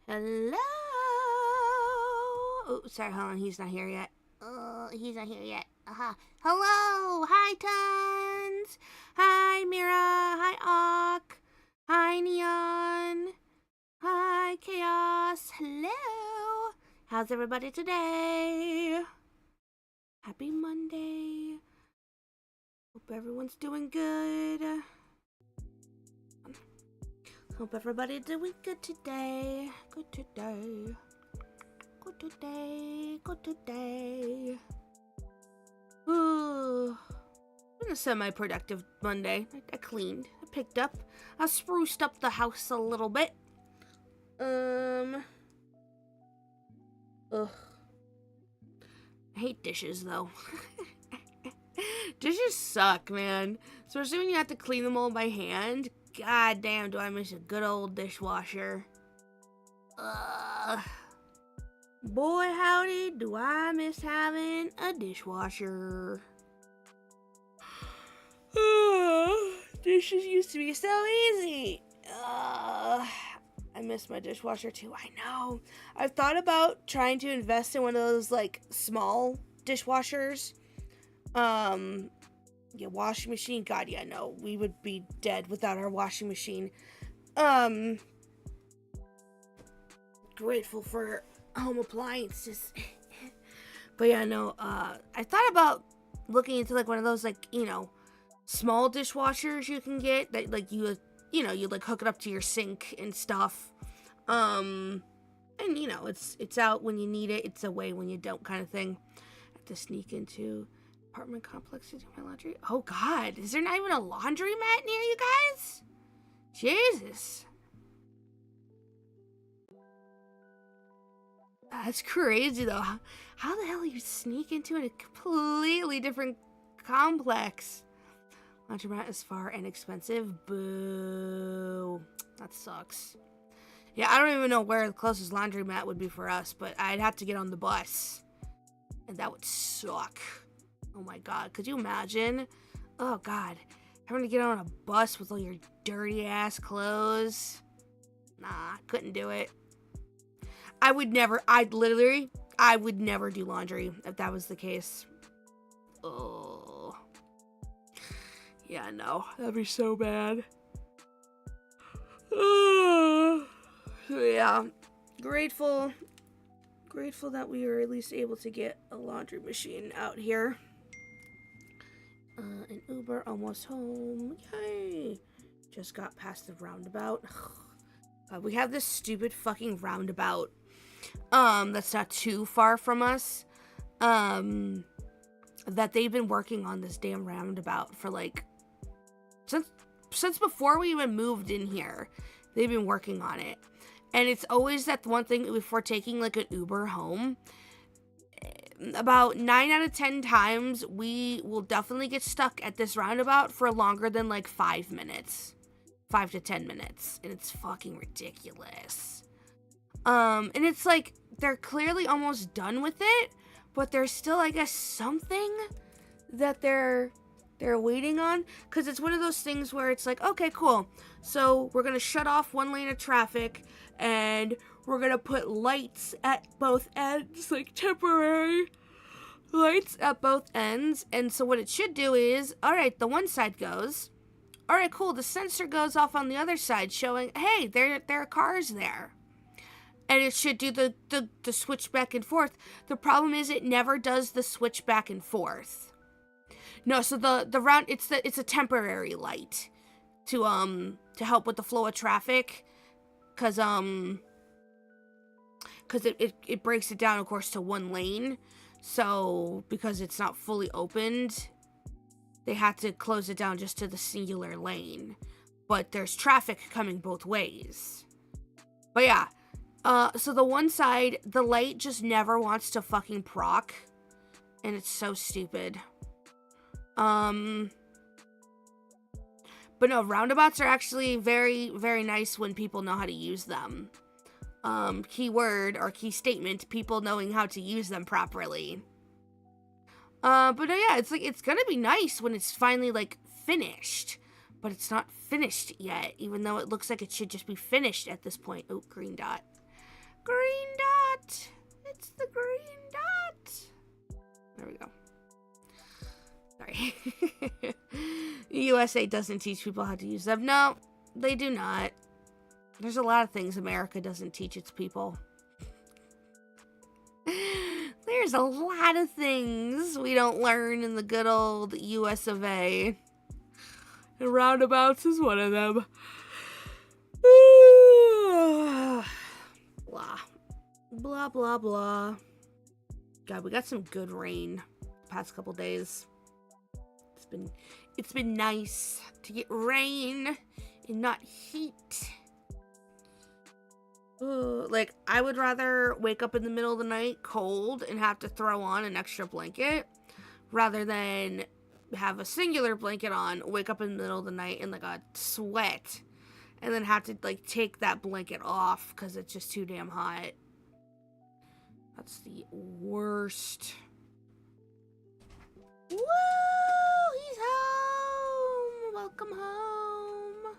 Hello. Oh, sorry, hold on. He's not here yet. He's not here yet. Hello. Hi, Tons. Hi, Mira. Hi, Ak. Hi, Neon. Hi, Chaos. Hello. How's everybody today? Happy Monday. Hope everyone's doing good. Hope everybody's doing good today. Good today. Good today. Good today. Ooh. It's been a semi-productive Monday. I cleaned. I picked up. I spruced up the house a little bit. Ugh. I hate dishes, though. Dishes suck, man. Especially when you have to clean them all by hand. God damn, do I miss a good old dishwasher. Boy, howdy, do I miss having a dishwasher. Dishes used to be so easy. I miss my dishwasher too, I know. I've thought about trying to invest in one of those, like, small dishwashers. Yeah, washing machine. God, yeah, no. We would be dead without our washing machine. Grateful for home appliances. But yeah, no, I thought about looking into, like, one of those, like, you know, small dishwashers you can get that, like, you like, hook it up to your sink and stuff. And, you know, it's out when you need it. It's away when you don't, kind of thing. I have to sneak into apartment complex to do my laundry. Oh God, is there not even a laundromat near you guys? Jesus. That's crazy though. How the hell do you sneak into a completely different complex? Laundromat is far and expensive. Boo. That sucks. Yeah, I don't even know where the closest laundromat would be for us, but I'd have to get on the bus. And that would suck. Oh my God, could you imagine? Oh God, having to get on a bus with all your dirty ass clothes. Nah, couldn't do it. I would never do laundry if that was the case. Oh. Yeah, no, that'd be so bad. So yeah, grateful that we were at least able to get a laundry machine out here. An Uber, almost home. Yay! Just got past the roundabout. We have this stupid fucking roundabout. That's not too far from us. That they've been working on this damn roundabout for like since before we even moved in here. They've been working on it. And it's always that one thing if we're taking like an Uber home. About 9 out of 10 times, we will definitely get stuck at this roundabout for longer than like 5 minutes. 5 to 10 minutes. And it's fucking ridiculous. And it's like, they're clearly almost done with it, but there's still, I guess, something that they're waiting on. Because it's one of those things where it's like, okay, cool. So we're going to shut off one lane of traffic, and we're going to put lights at both ends, like temporary lights at both ends. And so what it should do is, all right, the one side goes. All right, cool. The sensor goes off on the other side showing, hey, there are cars there. And it should do the switch back and forth. The problem is it never does the switch back and forth. No, so the round, it's a temporary light to help with the flow of traffic. Cause it breaks it down, of course, to one lane. So, because it's not fully opened, they had to close it down just to the singular lane. But there's traffic coming both ways. But yeah, so the one side, the light just never wants to fucking proc. And it's so stupid. But no, roundabouts are actually very, very nice when people know how to use them. Keyword or key statement, people knowing how to use them properly. But yeah, it's like, it's gonna be nice when it's finally like finished, but it's not finished yet, even though it looks like it should just be finished at this point. Oh, green dot. Green dot. It's the green dot. There we go. Sorry. USA doesn't teach people how to use them. No, they do not. There's a lot of things America doesn't teach its people. There's a lot of things we don't learn in the good old US of A. And roundabouts is one of them. Blah. Blah, blah, blah. God, we got some good rain the past couple days. It's been nice to get rain and not heat. Like, I would rather wake up in the middle of the night cold and have to throw on an extra blanket rather than have a singular blanket on, wake up in the middle of the night in like a sweat, and then have to like take that blanket off because it's just too damn hot. That's the worst. Woo! He's home! Welcome home.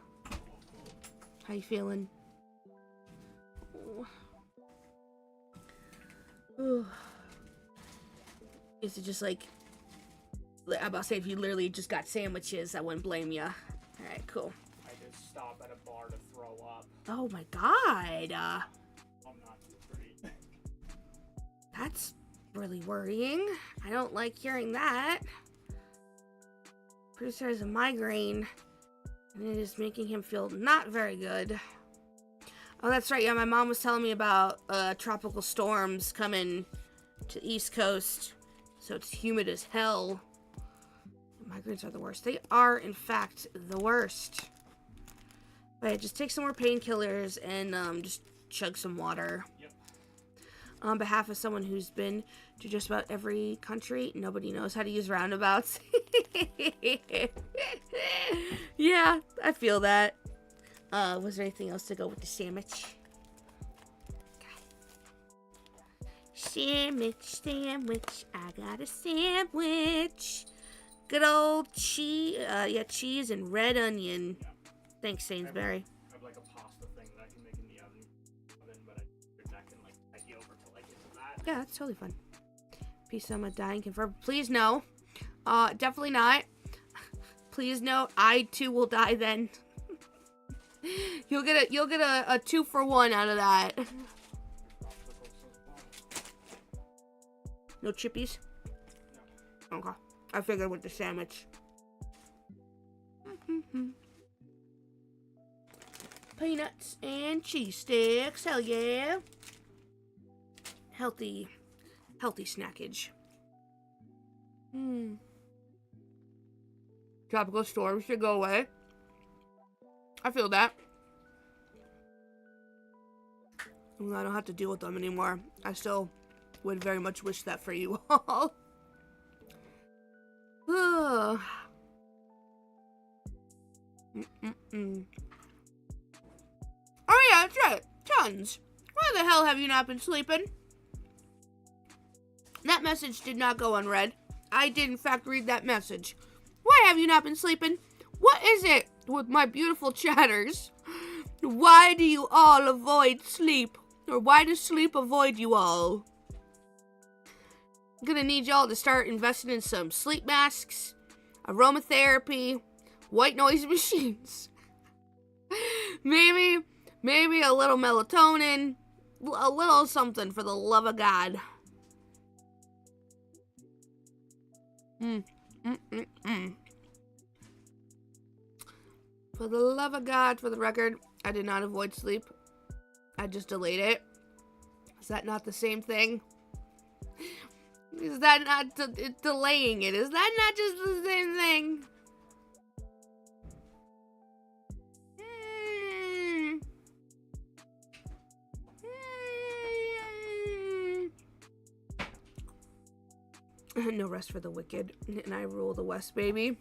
How you feeling? Ooh. Is it just like, I'm about to say, if you literally just got sandwiches, I wouldn't blame you. Alright, cool. I just stop at a bar to throw up. Oh my god. I'm not pretty. That's really worrying. I don't like hearing that. Producer has a migraine, and it is making him feel not very good. Oh, that's right. Yeah, my mom was telling me about tropical storms coming to the East Coast, so it's humid as hell. Migraines are the worst. They are, in fact, the worst. But just take some more painkillers and just chug some water. Yep. On behalf of someone who's been to just about every country, nobody knows how to use roundabouts. Yeah, I feel that. Was there anything else to go with the sandwich? Sandwich, I got a sandwich. Good old cheese, cheese and red onion. Yeah. Thanks, Sainsbury. I have like a pasta thing that I can make in the oven, but I figured that can like take you over till I get to that. Yeah, that's totally fun. Peace, I'm dying, confirm. Please no. Definitely not. Please no. I too will die then. You'll get a 2-for-1 out of that. No chippies? No. Okay. I figured with the sandwich. Peanuts and cheese sticks. Hell yeah. Healthy snackage. Tropical storms should go away. I feel that. I don't have to deal with them anymore. I still would very much wish that for you all. Oh yeah, that's right. Tons. Why the hell have you not been sleeping? That message did not go unread. I did in fact read that message. Why have you not been sleeping? What is it with my beautiful chatters? Why do you all avoid sleep? Or why does sleep avoid you all? I'm gonna need y'all to start investing in some sleep masks, aromatherapy, white noise machines. Maybe a little melatonin, a little something for the love of God. For the love of God, for the record, I did not avoid sleep. I just delayed it. Is that not the same thing? Is that not delaying it? Is that not just the same thing? No rest for the wicked, and I rule the West, baby.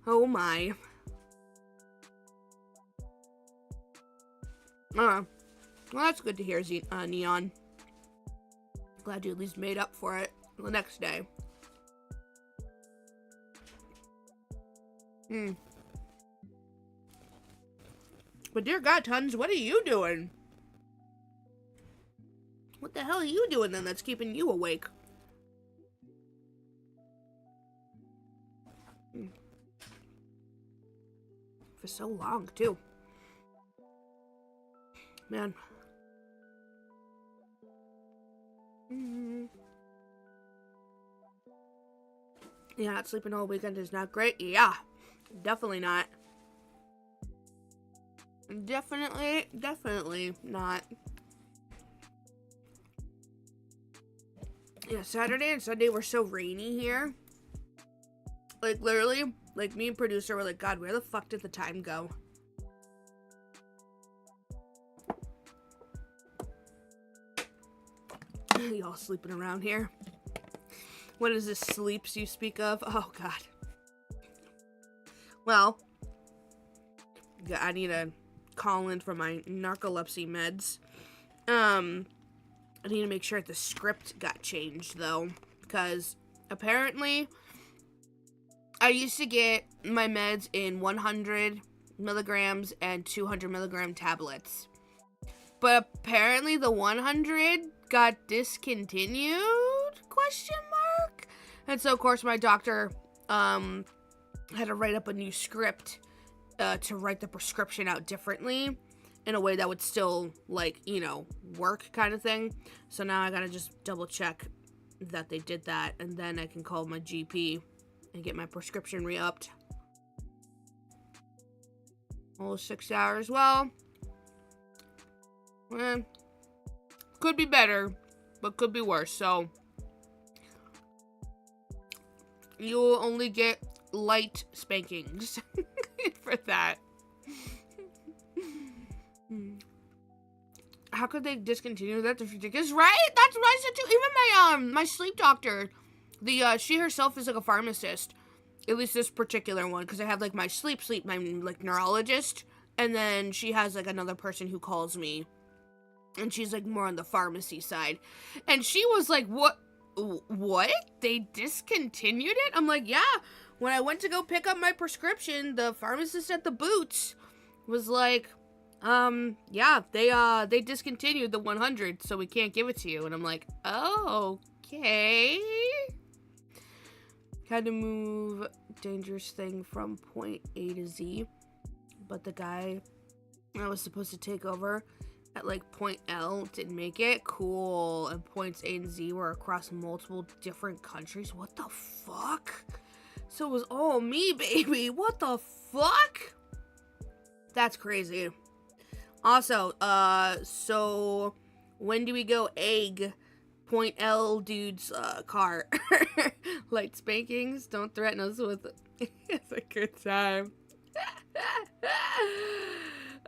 Oh my. Well, that's good to hear, Neon. Glad you at least made up for it the next day. But dear God, Tons, what are you doing? What the hell are you doing then that's keeping you awake? For so long, too. Man. Yeah, not sleeping all weekend is not great. Yeah, definitely not. Definitely not. Yeah, Saturday and Sunday were so rainy here. Like, literally, like, me and producer were like, God, where the fuck did the time go? Y'all sleeping around here. What is this sleeps you speak of? Oh, God. Well, I need to call in for my narcolepsy meds. I need to make sure the script got changed, though, because apparently I used to get my meds in 100 milligrams and 200 milligram tablets. But apparently the 100 got discontinued? Question mark? And so, of course, my doctor had to write up a new script to write the prescription out differently in a way that would still, like, you know, work kind of thing. So now I gotta just double check that they did that, and then I can call my GP and get my prescription re-upped. Almost 6 hours. Well, could be better, but could be worse. So you'll only get light spankings for that. How could they discontinue that? That's ridiculous, right? That's what I said too. Even my sleep doctor, she herself is like a pharmacist. At least this particular one, because I have like my sleep, my like neurologist, and then she has like another person who calls me, and she's like more on the pharmacy side, and she was like, "What? They discontinued it?" I'm like, "Yeah." When I went to go pick up my prescription, the pharmacist at the Boots was like, yeah, they discontinued the 100, so we can't give it to you." And I'm like, "Oh, okay." Had to move dangerous thing from point A to Z, but the guy I was supposed to take over at like point L didn't make it. Cool. And points A and Z were across multiple different countries. What the fuck? So it was all me, baby. What the fuck? That's crazy. Also, so when do we go egg point L dude's car? Light spankings, don't threaten us with it. It's a good time.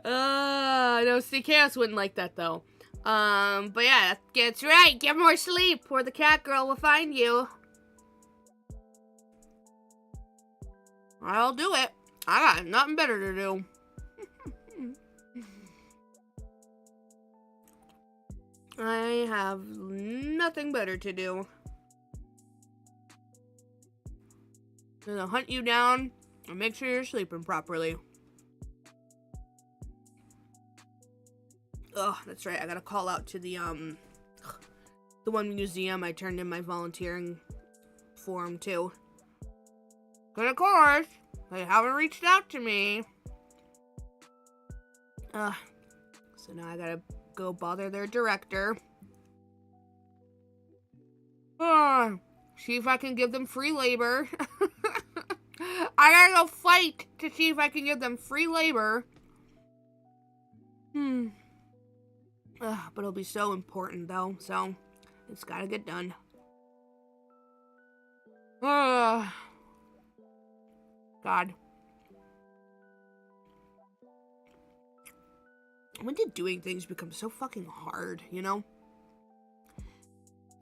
No, see, Chaos wouldn't like that though. But yeah, that's right. Get more sleep, or the cat girl will find you. I'll do it. I got nothing better to do. I have nothing better to do. I'm gonna hunt you down and make sure you're sleeping properly. Oh, that's right. I gotta call out to the one museum I turned in my volunteering form to. But of course, they haven't reached out to me. So now I gotta go bother their director. See if I can give them free labor. I gotta go fight to see if I can give them free labor. But it'll be so important though, so it's gotta get done. God. When did doing things become so fucking hard, you know?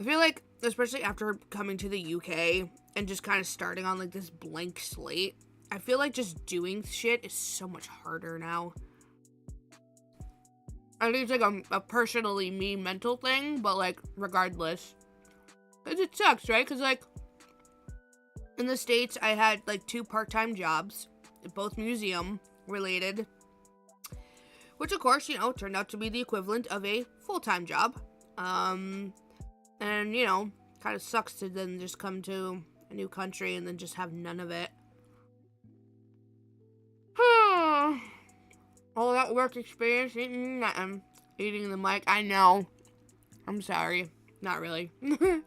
I feel like, especially after coming to the UK and just kind of starting on like this blank slate, I feel like just doing shit is so much harder now. I think it's like a personally me mental thing, but like regardless. Because it sucks, right? Because like in the States, I had like 2 part-time jobs, both museum related. Which of course, you know, turned out to be the equivalent of a full-time job. And, you know, kind of sucks to then just come to a new country and then just have none of it. All that work experience, eating nothing. Eating the mic, I know. I'm sorry. Not really. I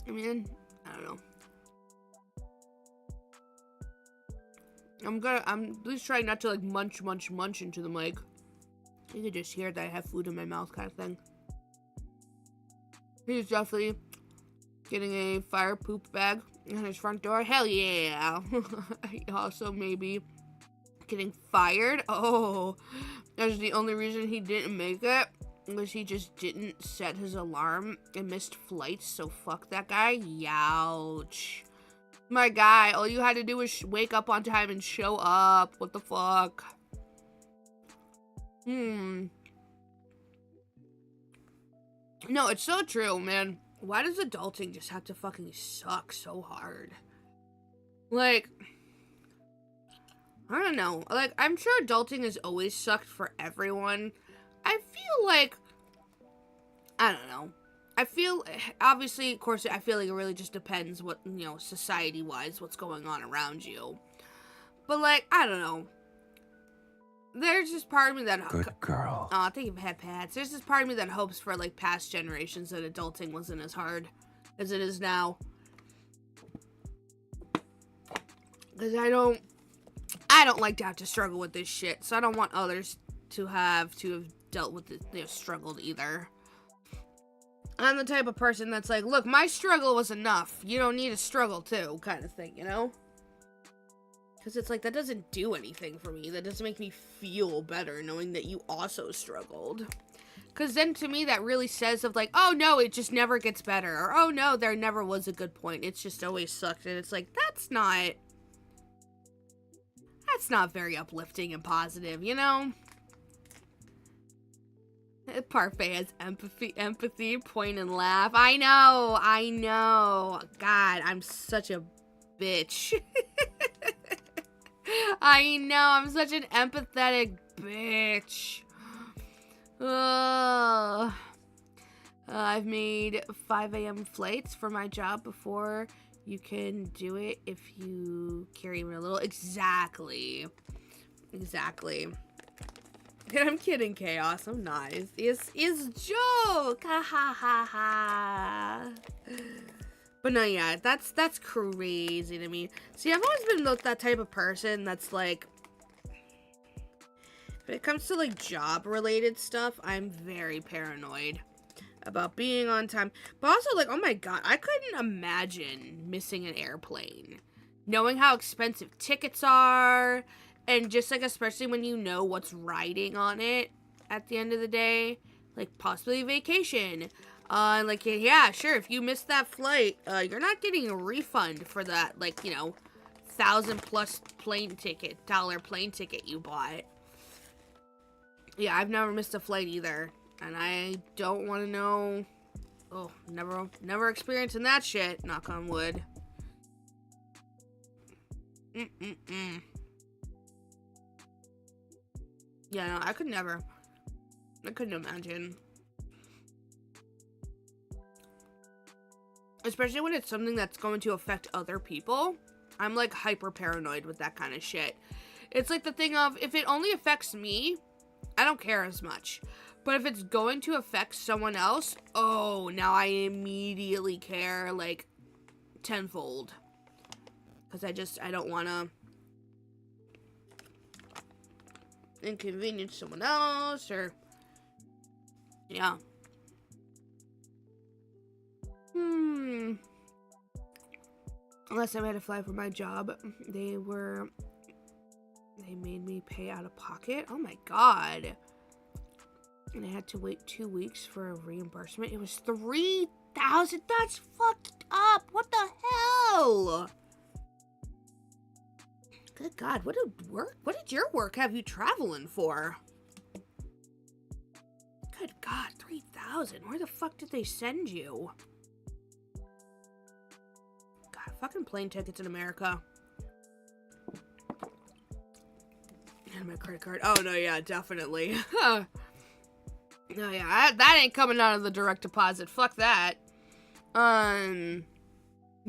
mean, I don't know. I'm at least trying not to like munch into the mic. You could just hear that I have food in my mouth kind of thing. He's definitely getting a fire poop bag on his front door. Hell yeah. He also maybe getting fired. Oh, that's the only reason he didn't make it. Was he just didn't set his alarm and missed flights, so fuck that guy. Youch. My guy, all you had to do was wake up on time and show up. What the fuck? No, it's so true, man. Why does adulting just have to fucking suck so hard? Like, I don't know. Like, I'm sure adulting has always sucked for everyone. I feel like, I don't know. I feel, obviously, of course, I feel like it really just depends what, you know, society-wise, what's going on around you. But, like, I don't know. There's this part of me that... Good girl. Aw, thank you for pats. There's this part of me that hopes for, like, past generations that adulting wasn't as hard as it is now. Because I don't like to have to struggle with this shit, so I don't want others to have dealt with it, you know, struggled either. I'm the type of person that's like, look, my struggle was enough. You don't need to struggle too, kind of thing, you know? Because it's like, that doesn't do anything for me. That doesn't make me feel better knowing that you also struggled. Because then to me, that really says of like, oh no, it just never gets better. Or, oh no, there never was a good point. It's just always sucked. And it's like, that's not very uplifting and positive, you know? Parfait has empathy, point and laugh. I know. God, I'm such a bitch. I know, I'm such an empathetic bitch. I've made 5 a.m. flights for my job before. You can do it if you carry me a little. Exactly. I'm kidding, Chaos. I'm nice. It's joke. Ha ha ha ha. But no, yeah, that's crazy to me. See, I've always been that type of person that's like, when it comes to like job related stuff, I'm very paranoid about being on time. But also like, oh my god, I couldn't imagine missing an airplane. Knowing how expensive tickets are, and just like, especially when you know what's riding on it at the end of the day, like possibly vacation. Like, yeah, sure, if you missed that flight, you're not getting a refund for that, like, you know, $1,000+ plane ticket you bought. Yeah, I've never missed a flight either, and I don't want to know. Oh, never experiencing that shit, knock on wood. Yeah, no, I couldn't imagine. Especially when it's something that's going to affect other people. I'm like hyper paranoid with that kind of shit. It's like the thing of, if it only affects me, I don't care as much. But if it's going to affect someone else, oh, now I immediately care like tenfold. Because I don't want to inconvenience someone else, or yeah. Unless I had to fly for my job, they made me pay out of pocket. Oh my god. And I had to wait 2 weeks for a reimbursement. It was $3,000. That's fucked up. What the hell? Good God, what did your work have you traveling for? Good God, $3,000. Where the fuck did they send you? God, fucking plane tickets in America. my credit card. Oh, no, yeah, definitely. No, yeah, that ain't coming out of the direct deposit. Fuck that. No,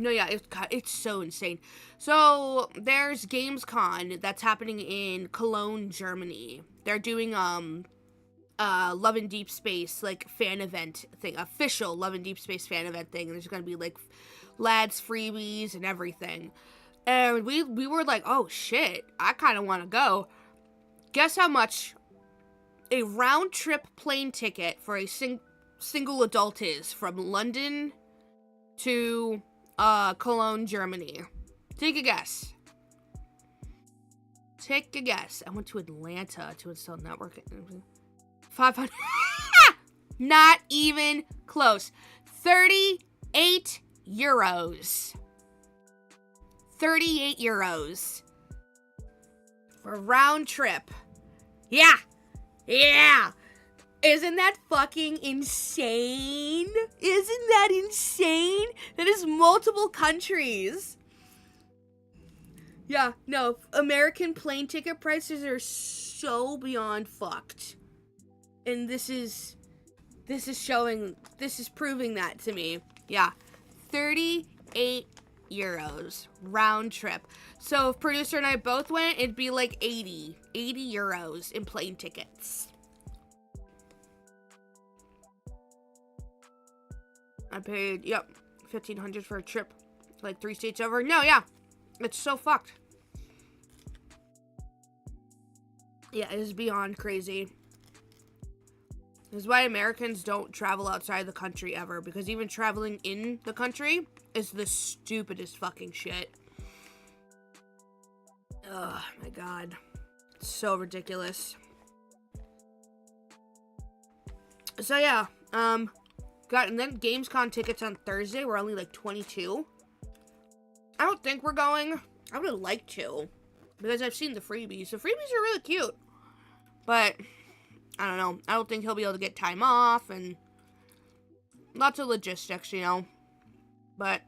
yeah, it's so insane. So, there's GamesCon that's happening in Cologne, Germany. They're doing, Love and Deep Space, like, fan event thing. Official Love and Deep Space fan event thing. And there's gonna be, like, lads freebies and everything. And we were like, oh, shit, I kind of want to go. Guess how much a round-trip plane ticket for a single adult is from London to Cologne, Germany? Take a guess. Take a guess. I went to Atlanta to install networking. 500. Not even close. 38 euros. 38 euros. For a round trip. Yeah. Yeah. Isn't that fucking insane? Isn't that insane? That is multiple countries. Yeah, no, American plane ticket prices are so beyond fucked. And this is proving that to me. Yeah, 38 euros round trip. So if producer and I both went, it'd be like 80 euros in plane tickets. I paid, yep, $1,500 for a trip, like 3 states over. No, yeah, it's so fucked. Yeah, it is beyond crazy. This is why Americans don't travel outside the country ever, because even traveling in the country is the stupidest fucking shit. Oh my god. It's so ridiculous. So yeah, and then GamesCon tickets on Thursday were only like 22. I don't think we're going. I would like to, because I've seen the freebies. The freebies are really cute, but I don't know. I don't think he'll be able to get time off and lots of logistics, you know. But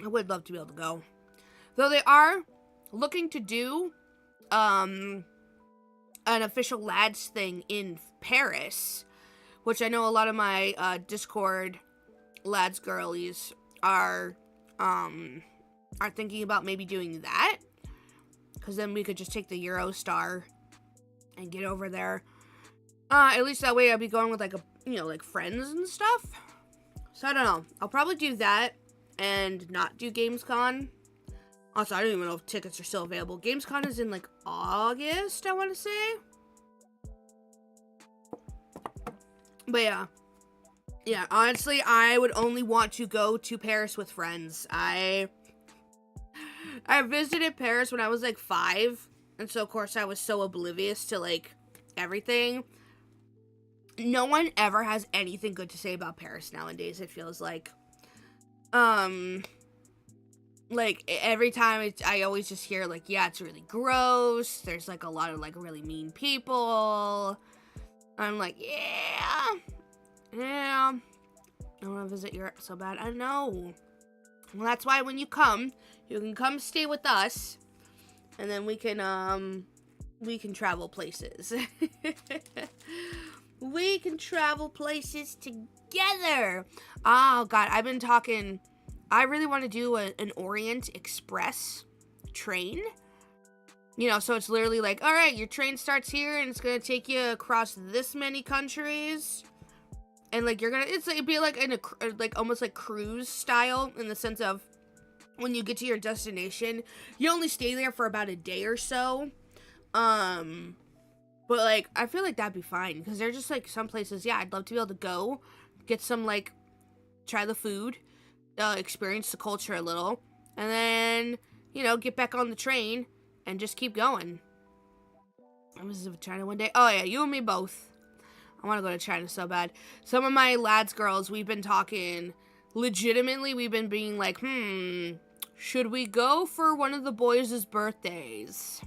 I would love to be able to go. Though they are looking to do an official lads thing in Paris, which I know a lot of my Discord lads girlies are thinking about maybe doing that, because then we could just take the Eurostar and get over there. At least that way I'll be going with like like friends and stuff. So I don't know. I'll probably do that and not do GamesCon. Also, I don't even know if tickets are still available. GamesCon is in like August, I want to say. But yeah. Yeah, honestly, I would only want to go to Paris with friends. I visited Paris when I was like 5. And so, of course, I was so oblivious to, like, everything. No one ever has anything good to say about Paris nowadays, it feels like. Like, every time I always just hear, like, yeah, it's really gross. There's, like, a lot of, like, really mean people. I'm like, yeah. I want to visit Europe so bad. I know. Well, that's why when you can come stay with us. And then we can travel places. We can travel places together. Oh, God, I've been talking. I really want to do an Orient Express train. You know, so it's literally like, all right, your train starts here and it's going to take you across this many countries. And, like, it'd be like almost like cruise style, in the sense of, when you get to your destination, you only stay there for about a day or so. But, like, I feel like that'd be fine, because they're just, like, some places, yeah, I'd love to be able to go, get some, like, try the food, experience the culture a little, and then, get back on the train, and just keep going. I was in China one day. Oh, yeah, you and me both. I want to go to China so bad. Some of my lads girls, we've been talking, legitimately, we've been being like, should we go for one of the boys' birthdays?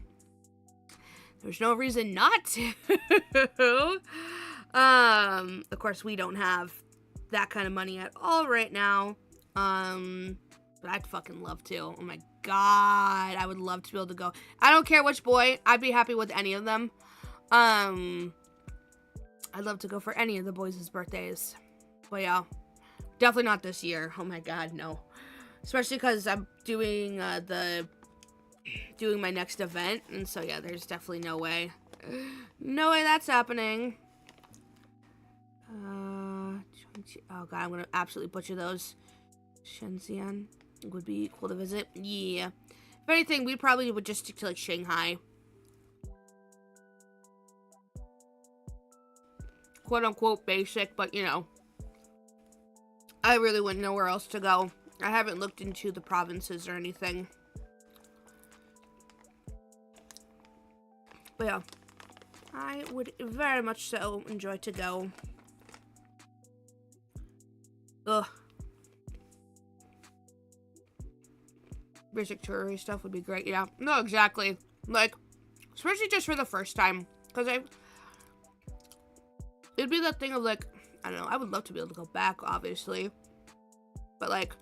There's no reason not to. Of course, we don't have that kind of money at all right now. But I'd fucking love to. Oh my god, I would love to be able to go. I don't care which boy. I'd be happy with any of them. I'd love to go for any of the boys' birthdays. But yeah, definitely not this year. Oh my god, no. Especially because I'm doing my next event, and so yeah, there's definitely no way. No way that's happening. Oh god, I'm gonna absolutely butcher those. Shenzhen would be cool to visit. Yeah. If anything, we probably would just stick to like Shanghai. Quote unquote basic, but you know, I really wouldn't know where else to go. I haven't looked into the provinces or anything. But yeah, I would very much so enjoy to go. Ugh. Basic tourist stuff would be great, yeah. No, exactly. Like, especially just for the first time. Because it'd be that thing of like, I don't know, I would love to be able to go back, obviously. But like,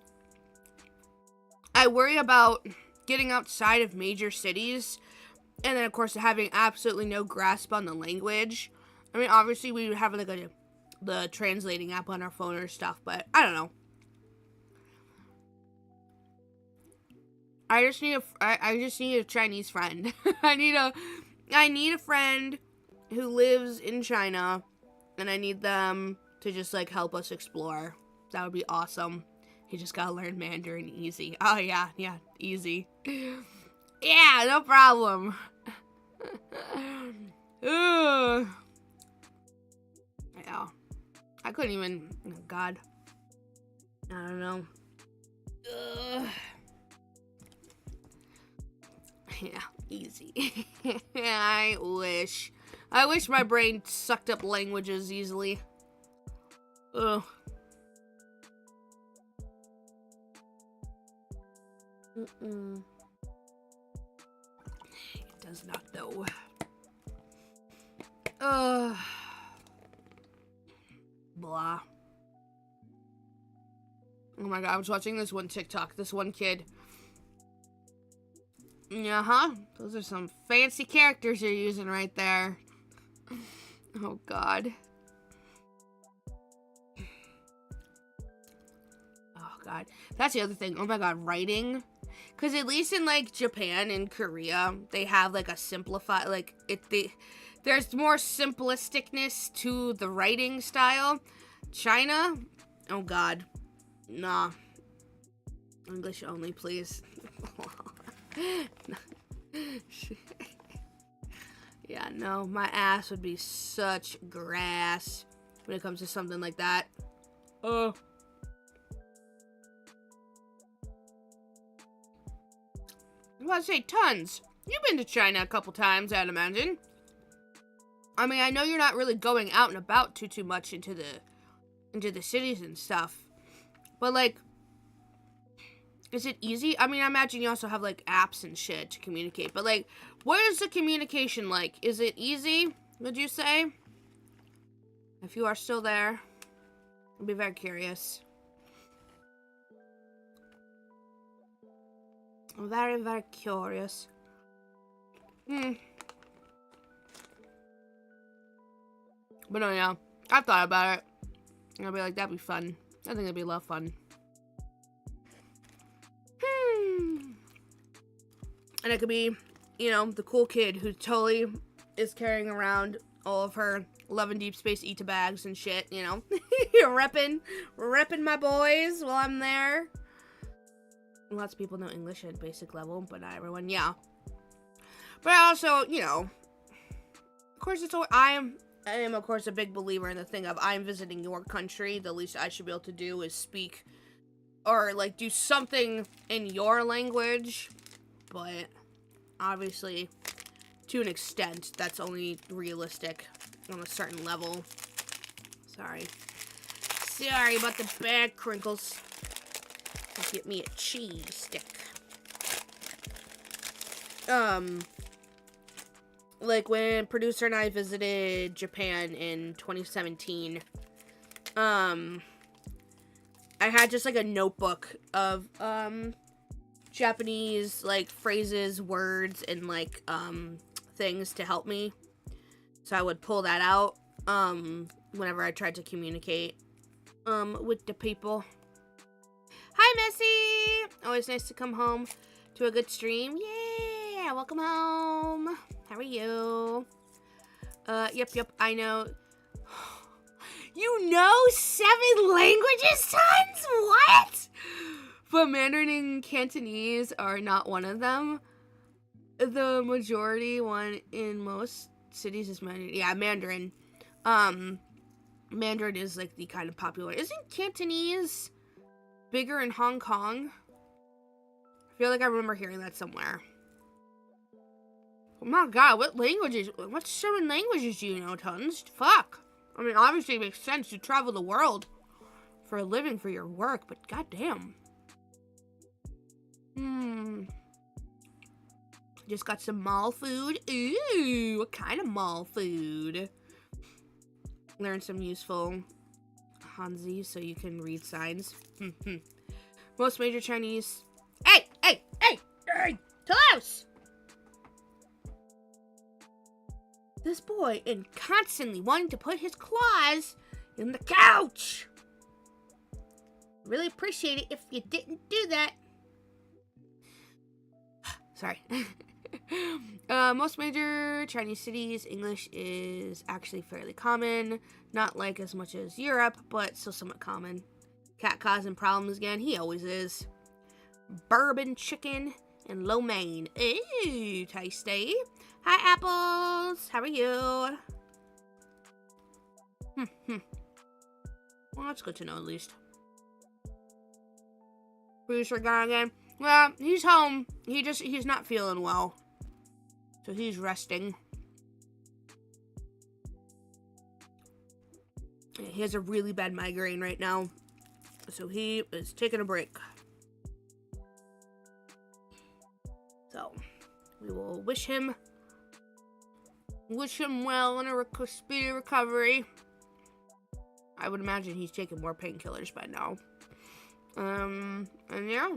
I worry about getting outside of major cities. And then, of course, having absolutely no grasp on the language. I mean, obviously, we would have like the translating app on our phone or stuff. But I don't know. I just need a Chinese friend. I need a friend who lives in China, and I need them to just like help us explore. That would be awesome. You just gotta learn Mandarin easy. Oh yeah, easy. Yeah, no problem. Ugh. Yeah, I couldn't even. Oh God, I don't know. Ugh. Yeah, easy. I wish my brain sucked up languages easily. Ugh. It does not, though. Blah. Oh my god, I was watching this one TikTok. This one kid. Those are some fancy characters you're using right there. Oh god. Oh god. That's the other thing. Oh my god, writing. Because at least in like Japan and Korea, they have like a simplified, like there's more simplisticness to the writing style. China, oh god, nah. English only, please. Yeah, no, my ass would be such grass when it comes to something like that. I was about to say, tons. You've been to China a couple times, I'd imagine. I mean, I know you're not really going out and about too much into the cities and stuff. But, like, is it easy? I mean, I imagine you also have, like, apps and shit to communicate. But, like, what is the communication like? Is it easy, would you say? If you are still there, I'd be very curious. I'm very, very curious. But no, yeah. I've thought about it. And I'll be like, that'd be fun. I think it'd be a lot of fun. And it could be, you know, the cool kid who totally is carrying around all of her 11 Deep Space Ita bags and shit, you know. repping my boys while I'm there. Lots of people know English at basic level, but not everyone, yeah. But also, you know, of course, I am, of course, a big believer in the thing of I'm visiting your country. The least I should be able to do is speak or, like, do something in your language. But, obviously, to an extent, that's only realistic on a certain level. Sorry about the bad crinkles. Get me a cheese stick. Like when producer and I visited Japan in 2017, I had just like a notebook of Japanese, like, phrases, words, and, like, things to help me. So I would pull that out, whenever I tried to communicate, with the people. Hi, Missy! Always nice to come home to a good stream. Yeah! Welcome home! How are you? Yep, I know. You know 7 languages, tons? What? But Mandarin and Cantonese are not one of them. The majority one in most cities is Mandarin. Yeah, Mandarin. Mandarin is like the kind of popular. Isn't Cantonese bigger in Hong Kong? I feel like I remember hearing that somewhere. Oh my god, what 7 languages do you know, tons? Fuck. I mean, obviously it makes sense to travel the world for a living for your work, but goddamn. Just got some mall food. Ooh, what kind of mall food? Learn some useful Hanzi so you can read signs. Most major Chinese... Hey! Close! This boy is constantly wanting to put his claws in the couch. Really appreciate it if you didn't do that. Sorry. Most major Chinese cities, English is actually fairly common. Not like as much as Europe, but still somewhat common. Cat causing problems again. He always is. Bourbon chicken and lo mein. Ooh, tasty. Hi, apples. How are you? Well, that's good to know at least. Producer guy again. Well, he's home. He's not feeling well. So he's resting. He has a really bad migraine right now. So he is taking a break. So we will wish him well in a speedy recovery. I would imagine he's taking more painkillers by now. And yeah.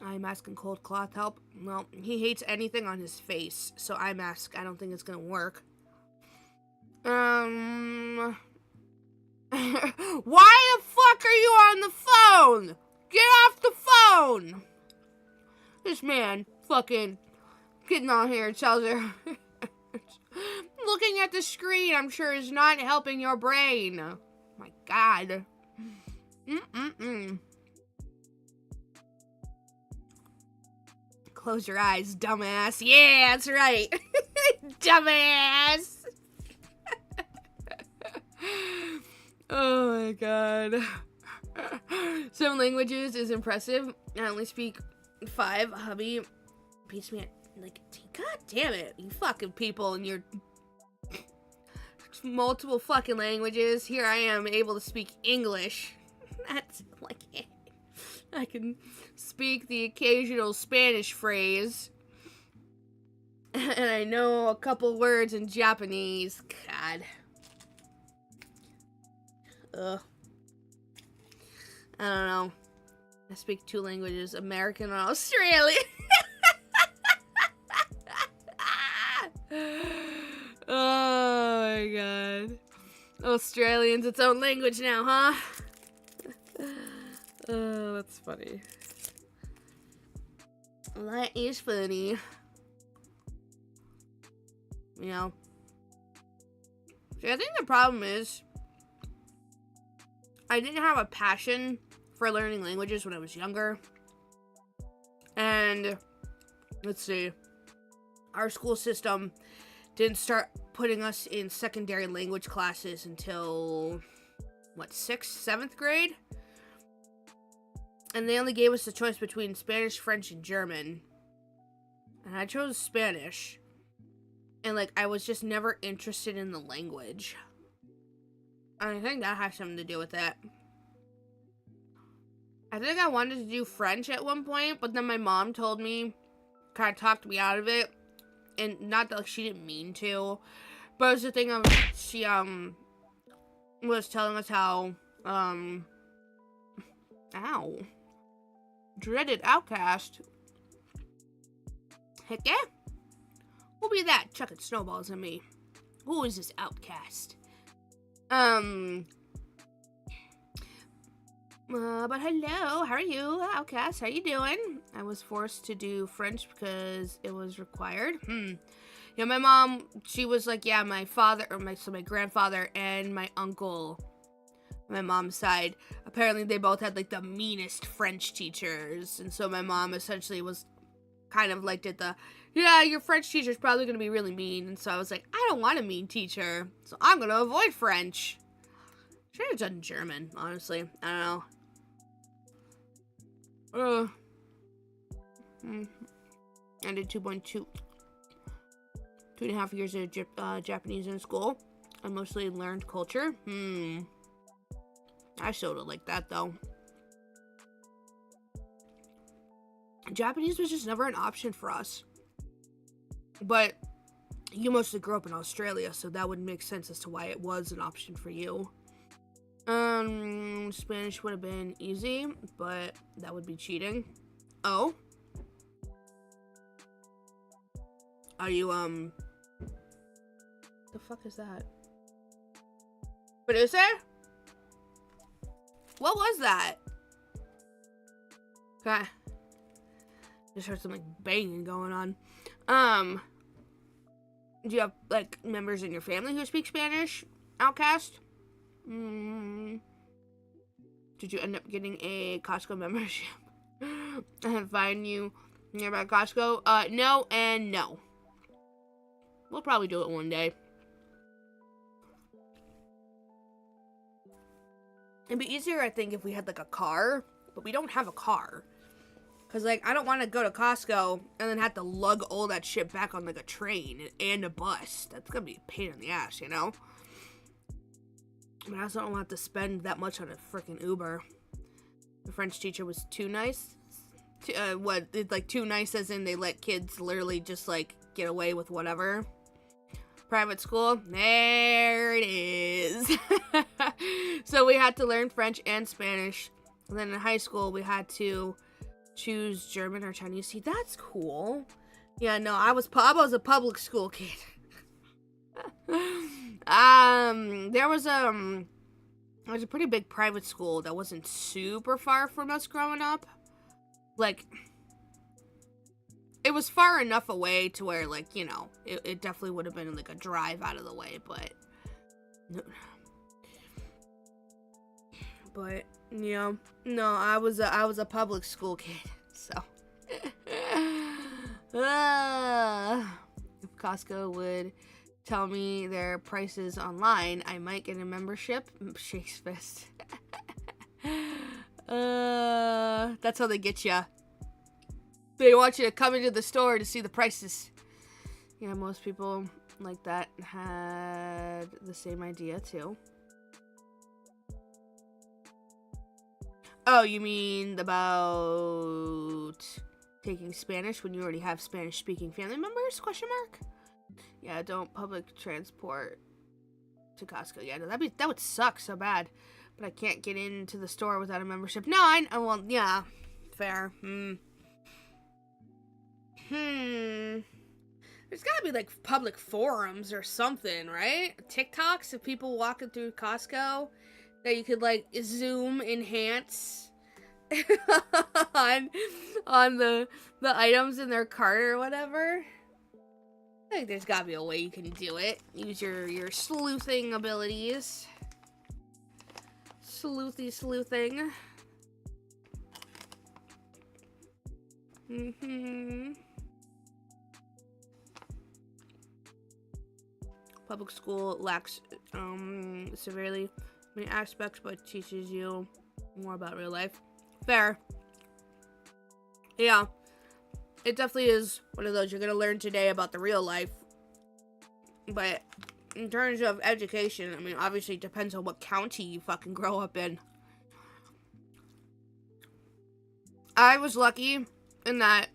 Eye mask and cold cloth help. Well, he hates anything on his face, so eye mask, I don't think it's gonna work. Why the fuck are you on the phone? Get off the phone! This man fucking getting on here and tells her. Looking at the screen, I'm sure, is not helping your brain. Oh my god. Close your eyes, dumbass. Yeah, that's right. Dumbass. Oh my god. 7 languages is impressive. I only speak 5. Hubby beats me at like, god damn it, you fucking people and your multiple fucking languages. Here I am able to speak English. That's like it. I can speak the occasional Spanish phrase. And I know a couple words in Japanese. God. Ugh. I don't know. I speak 2 languages, American and Australian. Oh my god. Australian's its own language now, huh? Oh, that's funny. That is funny. You know. See, I think the problem is I didn't have a passion for learning languages when I was younger. And let's see. Our school system didn't start putting us in secondary language classes until, what, 6th, 7th grade? And they only gave us the choice between Spanish, French, and German. And I chose Spanish. And, like, I was just never interested in the language. I think that has something to do with it. I think I wanted to do French at one point, but then my mom told me, kind of talked me out of it. And not that, like, she didn't mean to, but it was the thing of, she, was telling us how, Ow. Dreaded outcast. Heck yeah. Who'll be that chucking snowballs at me? Who is this outcast? But hello, how are you, outcast? How you doing? I was forced to do French because it was required. Yeah, my mom, she was like, yeah, my father, my grandfather and my uncle, my mom's side, apparently they both had like the meanest French teachers, and so my mom essentially was kind of like did the, yeah, your French teacher's probably gonna be really mean, and so I was like, I don't want a mean teacher, so I'm gonna avoid French. Should have done German, honestly. I don't know. I did 2.5 years of Japanese in school. I mostly learned culture. I sort of like that though. Japanese was just never an option for us. But you mostly grew up in Australia, so that would make sense as to why it was an option for you. Spanish would have been easy, but that would be cheating. Oh? Are you, the fuck is that? What is there? What was that? Okay. Just heard some, like, banging going on. Do you have, like, members in your family who speak Spanish? Outcast? Did you end up getting a Costco membership? And find you nearby Costco? No and no. We'll probably do it one day. It'd be easier, I think, if we had, like, a car. But we don't have a car. Because, like, I don't want to go to Costco and then have to lug all that shit back on, like, a train and a bus. That's going to be a pain in the ass, you know? But I also don't want to spend that much on a freaking Uber. The French teacher was too nice. Too nice as in they let kids literally just, like, get away with whatever. Private school, there it is. So we had to learn French and Spanish. And then in high school, we had to choose German or Chinese. See, that's cool. Yeah, no, I was a public school kid. There was a pretty big private school that wasn't super far from us growing up. Like, it was far enough away to where, like, you know, it definitely would have been like a drive out of the way, but yeah, no, I was a public school kid, so if Costco would tell me their prices online, I might get a membership. Shakes fist. That's how they get you. They want you to come into the store to see the prices. Yeah, most people like that had the same idea too. Oh, you mean about taking Spanish when you already have Spanish-speaking family members? Question mark. Yeah, don't public transport to Costco. Yeah, no, that would suck so bad. But I can't get into the store without a membership. No, well, yeah, fair. There's gotta be, like, public forums or something, right? TikToks of people walking through Costco that you could, like, zoom enhance on the items in their cart or whatever. I think there's gotta be a way you can do it. Use your sleuthing abilities. Sleuthing. Public school lacks severely many aspects, but teaches you more about real life. Fair. Yeah. It definitely is one of those you're gonna learn today about the real life. But in terms of education, I mean, obviously it depends on what county you fucking grow up in. I was lucky in that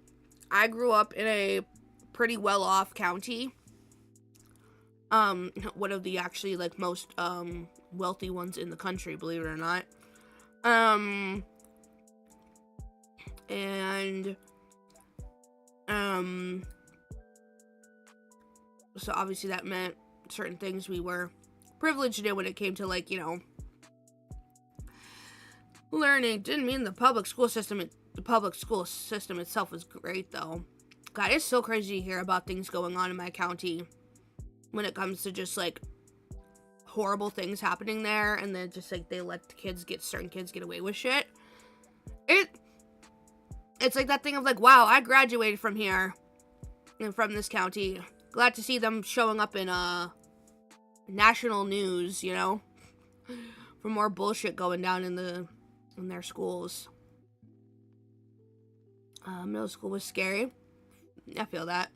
I grew up in a pretty well-off county. One of the actually, like, most, wealthy ones in the country, believe it or not. And so obviously that meant certain things we were privileged in when it came to, like, you know, learning. Didn't mean the public school system itself was great, though. God, it's so crazy to hear about things going on in my county when it comes to just, like, horrible things happening there, and then just, like, they let certain kids get away with shit. It's like that thing of, like, wow, I graduated from here and from this county. Glad to see them showing up in national news, you know, for more bullshit going down in their schools. Middle school was scary. I feel that.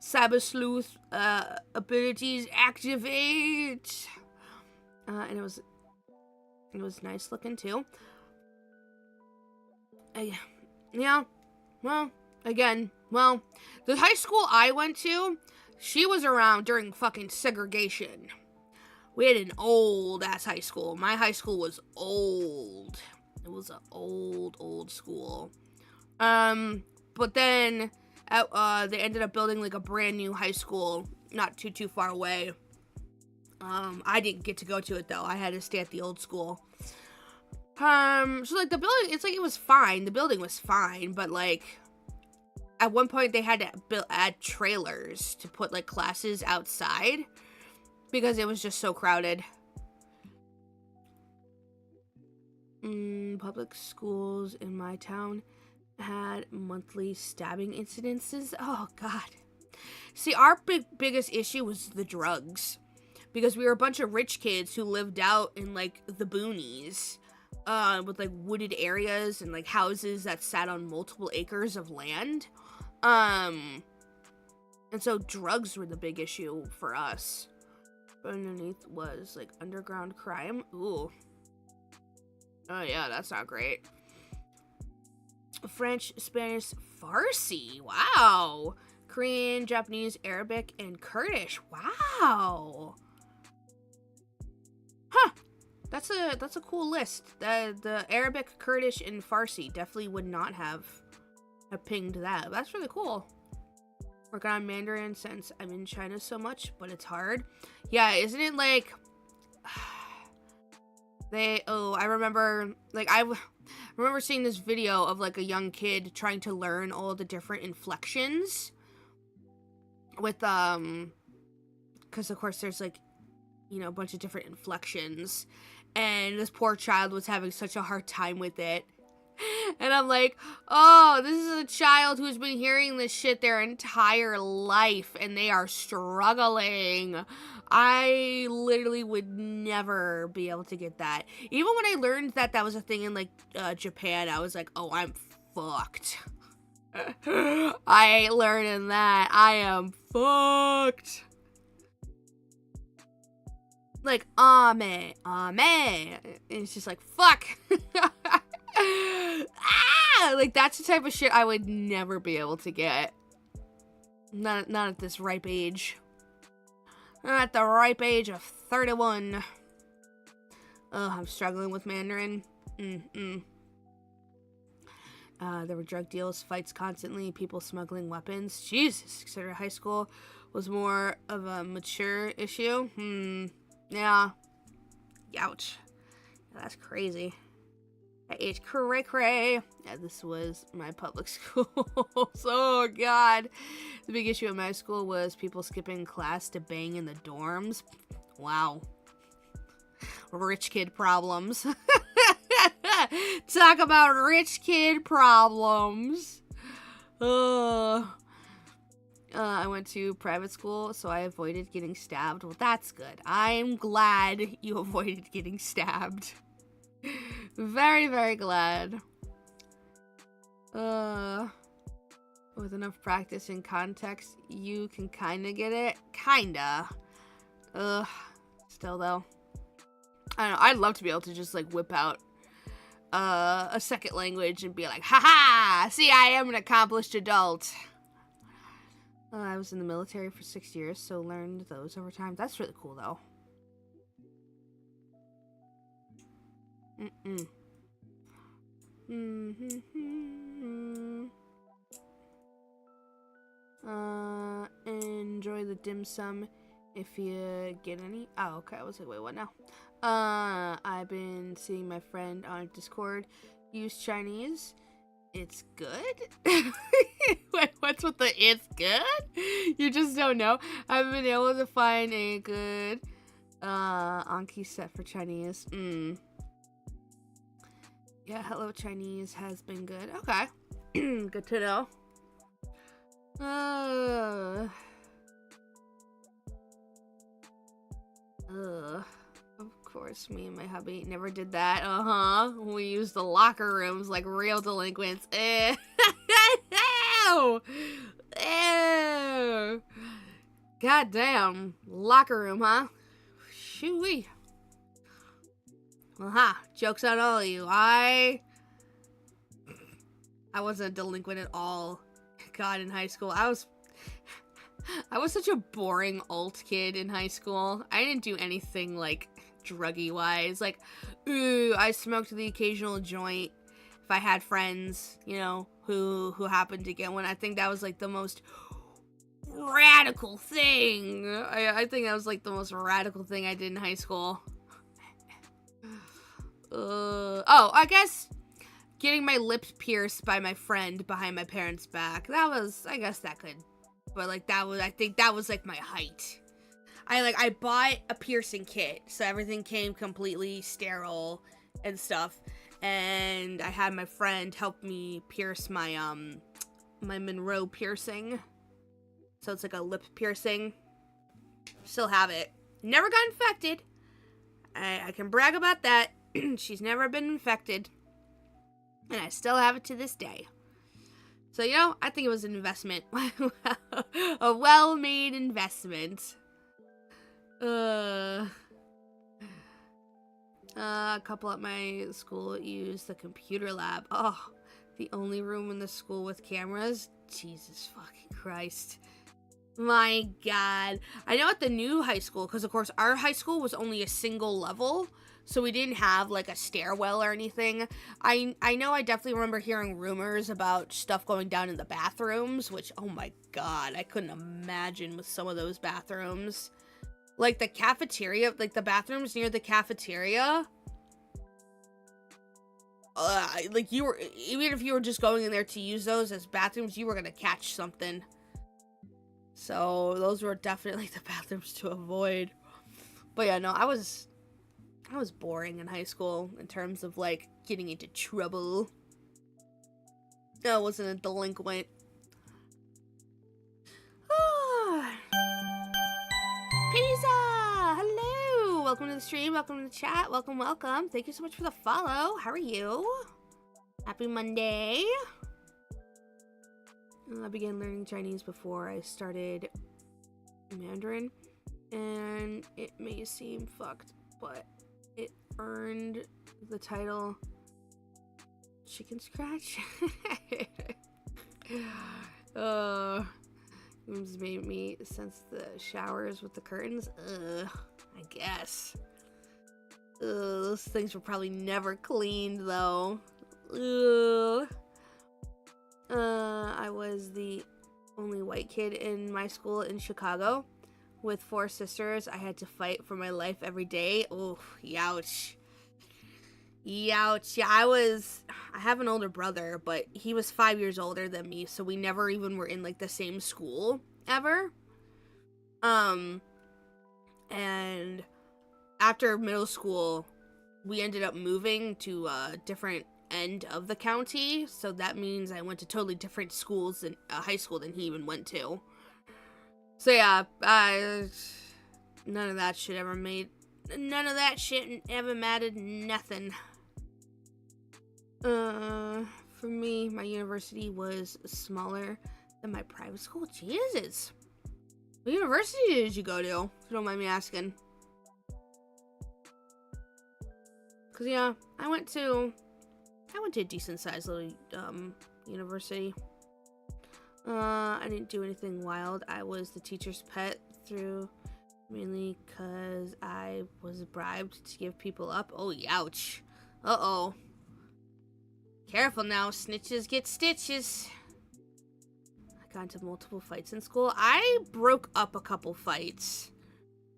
Cyber sleuth abilities activate. And it was nice looking too. Yeah. Well, again, the high school I went to, she was around during fucking segregation. We had an old ass high school. My high school was old. It was an old school. But then they ended up building like a brand new high school not too far away. I didn't get to go to it though. I had to stay at the old school. So like the building, it's like it was fine. The building was fine, but like at one point they had to add trailers to put like classes outside because it was just so crowded. Public schools in my town had monthly stabbing incidences. Oh God. See, our biggest issue was the drugs, because we were a bunch of rich kids who lived out in like the boonies, with like wooded areas and like houses that sat on multiple acres of land. And so drugs were the big issue for us. Underneath was like underground crime. Ooh. Oh yeah, that's not great. French, Spanish, Farsi. Wow. Korean, Japanese, Arabic, and Kurdish. Wow. Huh. That's a cool list. The Arabic, Kurdish, and Farsi definitely would not have pinged that. That's really cool. Working on Mandarin since I'm in China so much, but it's hard. Yeah, isn't it like I remember seeing this video of like a young kid trying to learn all the different inflections with because of course there's like, you know, a bunch of different inflections, and this poor child was having such a hard time with it. And I'm like, oh, this is a child who's been hearing this shit their entire life, and they are struggling. I literally would never be able to get that. Even when I learned that was a thing in, like, Japan, I was like, oh, I'm fucked. I ain't learning that. I am fucked. Like, amen. It's just like, fuck. Like, that's the type of shit I would never be able to get. Not at this ripe age. Not at the ripe age of 31. Oh, I'm struggling with Mandarin. There were drug deals, fights constantly, people smuggling weapons. Jesus, consider high school was more of a mature issue. Yeah. Ouch. That's crazy. That age cray. Yeah, this was my public school. So, God. The big issue at my school was people skipping class to bang in the dorms. Wow. Rich kid problems. Talk about rich kid problems. I went to private school, so I avoided getting stabbed. Well, that's good. I'm glad you avoided getting stabbed. Very, very glad. With enough practice and context, you can kinda get it. Kinda. Still though. I don't know, I'd love to be able to just like whip out a second language and be like, haha! See, I am an accomplished adult. I was in the military for 6 years, so learned those over time. That's really cool though. Enjoy the dim sum if you get any. Oh, okay. I was like, wait, what now? I've been seeing my friend on Discord use Chinese. It's good? Wait, what's with the it's good? You just don't know. I've been able to find a good Anki set for Chinese. Yeah, Hello Chinese has been good. Okay. Good to know. Of course, me and my hubby never did that. We used the locker rooms like real delinquents. Ew. Ew. Goddamn. Locker room, huh? Shoo-wee. Joke's on all of you. I wasn't a delinquent at all. God, in high school. I was such a boring alt kid in high school. I didn't do anything like druggy wise. Like, I smoked the occasional joint if I had friends, you know, who happened to get one. I think that was like the most radical thing. I think that was like the most radical thing I did in high school. I guess getting my lips pierced by my friend behind my parents' back. I guess that could. But like I think that was like my height. I bought a piercing kit, so everything came completely sterile and stuff. And I had my friend help me pierce my my Monroe piercing. So it's like a lip piercing. Still have it. Never got infected. I can brag about that. She's never been infected. And I still have it to this day. So, you know, I think it was an investment. A well-made investment. A couple at my school used the computer lab. Oh, the only room in the school with cameras? Jesus fucking Christ. My God. I know at the new high school, because of course our high school was only a single level, so we didn't have like a stairwell or anything. I know I definitely remember hearing rumors about stuff going down in the bathrooms, which, oh my God, I couldn't imagine with some of those bathrooms. Like the cafeteria, like the bathrooms near the cafeteria. Like you were, even if you were just going in there to use those as bathrooms, you were gonna catch something. So those were definitely the bathrooms to avoid. But yeah, no, I was boring in high school in terms of like getting into trouble. I wasn't a delinquent. Pizza! Hello! Welcome to the stream, welcome to the chat, welcome. Thank you so much for the follow. How are you? Happy Monday. I began learning Chinese before I started Mandarin, and it may seem fucked, but it earned the title Chicken Scratch. It's made me sense the showers with the curtains. I guess. Those things were probably never cleaned though. I was the only white kid in my school in Chicago. With 4 sisters, I had to fight for my life every day. Oh, youch. Youch. Yeah, I have an older brother, but he was 5 years older than me, so we never even were in, like, the same school, ever. And after middle school, we ended up moving to a different end of the county, so that means I went to totally different schools in high school than he even went to. So yeah, none of that shit ever mattered nothing. For me, my university was smaller than my private school. Jesus. What university did you go to, if you don't mind me asking? Cause yeah, I went to a decent sized little university. I didn't do anything wild. I was the teacher's pet through mainly because I was bribed to give people up. Oh, youch. Uh-oh. Careful now, snitches get stitches. I got into multiple fights in school. I broke up a couple fights.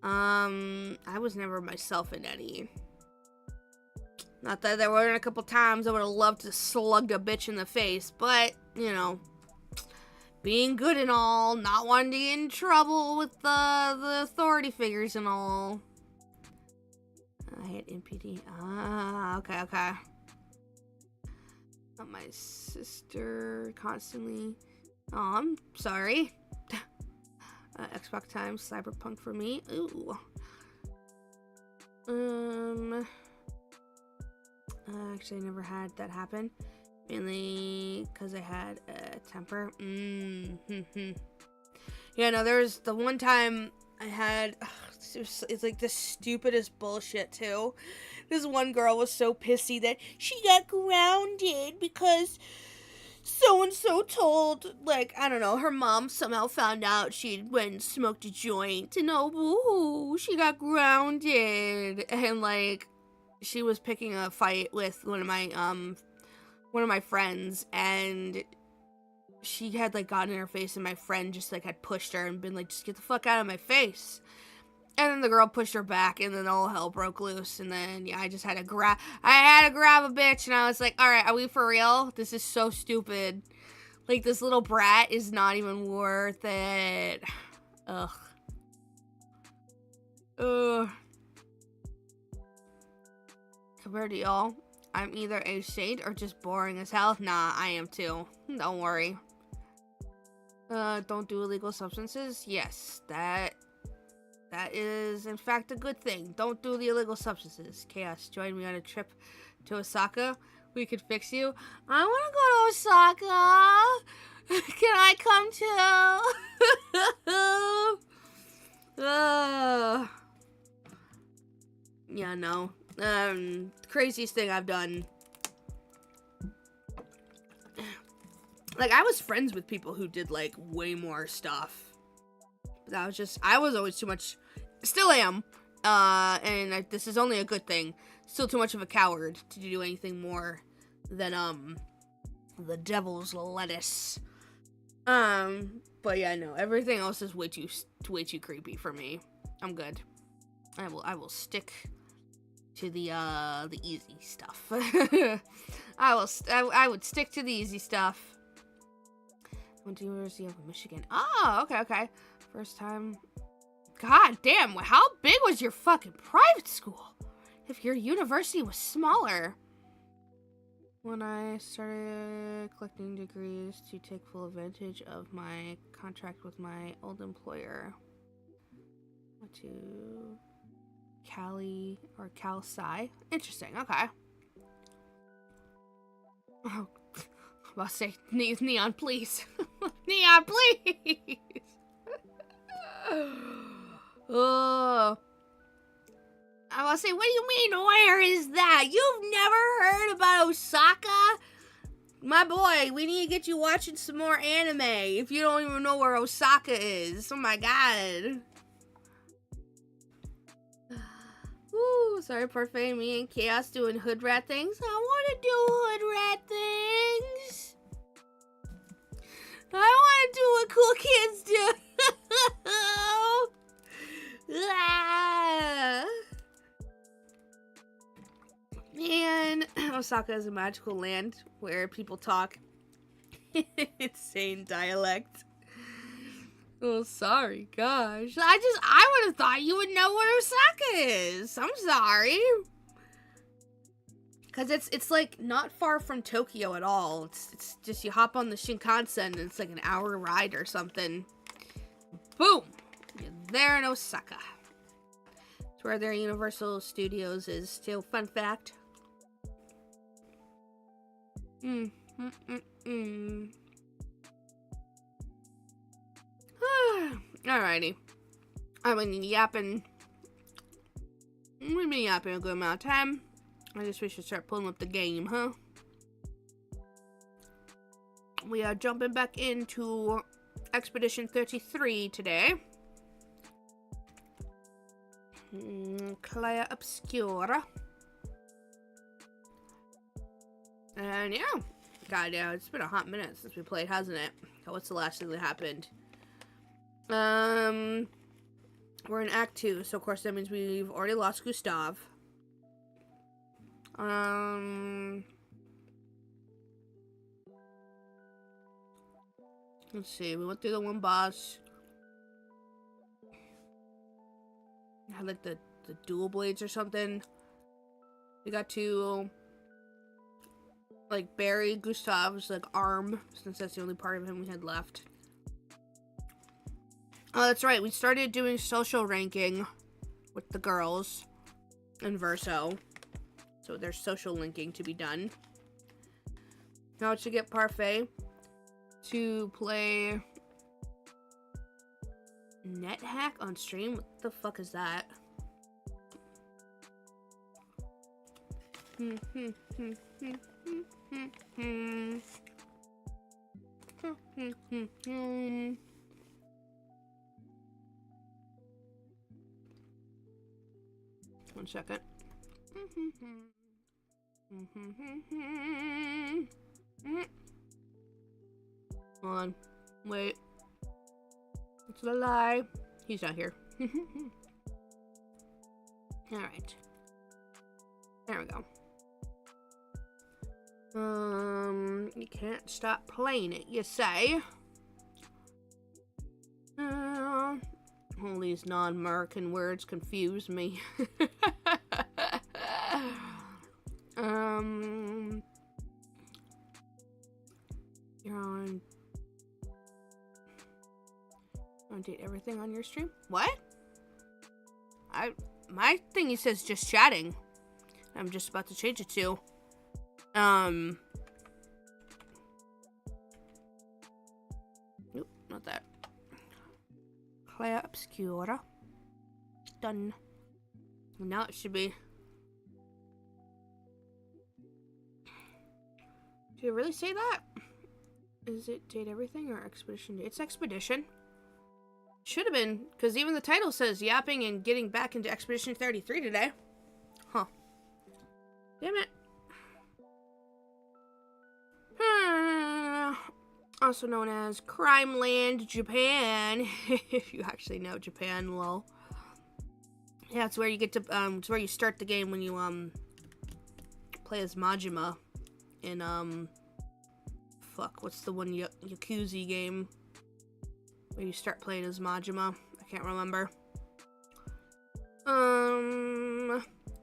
I was never myself in any. Not that there weren't a couple times I would have loved to slug a bitch in the face, but, you know, being good and all, not wanting to get in trouble with the authority figures and all. I had NPD. Okay. My sister constantly. Oh, I'm sorry. Xbox time, Cyberpunk for me. Ooh. Actually, I never had that happen. Mainly because I had a temper. Yeah, no, there was the one time I had. It's like the stupidest bullshit, too. This one girl was so pissy that she got grounded because so-and-so told, like, I don't know, her mom somehow found out she'd went and smoked a joint. And oh, woohoo, she got grounded. And, like, she was picking a fight with one of my friends, and she had, like, gotten in her face, and my friend just, like, had pushed her and been like, just get the fuck out of my face. And then the girl pushed her back, and then all hell broke loose. And then, yeah, I had to grab a bitch, and I was like, all right, are we for real? This is so stupid. Like, this little brat is not even worth it. Ugh. Compared to y'all, I'm either a saint or just boring as hell. Nah, I am too. Don't worry. Don't do illegal substances? Yes, that is, in fact, a good thing. Don't do the illegal substances. Chaos, join me on a trip to Osaka. We could fix you. I want to go to Osaka. Can I come too? Yeah, no. Craziest thing I've done. Like, I was friends with people who did, like, way more stuff. I was always too much, still am, and this is only a good thing, still too much of a coward to do anything more than, the devil's lettuce. But yeah, no, everything else is way too creepy for me. I'm good. I will stick to the easy stuff. I would stick to the easy stuff. Went to University of Michigan. Oh, okay. First time. God damn, how big was your fucking private school? If your university was smaller. When I started collecting degrees to take full advantage of my contract with my old employer. Went to Cali or Cal Sci. Interesting, okay. Oh, I'm about to say, Neon, please. Neon, please. Oh. I was say, what do you mean, where is that? You've never heard about Osaka? My boy, we need to get you watching some more anime if you don't even know where Osaka is. Oh my god. Ooh, sorry, Parfait, me and Chaos doing hood rat things. I want to do hood rat things. I want to do what cool kids do. Man, Osaka is a magical land where people talk insane dialect. Oh, sorry, gosh. I would have thought you would know what Osaka is. I'm sorry. Because it's like not far from Tokyo at all. It's just you hop on the Shinkansen and it's like an hour ride or something. Boom! You're there in Osaka. It's where their Universal Studios is too. Fun fact. Alrighty. I've been yapping. We've been yapping a good amount of time. I guess we should start pulling up the game, huh? We are jumping back into Expedition 33 today. Claire Obscura. And yeah. God, yeah, it's been a hot minute since we played, hasn't it? Oh, what's the last thing that happened? We're in Act 2, so of course that means we've already lost Gustav. Let's see, we went through the one boss. Had like the dual blades or something. We got to like bury Gustav's like arm, since that's the only part of him we had left. Oh, that's right, we started doing social ranking with the girls in Verso. So there's social linking to be done. Now to get Parfait to play NetHack on stream? What the fuck is that? One second. Hold on. Wait. It's a lie. He's not here. Alright. There we go. You can't stop playing it, you say? All these non-American words confuse me. You're on date everything on your stream? What? My thingy says just chatting. I'm just about to change it to nope, not that. Clear Obscura. Done. Now it should be. Did it really say that? Is it date everything or expedition? It's expedition. Should have been, because even the title says yapping and getting back into Expedition 33 today. Huh. Damn it. Also known as Crime Land, Japan. If you actually know Japan, lol. Yeah, it's where you get to, it's where you start the game when you, play as Majima in, fuck, what's the one Yakuza game where you start playing as Majima? I can't remember.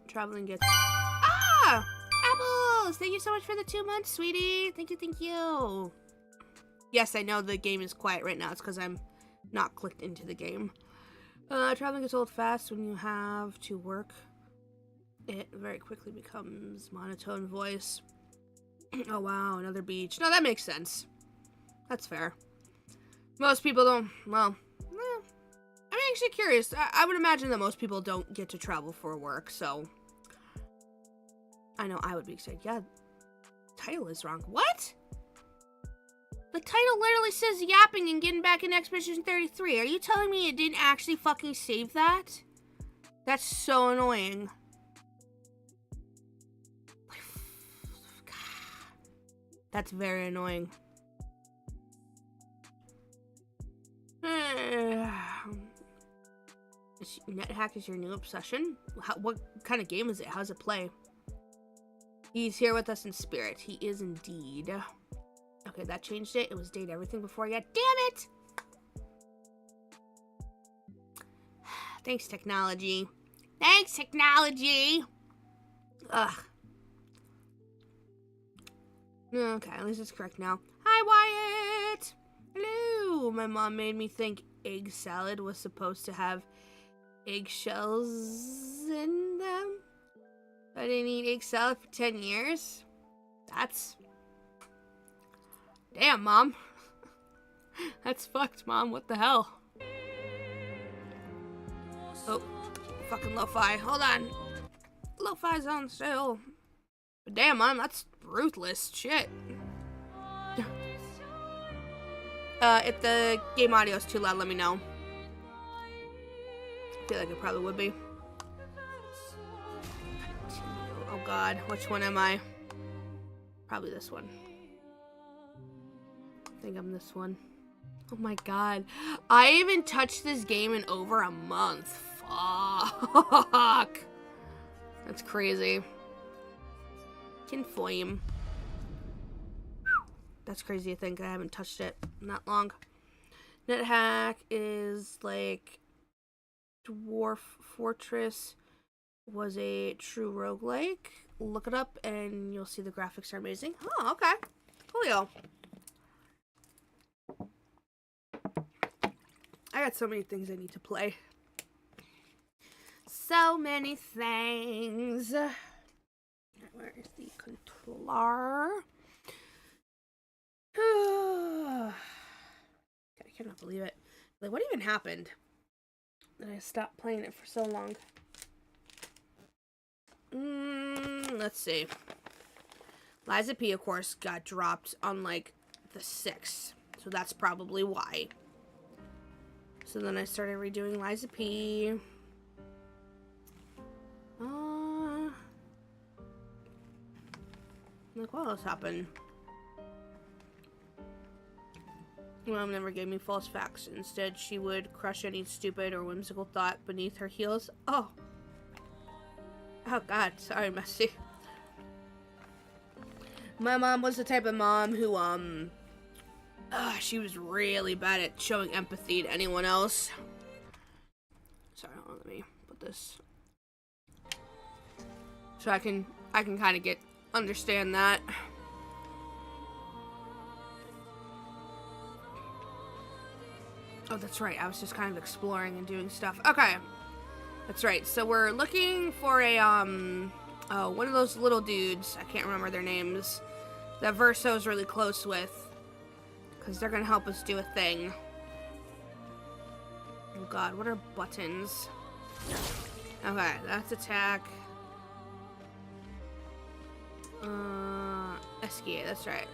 Traveling gets... Ah! Apples! Thank you so much for the 2 months, sweetie. Thank you, thank you. Yes, I know the game is quiet right now. It's because I'm not clicked into the game. Traveling gets old fast when you have to work. It very quickly becomes monotone voice. Oh wow, another beach. No, that makes sense. That's fair. Most people don't, well, I'm actually curious. I would imagine that most people don't get to travel for work, so I know I would be excited. Yeah, the title is wrong. What? The title literally says yapping and getting back in Expedition 33. Are you telling me it didn't actually fucking save that? That's so annoying. That's very annoying. NetHack is your new obsession? What kind of game is it? How does it play? He's here with us in spirit. He is indeed. Okay, that changed it. It was date everything before yet. Damn it! Thanks, technology. Thanks, technology! Ugh. Okay, at least it's correct now. Hi, Wyatt! Hello! My mom made me think egg salad was supposed to have eggshells in them. I didn't eat egg salad for 10 years. That's... Damn, Mom. That's fucked, Mom. What the hell? Oh, fucking lo-fi. Hold on. Lo-fi's on sale. But damn, Mom, that's ruthless. Shit. If the game audio is too loud, let me know. I feel like it probably would be. Oh god, which one am I? Probably this one. I think I'm this one. Oh my god. I haven't touched this game in over a month. Fuck. That's crazy. Kinfoim. That's crazy to think I haven't touched it in that long. NetHack is like Dwarf Fortress was a true roguelike. Look it up and you'll see the graphics are amazing. Oh, okay. Coolio. I got so many things I need to play. So many things. Where is the controller? I cannot believe it. Like, what even happened that I stopped playing it for so long? Let's see. Liza P, of course, got dropped on, like, the 6th. So that's probably why. So then I started redoing Liza P. Like, what else happened? Mom never gave me false facts. Instead, she would crush any stupid or whimsical thought beneath her heels. Oh. Oh, God. Sorry, Messy. My mom was the type of mom who, she was really bad at showing empathy to anyone else. Sorry, hold on, let me put this. So I can kind of understand that. Oh, that's right. I was just kind of exploring and doing stuff. Okay. That's right. So we're looking for a, one of those little dudes. I can't remember their names. That Verso's really close with. Because they're going to help us do a thing. Oh, God. What are buttons? Okay. That's attack. SKA. That's right.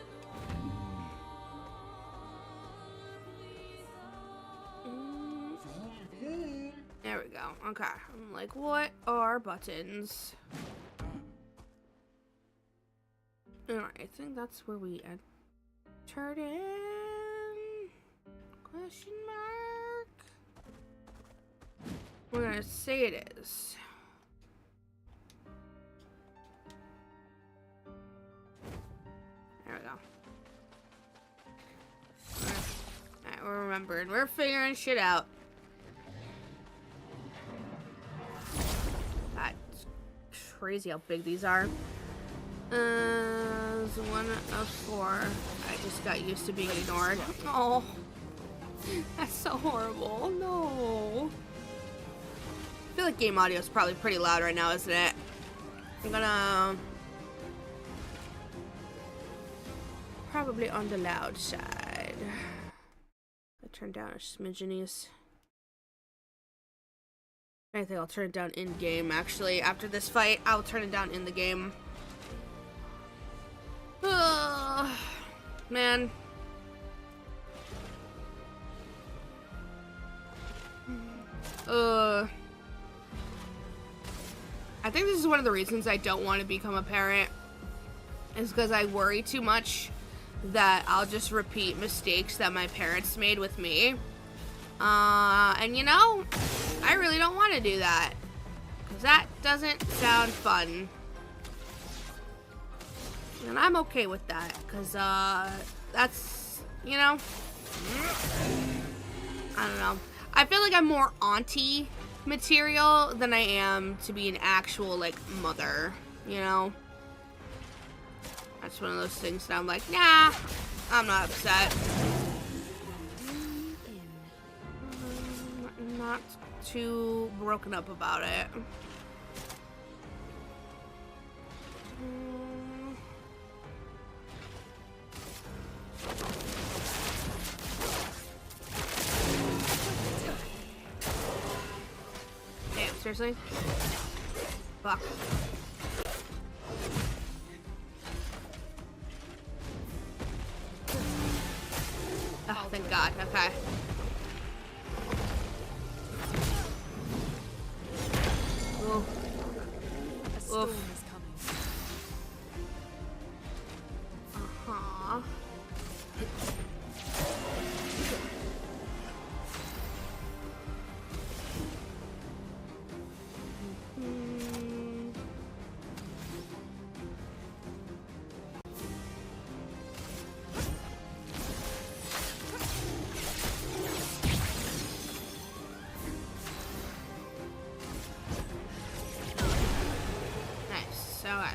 There we go. Okay. I'm like, what are buttons? Alright, I think that's where we entered in. Question mark. We're gonna say it is. There we go. Alright, we're remembering. We're figuring shit out. That's crazy how big these are. It's 1 of 4. I just got used to being ignored. Oh, that's so horrible. No. I feel like game audio is probably pretty loud right now, isn't it? I'm gonna probably on the loud side. I turned down a smidgenies. I think I'll turn it down in game. Actually, after this fight, I'll turn it down in the game. Man. I think this is one of the reasons I don't want to become a parent. Is because I worry too much that I'll just repeat mistakes that my parents made with me. And you know, I really don't want to do that. Because that doesn't sound fun. And I'm okay with that, because, that's, you know, I don't know. I feel like I'm more auntie material than I am to be an actual, like, mother, you know? That's one of those things that I'm like, nah, I'm not upset. Not too broken up about it. Damn, seriously? Fuck. Oh, thank God. Okay. Oof. Oof.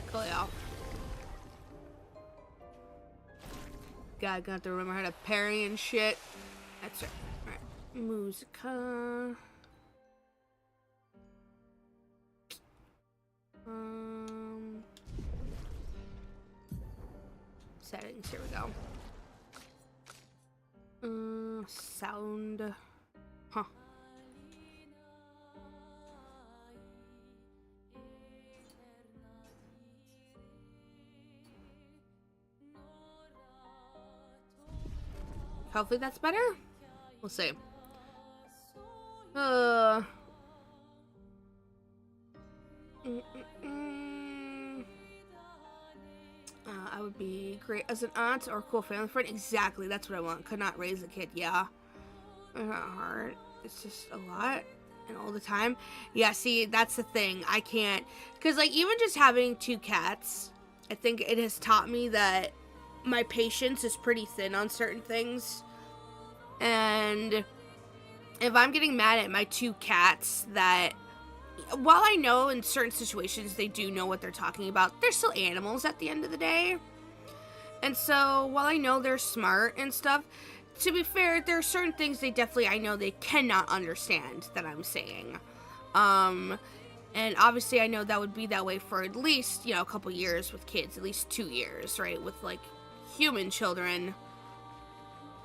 Exactly. God, got to remember how to parry and shit. That's right. Alright. Musica. Settings, here we go. Sound. Huh. Hopefully that's better. We'll see. I would be great as an aunt or cool family friend. Exactly, that's what I want. Could not raise a kid. Yeah, it's not hard. It's just a lot and all the time. Yeah, see, that's the thing. I can't, because like even just having 2 cats, I think it has taught me that my patience is pretty thin on certain things. And if I'm getting mad at my 2 cats that, while I know in certain situations they do know what they're talking about, they're still animals at the end of the day. And so while I know they're smart and stuff, to be fair, there are certain things I know they cannot understand that I'm saying. And obviously I know that would be that way for at least, a couple years with kids, at least 2 years, right? With like human children.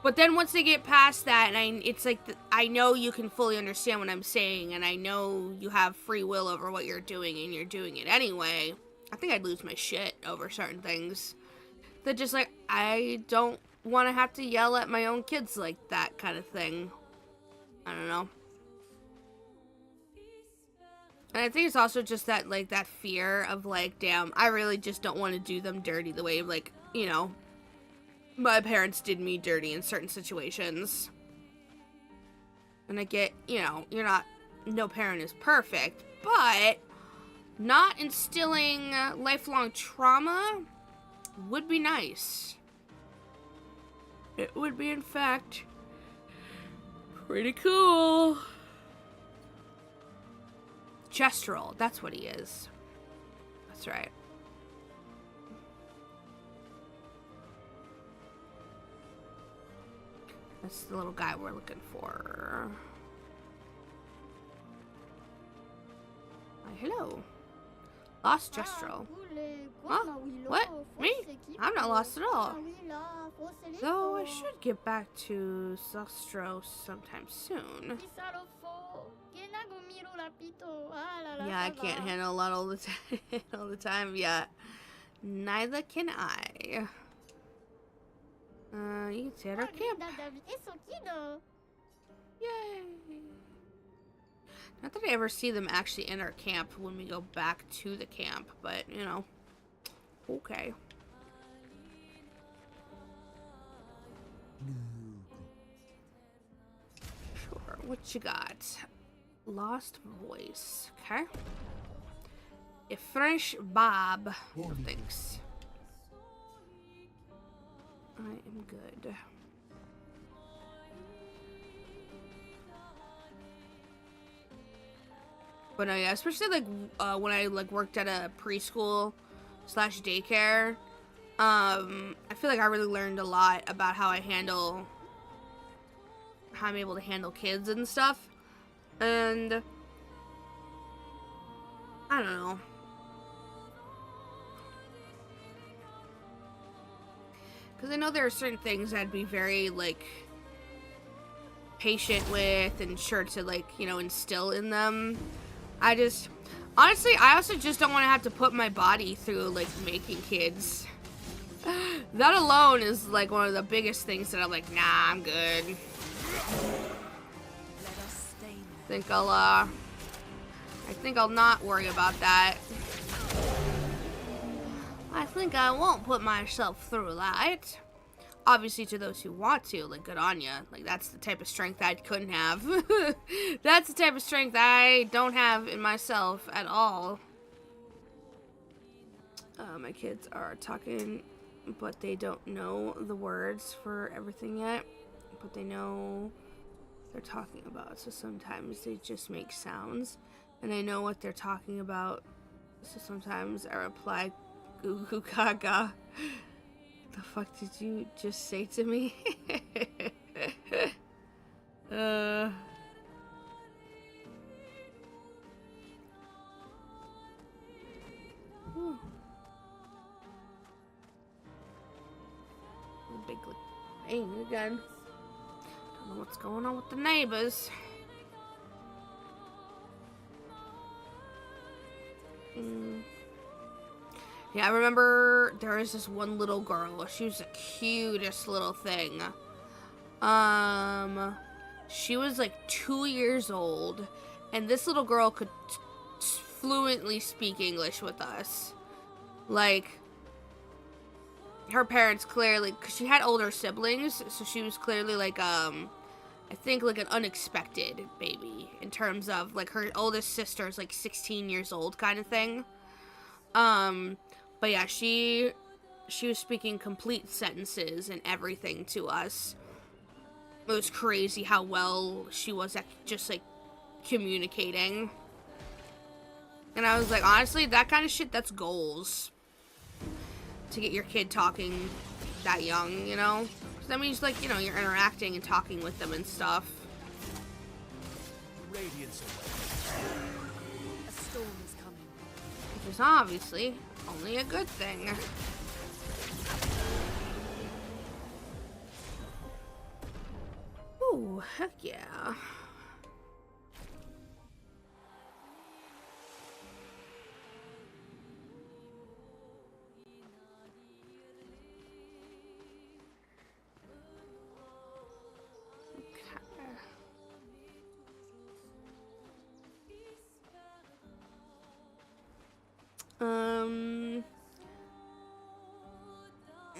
But then once they get past that, and it's like, I know you can fully understand what I'm saying, and I know you have free will over what you're doing, and you're doing it anyway, I think I'd lose my shit over certain things. That just like, I don't want to have to yell at my own kids like that kind of thing. I don't know. And I think it's also just that, like, that fear of like, damn, I really just don't want to do them dirty the way, like, my parents did me dirty in certain situations. And I get, no parent is perfect, but not instilling lifelong trauma would be nice. It would be, in fact, pretty cool. Chesterol, that's what he is. That's right. That's the little guy we're looking for. Hello. Lost Chesterol. Huh? What? Me? I'm not lost at all. Though I should get back to Zostro sometime soon. Yeah, I can't handle a lot all the time. Yeah. Neither can I. You can stay at our camp. Yay! Not that I ever see them actually in our camp when we go back to the camp, but, okay. Sure, what you got? Lost voice, okay. A French Bob, no thanks. I am good. But no, yeah, especially like when I like worked at a preschool / daycare, I feel like I really learned a lot about how I'm able to handle kids and stuff. And I don't know. Because I know there are certain things I'd be very, like, patient with and sure to, like, instill in them. Honestly, I also just don't want to have to put my body through, like, making kids. That alone is, like, one of the biggest things that I'm like, nah, I'm good. I think I'll not worry about that. I think I won't put myself through that. Obviously, to those who want to, like, good on ya. Like, that's the type of strength I couldn't have. That's the type of strength I don't have in myself at all. My kids are talking, but they don't know the words for everything yet. But they know what they're talking about. So sometimes they just make sounds. And I know what they're talking about. So sometimes I reply Goo goo gaga. The fuck did you just say to me? Whew. Big bang again. Don't know what's going on with the neighbors. Yeah, I remember there was this one little girl. She was the cutest little thing. She was like 2 years old, and this little girl could fluently speak English with us. Like, her parents clearly, because she had older siblings, so she was clearly like, I think like an unexpected baby in terms of like her oldest sister's like 16 years old kind of thing. But yeah, she was speaking complete sentences and everything to us. It was crazy how well she was at just like communicating. And I was like, honestly, that kind of shit, that's goals. To get your kid talking that young, you know? 'Cause that means, like, you know, you're interacting and talking with them and stuff. Radiance a storm is coming. Which is obviously only a good thing. Ooh, heck yeah.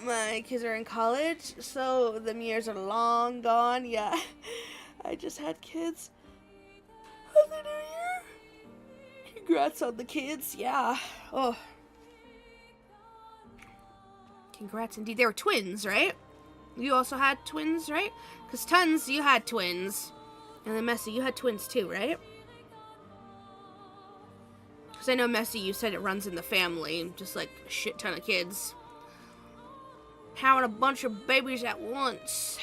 My kids are in college, so them years are long gone. Yeah, I just had kids of the new year. Congrats on the kids. Yeah. Oh. Congrats indeed. They were twins, right? You also had twins, right? Because Tons, you had twins. And then Messi, you had twins too, right? Because I know Messi, you said it runs in the family. Just like a shit ton of kids. Having a bunch of babies at once.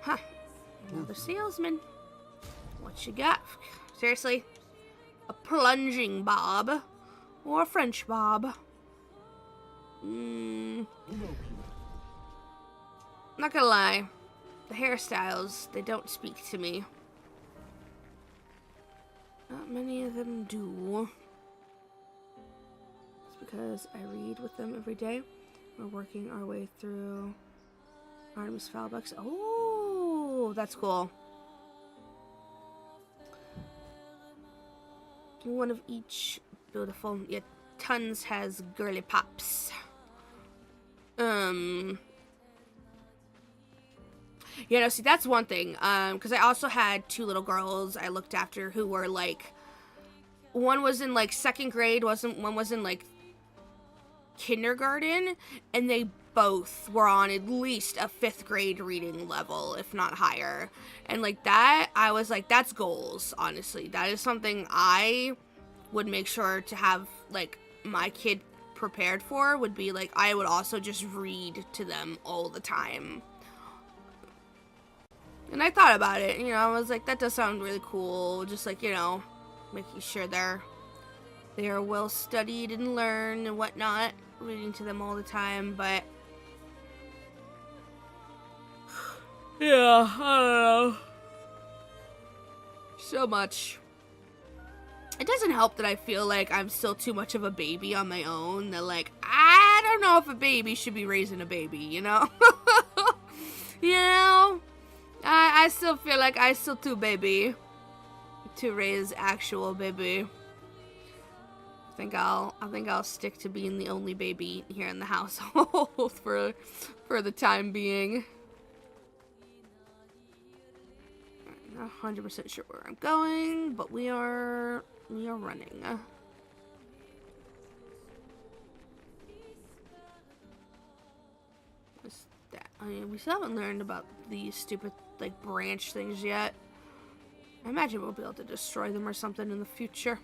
Huh. Another salesman. What you got? Seriously? A plunging bob? Or a French bob? Not gonna lie. The hairstyles, they don't speak to me. Not many of them do. Because I read with them every day. We're working our way through Artemis Fowl books. Oh, that's cool. One of each. Beautiful. Yeah, Tons has girly pops. Yeah, no, see, that's one thing. Because I also had two little girls I looked after who were like, one was in like second grade, one was in like kindergarten, and they both were on at least a 5th grade reading level, if not higher. And like that, I was like, that's goals, honestly. That is something I would make sure to have like my kid prepared for, would be like, I would also just read to them all the time. And I thought about it, you know, I was like, that does sound really cool, just like, you know, making sure they are well studied and learn and whatnot, reading to them all the time. But yeah, I don't know, so much. It doesn't help that I feel like I'm still too much of a baby on my own, that like, I don't know if a baby should be raising a baby, you know? You know? I still feel like I still too baby to raise actual baby. I think I'll stick to being the only baby here in the household for the time being. I'm not 100% sure where I'm going, but we are running. What's that? I mean, we still haven't learned about these stupid like branch things yet. I imagine we'll be able to destroy them or something in the future.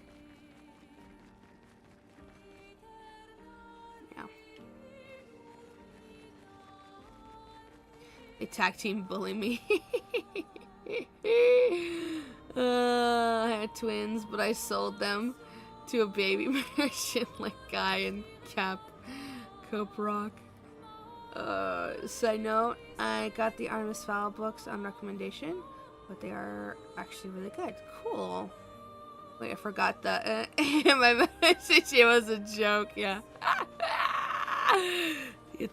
They tag team bully me. I had twins, but I sold them to a baby merchant like Guy and Cope Rock. Side note, I got the Artemis Fowl books on recommendation, but they are actually really good. Cool. Wait, I forgot that. My message, it was a joke, yeah.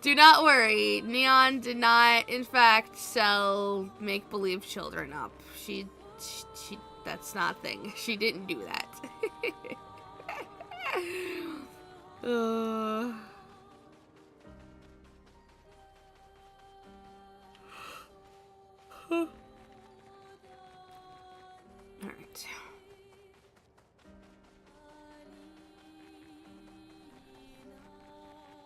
Do not worry. Neon did not, in fact, sell make-believe children up. She, that's not a thing. She didn't do that. Alright.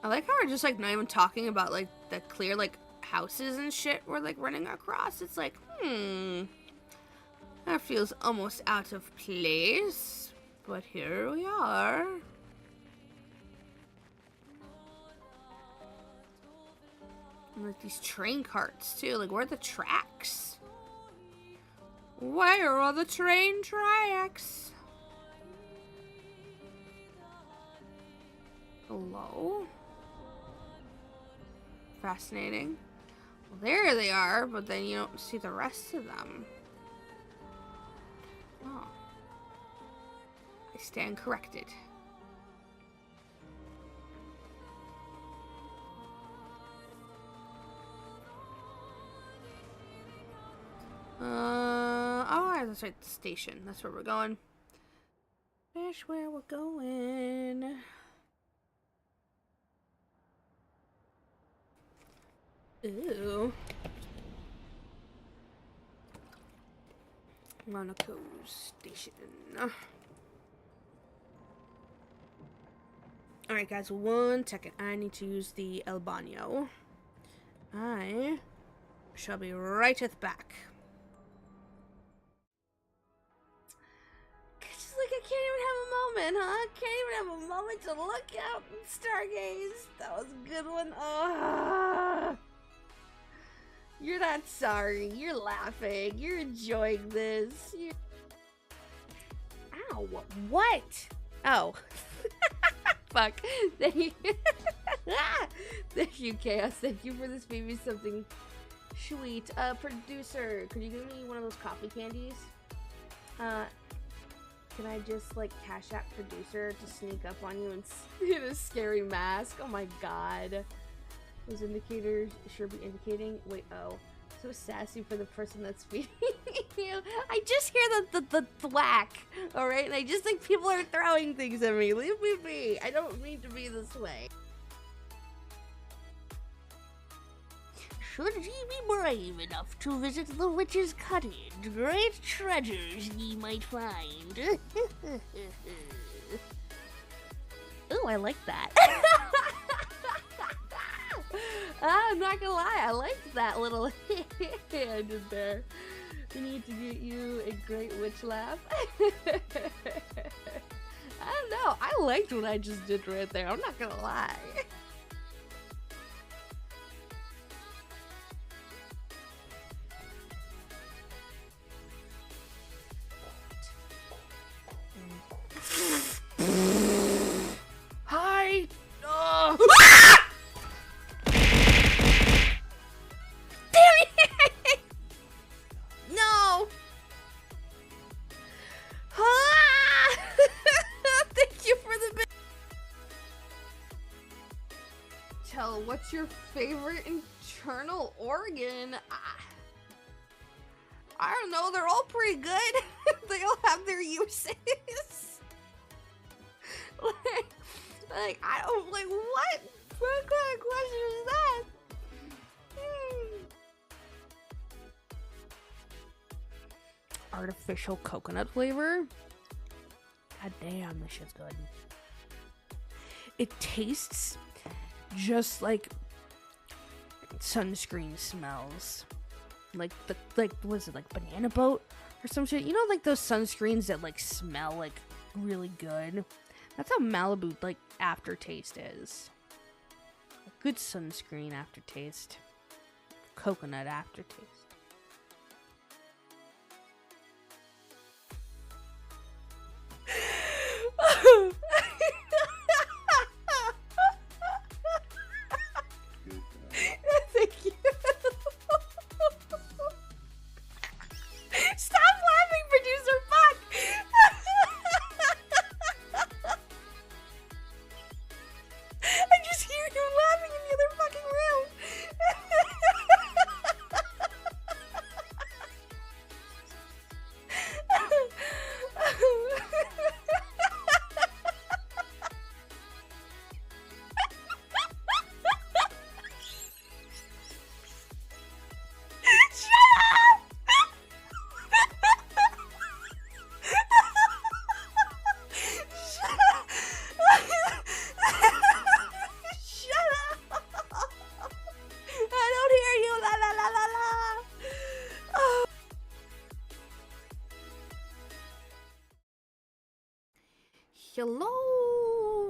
I like how we're just like not even talking about like the clear like houses and shit we're like running across. It's like, that feels almost out of place. But here we are. And like these train carts too. Like, where are the tracks? Where are the train tracks? Hello? Fascinating. Well, there they are, but then you don't see the rest of them. Oh. I stand corrected. Oh, that's right, the station. That's where we're going. That's where we're going. Ooh. Monaco Station. Alright, guys, 1 second. I need to use the El Baño. I shall be right at the back. Just like I can't even have a moment, huh? Can't even have a moment to look out and stargaze. That was a good one. Oh. You're not sorry. You're laughing. You're enjoying this. Ow. What? Oh. Fuck. Thank you. Thank you, Chaos. Thank you for this baby something sweet. Producer, could you give me one of those coffee candies? Can I just, like, cash out producer to sneak up on you in a scary mask? Oh my god. Those indicators sure be indicating. Wait, oh. So sassy for the person that's feeding you. I just hear the thwack, alright? And I just think people are throwing things at me. Leave me be. I don't mean to be this way. Should ye be brave enough to visit the witch's cottage, great treasures ye might find. Ooh, I like that. I'm not gonna lie, I liked that little I did there. We need to get you a great witch laugh. I don't know, I liked what I just did right there, I'm not gonna lie. Hi! Oh. No! Ah! Thank you for the Tell, what's your favorite internal organ? I don't know, they're all pretty good. They all have their uses. like, I don't, like, what? What kind of question is that? Artificial coconut flavor? God damn, this shit's good. It tastes just like sunscreen smells. Like what is it, like banana boat or some shit? You know, like those sunscreens that like smell like really good? That's how Malibu like aftertaste is. A good sunscreen aftertaste. coconut aftertaste. Good guy. Thank you. Stop laughing, producer. Fuck. I just hear him laughing in the other fucking room. Shut up! I don't hear you. La la la la la. Oh. Hello,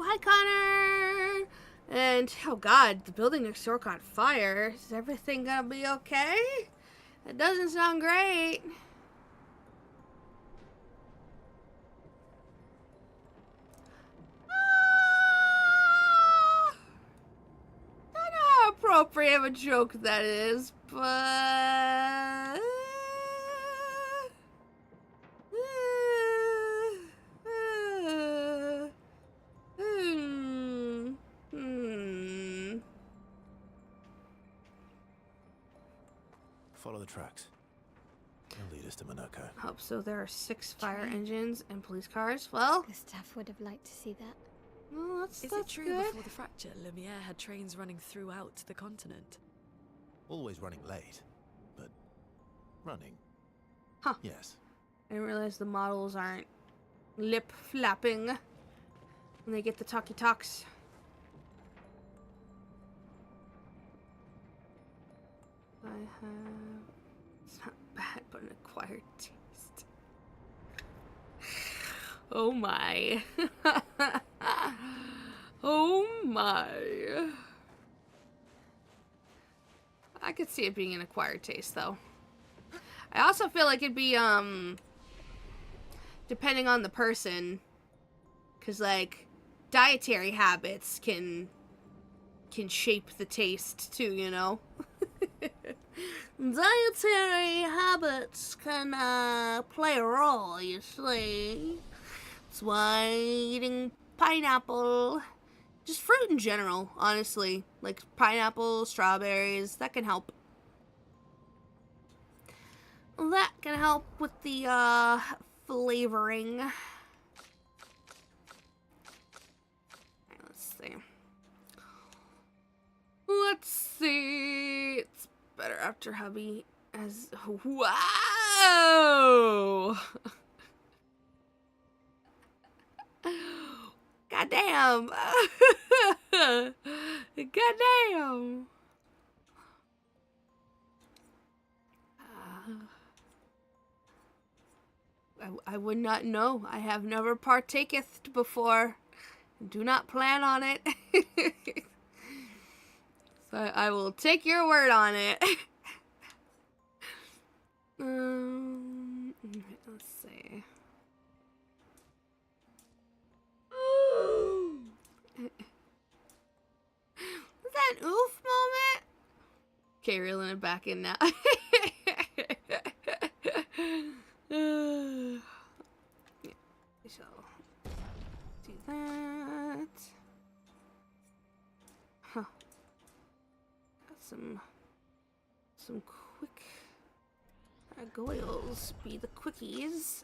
hi Connor. And oh god, the building next door caught fire. Is everything gonna be okay? It doesn't sound great. I know how appropriate of a joke that is, but Follow the tracks. They'll lead us to Monaco. Hope so. There are 6 fire engines and police cars. Well, Gustav would have liked to see that. well that's Is it that's true good. before the fracture, Lumiere had trains running throughout the continent? Always running late, but running. Huh. Yes. I didn't realize the models aren't lip flapping when they get the talkie talks. I have. It's not bad, but an acquired taste. Oh my. Oh my. I could see it being an acquired taste, though. I also feel like it'd be, depending on the person, because, like, dietary habits can shape the taste, too, you know? Dietary habits can, play a role, you see. That's why eating pineapple, just fruit in general, honestly, like pineapple, strawberries, that can help. That can help with the, flavoring. Alright, let's see. Let's see. It's better after hubby as... Wow! Goddamn! Goddamn! I would not know. I have never partaketh before. Do not plan on it. So I will take your word on it. Let's see. Was that an oof moment? Okay, reeling it back in now. So do that. Huh. Got some quick gargoyles. Be the quickies.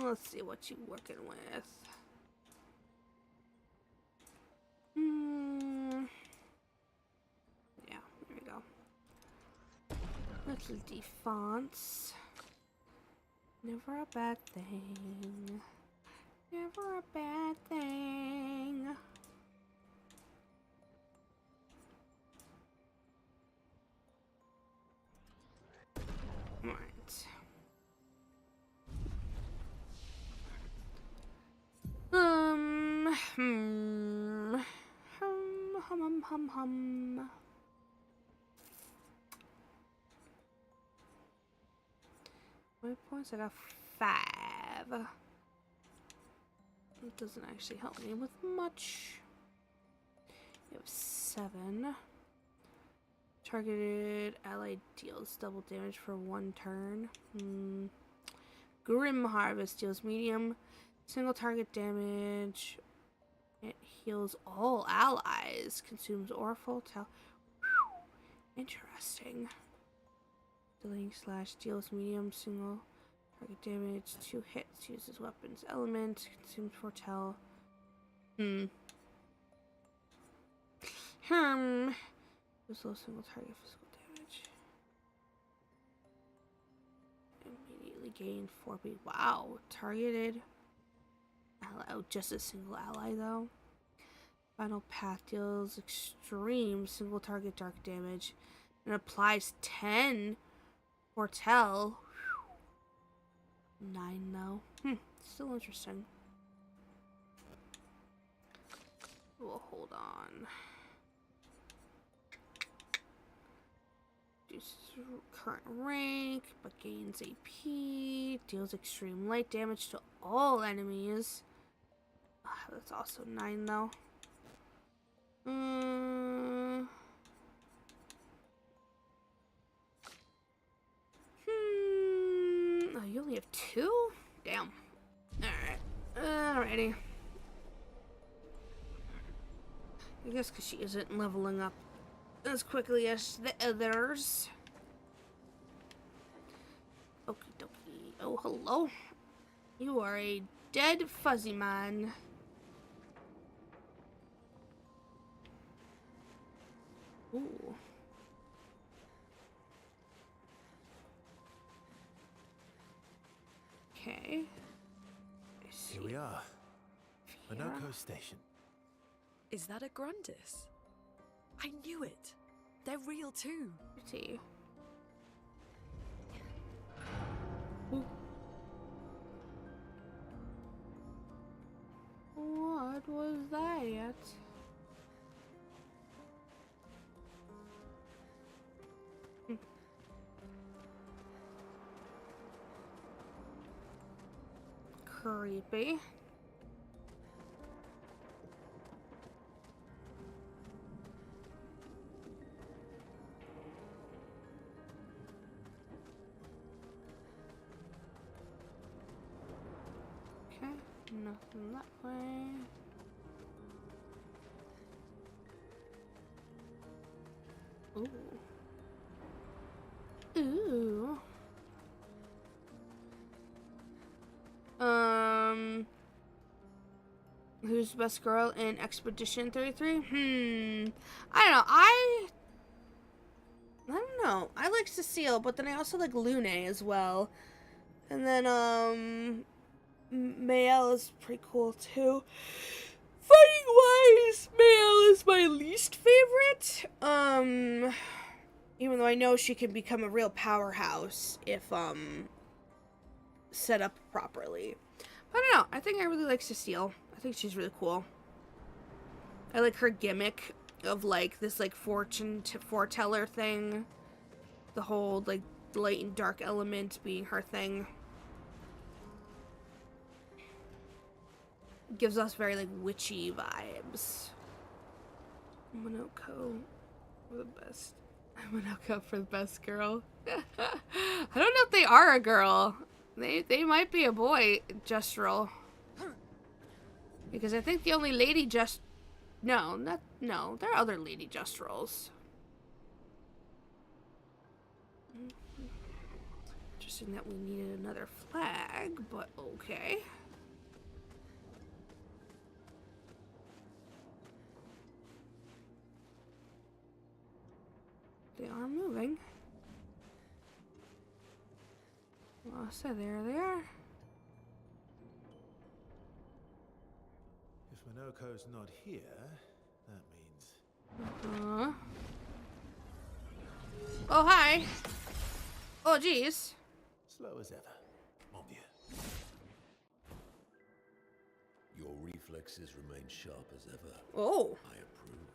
Let's see what you working with. Yeah, there we go. Little defonts. Never a bad thing. Never a bad thing. Right. My points, I got 5. It doesn't actually help me with much. You have 7. Targeted ally deals double damage for 1 turn. Grim Harvest deals medium single target damage. It heals all allies. Consumes Orphle. Interesting. Dealing slash deals medium single target damage. 2 hits. Uses weapons element. Consumes foretell. Deals low single target physical damage. Immediately gain 4 B. Wow. Targeted ally. Oh, just a single ally though. Final Path deals extreme single target dark damage and applies 10 foretell. 9 though. Still interesting. We'll hold on. Reduces current rank, but gains AP. Deals extreme light damage to all enemies. That's also 9 though. Oh, you only have 2? Damn. Alright. Alrighty. I guess because she isn't leveling up as quickly as the others. Okie dokie. Oh, hello. You are a dead fuzzy man. Ooh. Okay. Here we are. Minoko Station. Is that a Grundis? I knew it. They're real too. Let's see. Ooh. What was that? Creepy. Okay, nothing that way. Ooh. Ooh. Who's the best girl in Expedition 33? I don't know. I don't know. I like Cecile, but then I also like Lune as well. And then, Mael is pretty cool too. Fighting wise, Mael is my least favorite. Even though I know she can become a real powerhouse if, set up properly. But I don't know. I think I really like Cecile. I think she's really cool. I like her gimmick of, like, this, like, foreteller thing. The whole, like, light and dark element being her thing. Gives us very, like, witchy vibes. Minoko for the best. Minoko for the best girl. I don't know if they are a girl. They might be a boy, Justrel. Because I think the only lady no, there are other lady Justrels. Interesting that we needed another flag, but okay. They are moving. Well, so there they are. If Minoko's not here, that means... Oh, hi. Oh, geez. slow as ever. Mon vieux. Your reflexes remain sharp as ever. Oh, I approve.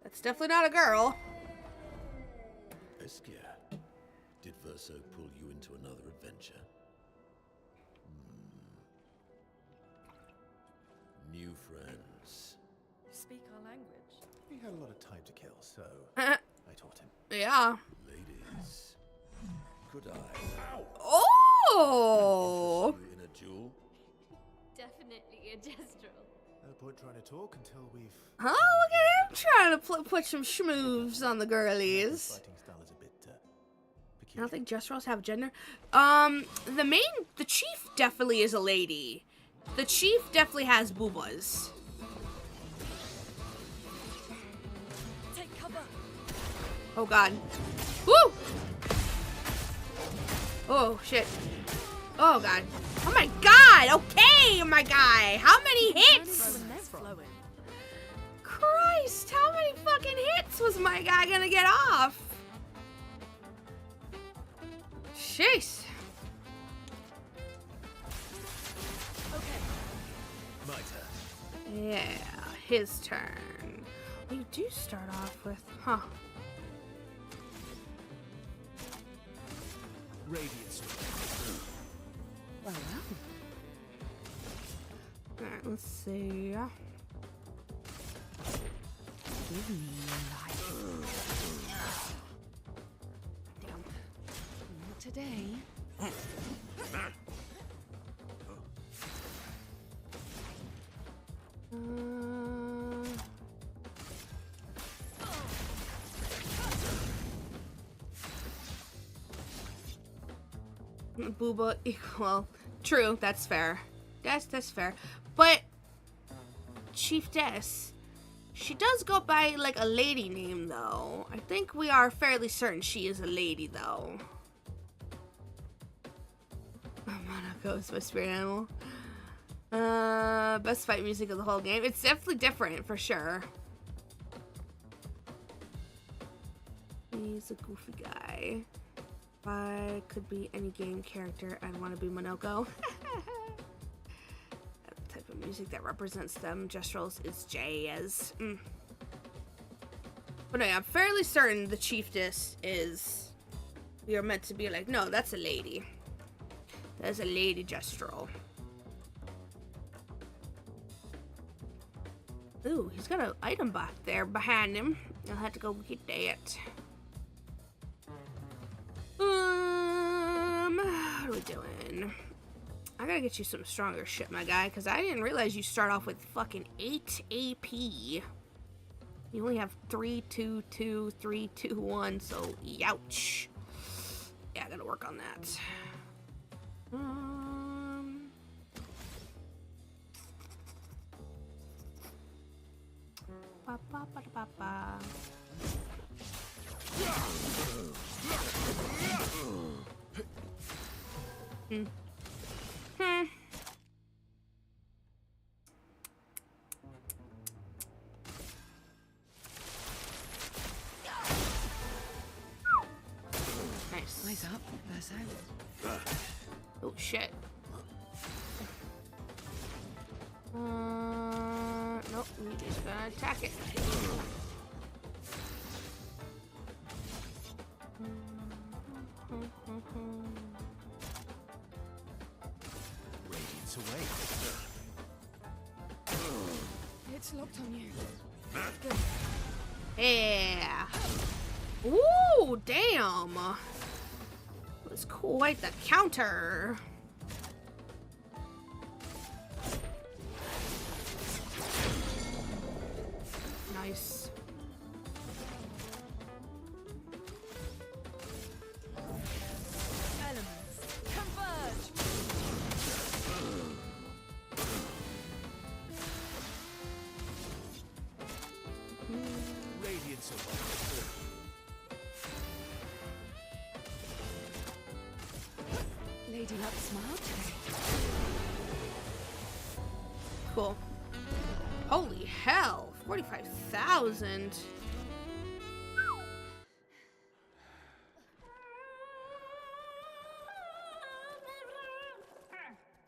that's definitely not a girl. Esquire. Did Verso pull you into another adventure? New friends. Speak our language. He had a lot of time to kill, so yeah. I taught him. Ladies. Could I Oh! interest you in a duel? Definitely a gestural. No point trying to talk until we've. Oh, look at him trying to put some schmoves on the His girlies. fighting style is a bit I peculiar. don't think Jestrals have gender. The chief definitely is a lady. The chief definitely has boobas. Take cover. Oh god. Woo! Oh shit. Oh god. Oh my god! Okay, my guy! How many hits? Flowing. Christ, how many fucking hits was my guy gonna get off? Jeez. Okay. My turn. Yeah, his turn. You do start off with, huh? Radiance. Well. Alright, let's see. Give me life. Damn. Not today. Booba equal. True, that's fair. That's fair. But Chiefess, she does go by like a lady name though. I think we are fairly certain she is a lady though. Monaco is my spirit animal. Best fight music of the whole game. It's definitely different for sure. He's a goofy guy. If I could be any game character, I'd want to be Monoko. That type of music that represents them, Jestrals, is jazz. But no, I'm fairly certain the chiefess is. We are meant to be like, no, that's a lady. That's a lady Jestral. Ooh, he's got an item back there behind him. I'll have to go get that. What are we doing? I gotta get you some stronger shit, my guy, because I didn't realize you start off with fucking 8 AP. You only have 3, 2, 2, 3, 2, 1, so youch. Yeah, I gotta work on that. Ba, ba, ba, ba, ba. Nice. Eyes up, Verso. Oh shit. Nope, we just gonna attack it. Radiance away. It's locked on you. Yeah. Ooh, damn. That was quite the counter. Nice. Elements, converge. Radiance away. Lady Luck smile today. Cool. Holy hell. 45,000.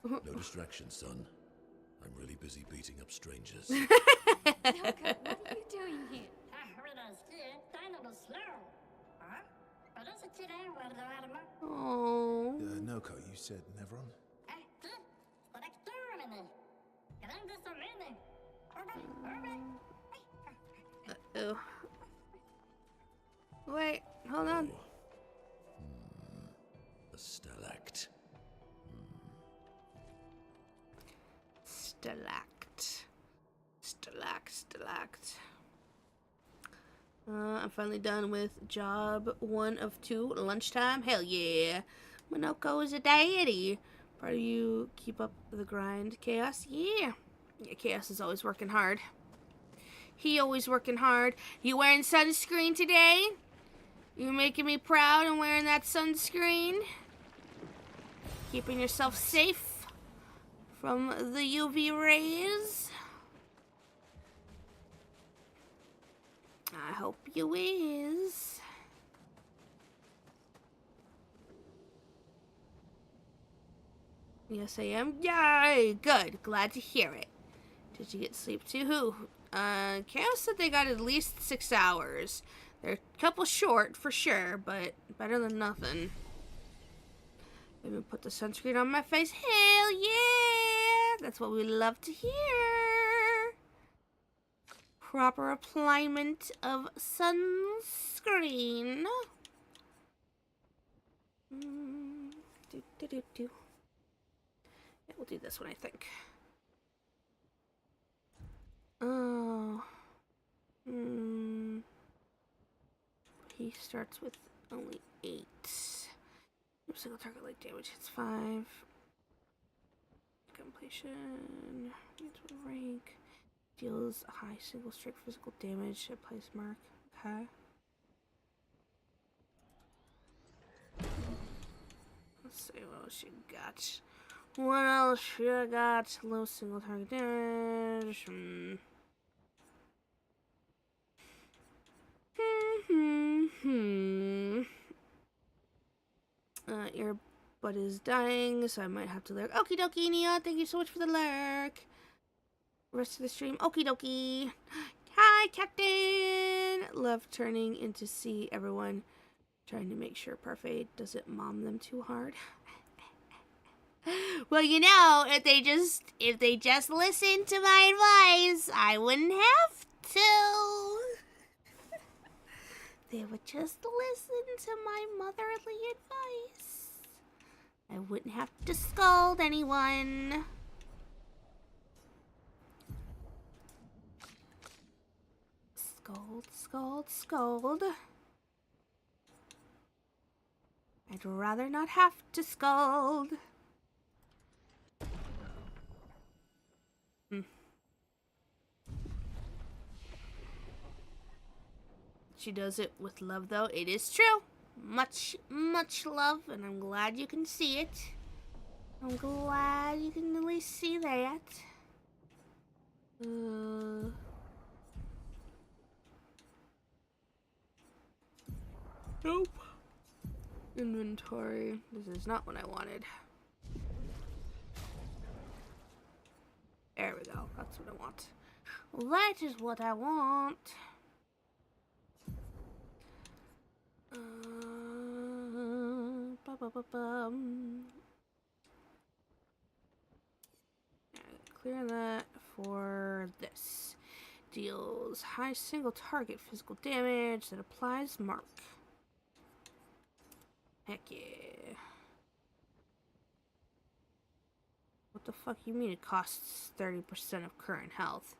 No distraction, son. I'm really busy beating up strangers. Noko, what are you doing here? With us here, kind of slow. Huh? Oh. Noko, you said Nevron? Uh-oh. Wait, hold on. A stalact. Stalact. Stalact. I'm finally done with job 1 of 2. Lunchtime? Hell yeah. Minoko is a deity. Part of you keep up the grind. Chaos? Yeah. Yeah, Chaos is always working hard. He always working hard. You wearing sunscreen today? You making me proud and wearing that sunscreen? Keeping yourself safe from the UV rays? I hope you is. Yes, I am. Yay! Good. Glad to hear it. Did you get sleep too? Who? Chaos said they got at least 6 hours. They're a couple short, for sure, but better than nothing. Even put the sunscreen on my face. Hell yeah! That's what we love to hear. Proper appliement of sunscreen. Yeah, we'll do this one, I think. Oh. He starts with only 8. Single target light damage hits 5. Completion. Needs 1 rank. Deals a high single strike physical damage. Applies mark. Okay. Let's see what else you got. What else you got? Low single target damage. Earbud is dying, so I might have to lurk. Okie dokie, Nia. Thank you so much for the lurk. Rest of the stream. Okie dokie. Hi, Captain. Love turning into see everyone. Trying to make sure Parfait doesn't mom them too hard. Well, you know, if they just listened to my advice, I wouldn't have to. They would just listen to my motherly advice. I wouldn't have to scold anyone. Scold. I'd rather not have to scold. She does it with love, though. It is true. Much love, and I'm glad you can see it. I'm glad you can at least see that. Nope. Inventory. This is not what I wanted. There we go. That's what I want. That is what I want. Clear that for this. Deals high single target physical damage that applies mark. Heck yeah. What the fuck you mean it costs 30% of current health?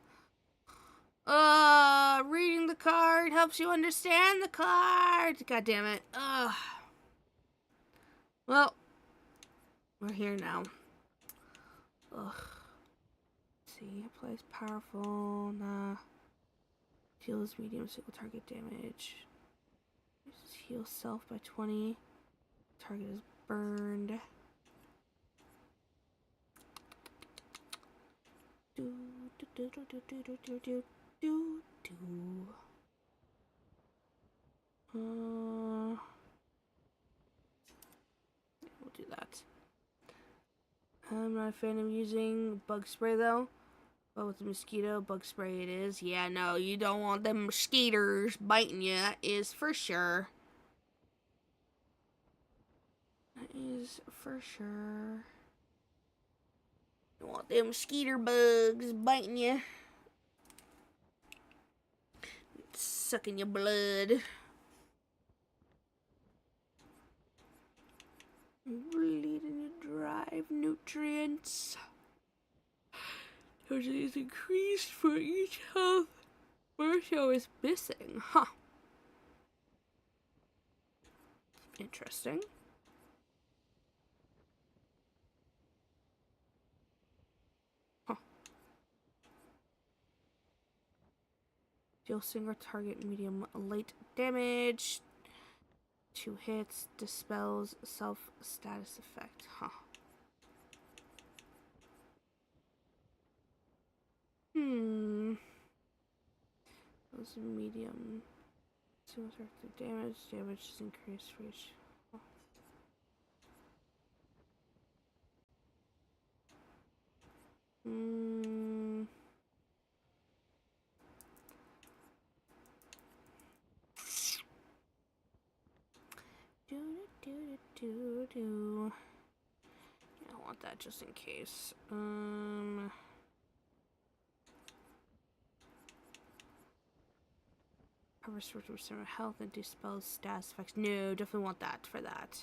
Reading the card helps you understand the card. God damn it. Well, we're here now. See, applies powerful. Nah. Deals medium single target damage. Heal self by 20. Target is burned. We'll do that. I'm not a fan of using bug spray though. But with the mosquito, bug spray it is. Yeah, no, you don't want them mosquitoes biting you. That is for sure. is for sure. You want them skeeter bugs biting you, sucking your blood. Bleeding to drive nutrients. Which is increased for each health Marshall is missing. Huh. Interesting. Huh. Deal single target medium light damage. 2 hits. Dispels self status effect. Huh. Those medium. Single target damage. Damage is increased for each. Huh. Yeah, I want that just in case. Restores restore health and dispels status effects. No, definitely want that for that.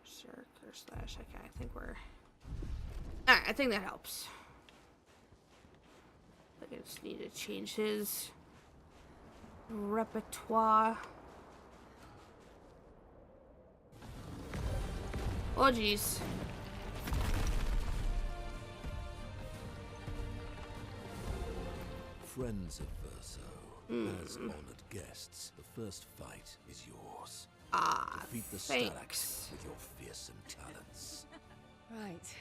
Berserker slash. Okay, I think we're. Alright, I think that helps. I just need to change his repertoire. Oh, jeez. Friends of Verso, as honored guests, the first fight is yours. Ah, Defeat the thanks. Stalax with your fearsome talents. Right.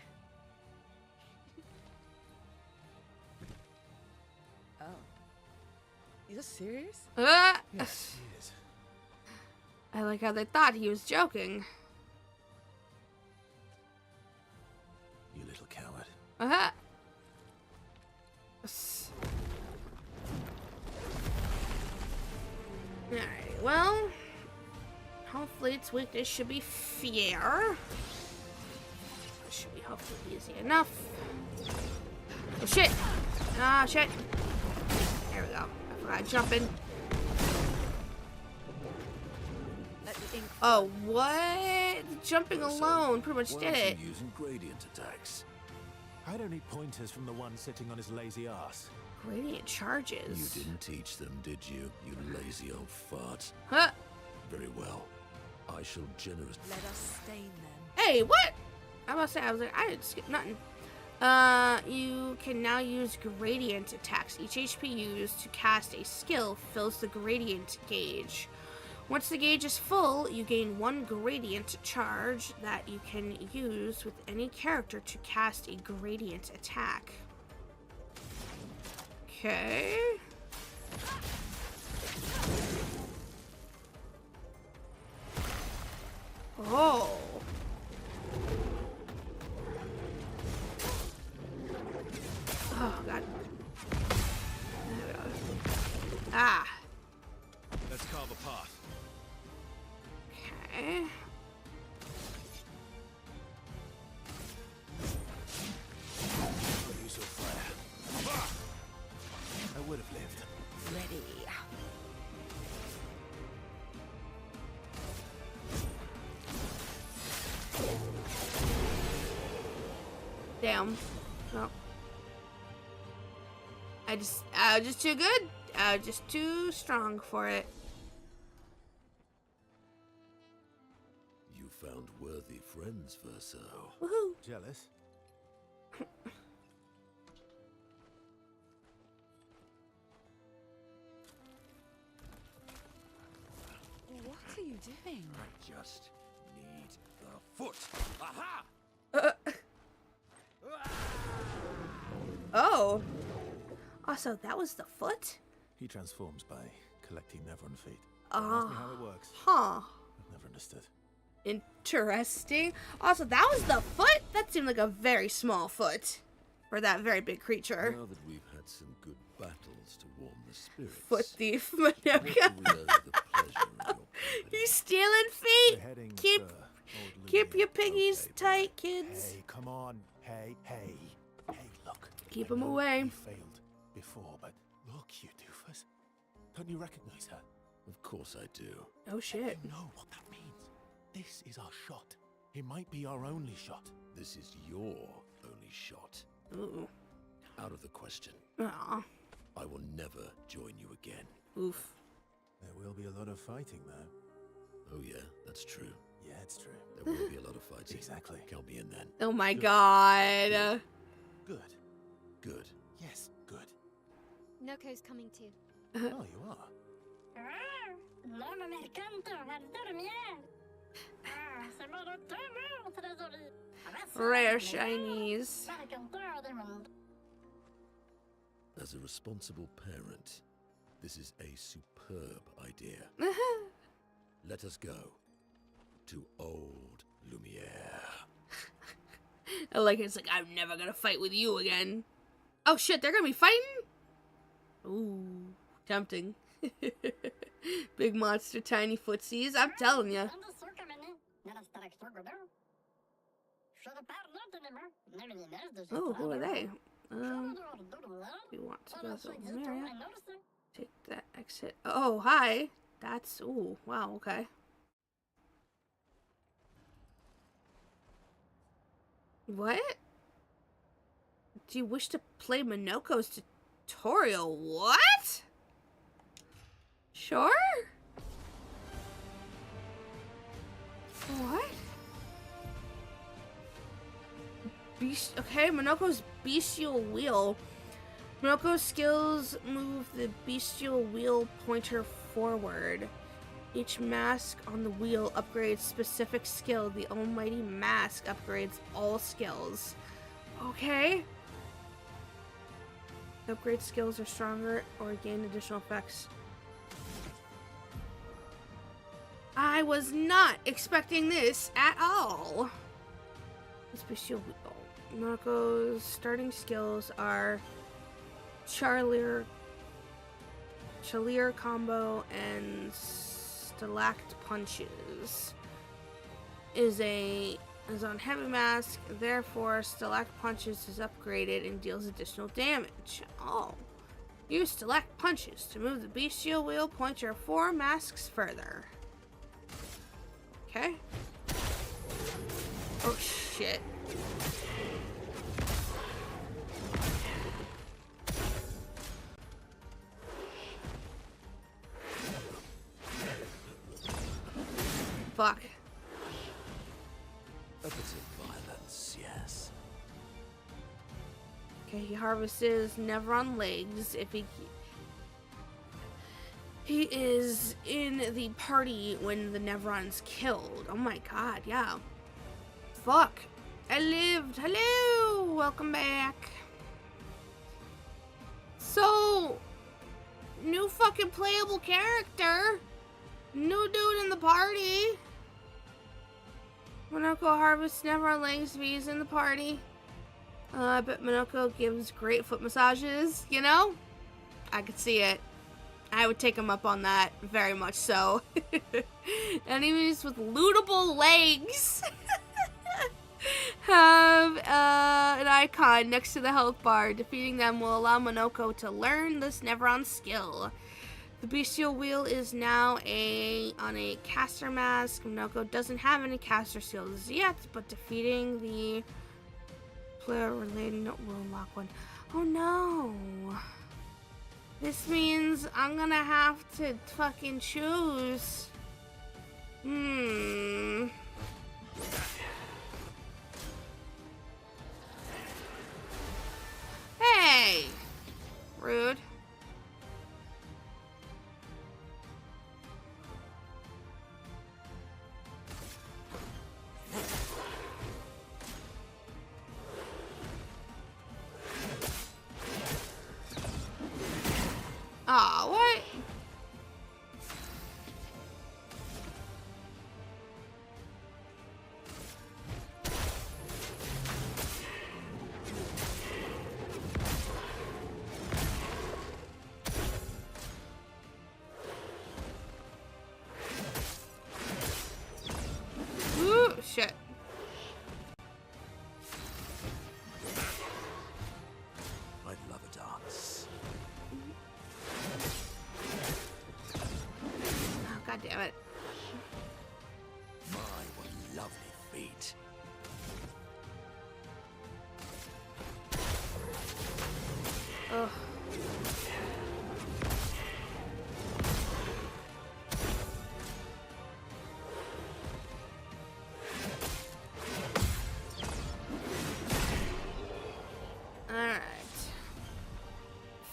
Oh. You're serious? Yes, he is. I like how they thought he was joking. You little coward. Uh-huh. Alright, well, hopefully its weakness should be fear. That should be hopefully easy enough. Oh shit! Ah, shit! There we go. I forgot jumping. Let the ink Oh, what? Jumping alone pretty much Why did aren't it. you using gradient attacks? I don't need pointers from the one sitting on his lazy ass. Gradient You charges. didn't teach them, did you? You lazy old fart. Huh? Very well. I shall generously. let us stain them. Hey, what? I was about to say, I was like, I didn't skip nothing. You can now use gradient attacks. Each HP used to cast a skill fills the gradient gauge. Once the gauge is full, you gain 1 gradient charge that you can use with any character to cast a gradient attack. Okay. Oh. Oh, God. There we go. Ah. Let's carve a path. Okay. Use your fire. I would have lived. Ready. Damn. No. I was just too good. I was just too strong for it. You found worthy friends, Verso. Woohoo. Jealous? What are you doing? I just need the foot. Aha! Oh. Also, that was the foot? He transforms by collecting Nevron feet. Ah. Ask me how it works. Huh. I've never understood. Interesting. Also, that was the foot? That seemed like a very small foot for that very big creature. Now that we've had some good battles to warm the spirits. Foot thief, What do Manoka. we owe the pleasure of your company? He's stealing We're feet. heading, Keep sir. Old keep Louis. your piggies Okay, tight, kids. Hey, come on. Hey, hey. Hey, look. Keep I 'em know away. We failed before, but look, you doofus. Don't you recognize her? Of course I do. Oh shit. You know what that means. This is our shot. It might be our only shot. This is your only shot. Ooh. Out of the question. Aw. I will never join you again. Oof. There will be a lot of fighting, though. Oh yeah, that's true. Yeah, it's true. There will be a lot of fighting. Exactly. Count me in then. Oh my god. Good. Good. Yes, good. Noko's coming too. Oh, you are. Rare shinies. As a responsible parent, this is a superb idea. Let us go to Old Lumiere. I like it. It's like, I'm never gonna fight with you again. Oh shit, they're gonna be fighting? Ooh, tempting. Big monster, tiny footsies. I'm telling ya. Oh, who are they? We want to go to Lumiere. Take that exit. Oh, hi. That's, ooh, wow, okay. What? Do you wish to play Minoko's tutorial? What? Sure? What? Okay, Minoko's bestial wheel. Minoko's skills move the bestial wheel pointer forward. Each mask on the wheel upgrades specific skill. The almighty mask upgrades all skills. Okay. Upgrade skills are stronger or gain additional effects. I was not expecting this at all. This bestial wheel. Minoko's starting skills are Charlier combo and Stalact punches. Is on heavy mask, therefore Stalact punches is upgraded and deals additional damage. Oh. Use Stalact punches to move the bestial wheel pointer 4 masks further. Okay. Oh shit. Fuck. A bit of violence, yes. Okay, he harvests Nevron legs if he is in the party when the Nevron's killed. Oh my god, yeah. Fuck. I lived. Hello. Welcome back. So, new fucking playable character. New dude in the party. Minoko harvests Nevron legs if he's in the party. I bet Minoko gives great foot massages, you know? I could see it. I would take him up on that, very much so. Enemies with lootable legs have an icon next to the health bar. Defeating them will allow Minoko to learn this Nevron skill. The bestial wheel is now on a caster mask. Minoko doesn't have any caster skills yet, but defeating the player related will unlock one. Oh no. This means I'm gonna have to fucking choose. Hey! Rude. Aw, what? fate. Ugh. Alright.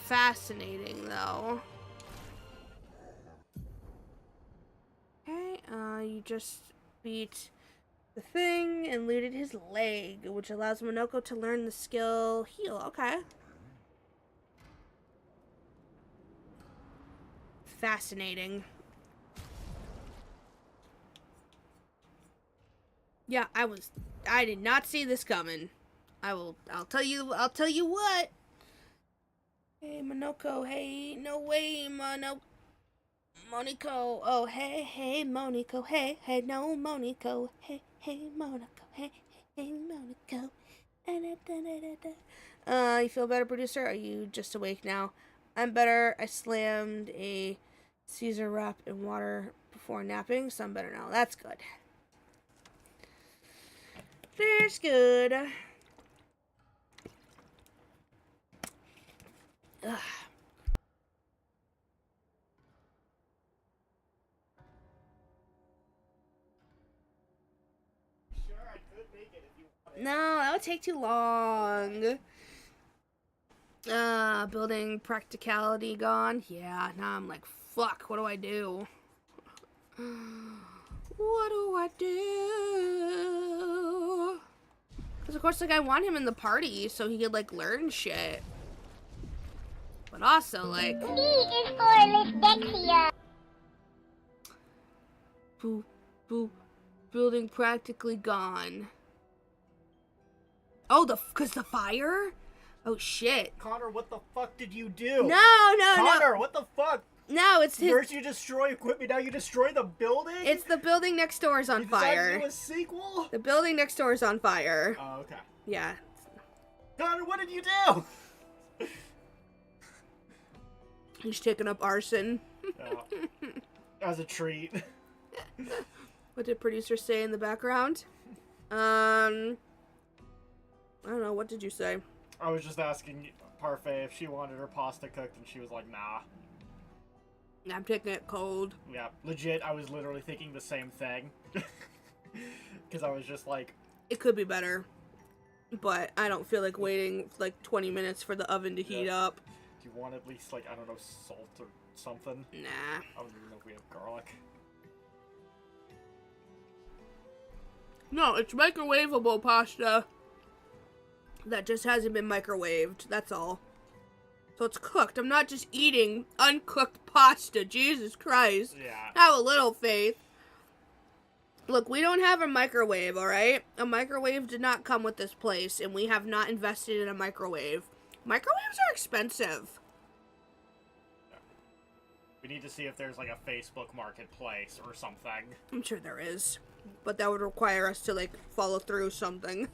Fascinating, though. Okay, you just beat the thing and looted his leg, which allows Monoko to learn the skill heal. Okay. Fascinating. Yeah, I did not see this coming. I'll tell you what. Hey, Monoko, hey, no way, Moniko, oh, hey, Moniko, hey, no, Moniko, hey, Moniko, hey, Moniko. You feel better, producer? Are you just awake now? I'm better. I slammed a Caesar wrap in water before napping, so I'm better now. That's good. That's good. Ugh. Sure, I could make it if you wanted. No, that would take too long. Building practicality gone. Yeah, now I'm like, fuck, what do I do? What do I do? Because, of course, like, I want him in the party so he could, like, learn shit. But also, like... B is for dyslexia. Boop, boop. Building practically gone. Oh, because the fire? Oh, shit. Connor, what the fuck did you do? No. Connor, what the fuck? No, it's his... First you destroy equipment, now you destroy the building? It's the building next door is on You decided fire. to do a sequel? The building next door is on fire. Oh, okay. Yeah. Connor, what did you do? He's taking up arson. As a treat. What did producer say in the background? I don't know. What did you say? I was just asking Parfait if she wanted her pasta cooked, and she was like, nah. I'm taking it cold. Yeah, legit, I was literally thinking the same thing. Because I was just like... It could be better. But I don't feel like waiting like 20 minutes for the oven to heat up. Do you want at least, like, I don't know, salt or something? Nah. I don't even know if we have garlic. No, it's microwavable pasta. That just hasn't been microwaved. That's all. So it's cooked. I'm not just eating uncooked pasta. Jesus Christ. Yeah. Have a little faith. Look, we don't have a microwave, alright? A microwave did not come with this place, and we have not invested in a microwave. Microwaves are expensive. We need to see if there's, like, a Facebook marketplace or something. I'm sure there is. But that would require us to, like, follow through something.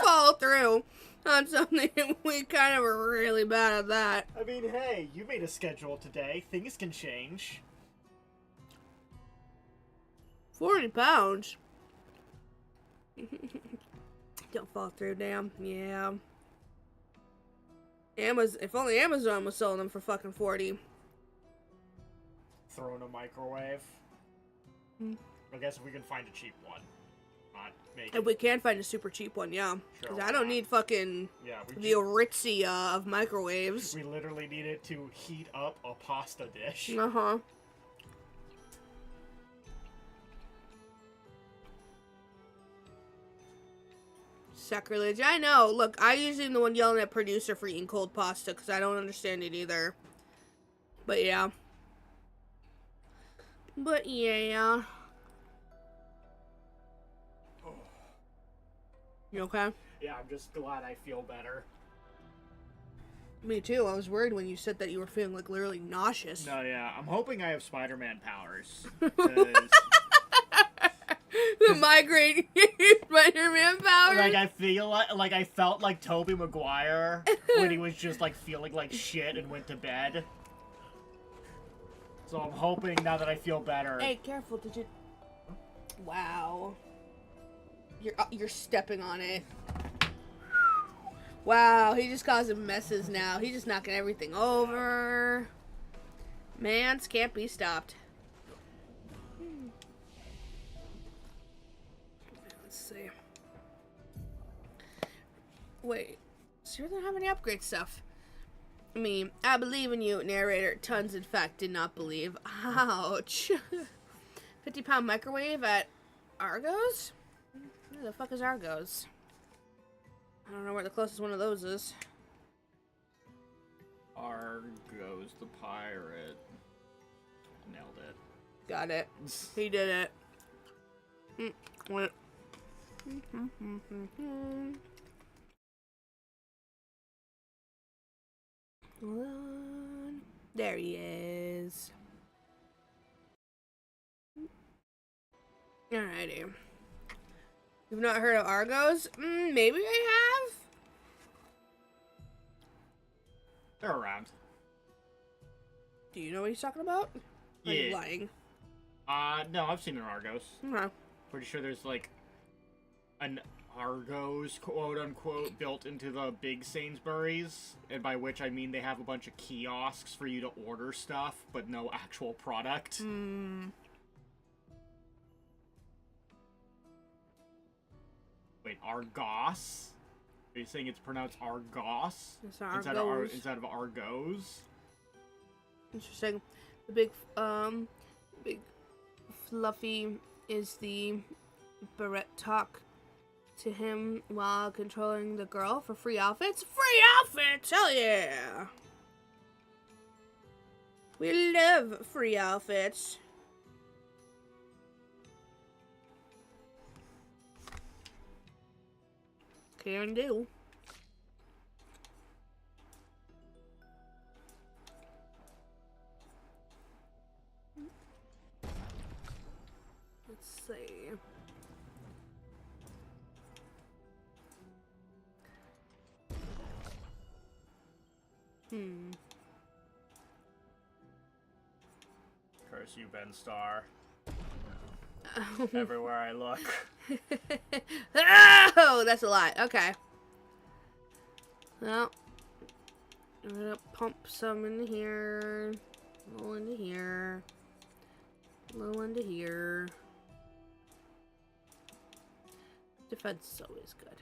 Follow through on something. We kind of are really bad at that. I mean, hey, you made a schedule today. Things can change. 40 pounds. Don't fall through, damn. Yeah. If only Amazon was selling them for fucking 40. Throw in a microwave. I guess if we can find a cheap one. Not make If it. we can find a super cheap one, yeah. Sure, Because why I don't not? need fucking Yeah, the Aritzia of microwaves. we literally need it to heat up a pasta dish. Uh-huh. Sacrilege. I know. Look, I usually am the one yelling at producer for eating cold pasta because I don't understand it either. But yeah. But yeah. You okay? Yeah, I'm just glad I feel better. Me too. I was worried when you said that you were feeling like literally nauseous. No, yeah, I'm hoping I have Spider-Man powers. 'Cause, The migraine Spider-Man powers. like, I feel like I felt like Tobey Maguire when he was just, like, feeling like shit and went to bed. So I'm hoping now that I feel better. Hey, careful. Did you... Wow. You're stepping on it. Wow, he just causing messes now. He's just knocking everything over. Mans can't be stopped. Let's see. Wait, so you don't have any upgrade stuff? I mean, I believe in you, narrator. Tons, in fact, did not believe. Ouch. 50-pound microwave at Argos? Where the fuck is Argos? I don't know where the closest one of those is. Argos the pirate. Nailed it. Got it. He did it. Wait. Hold on. There he is. Alrighty. You've not heard of Argos? Maybe I have. They're around. Do you know what he's talking about? Are you lying? No, I've seen an Argos. Okay. Pretty sure there's like an Argos, quote unquote, built into the big Sainsbury's, and by which I mean they have a bunch of kiosks for you to order stuff, but no actual product. Wait, Argos? Are you saying it's pronounced Argos? It's instead Argos. Instead of Argos? Interesting. The big fluffy is the Barrett talk to him while controlling the girl for free outfits. Free outfits! Hell yeah! We love free outfits. Can do. Let's see. Curse you, Ben Starr. Everywhere I look. Oh, that's a lot. Okay. Well, I'm gonna pump some in here. A little into here. A little into here. Defense is always good.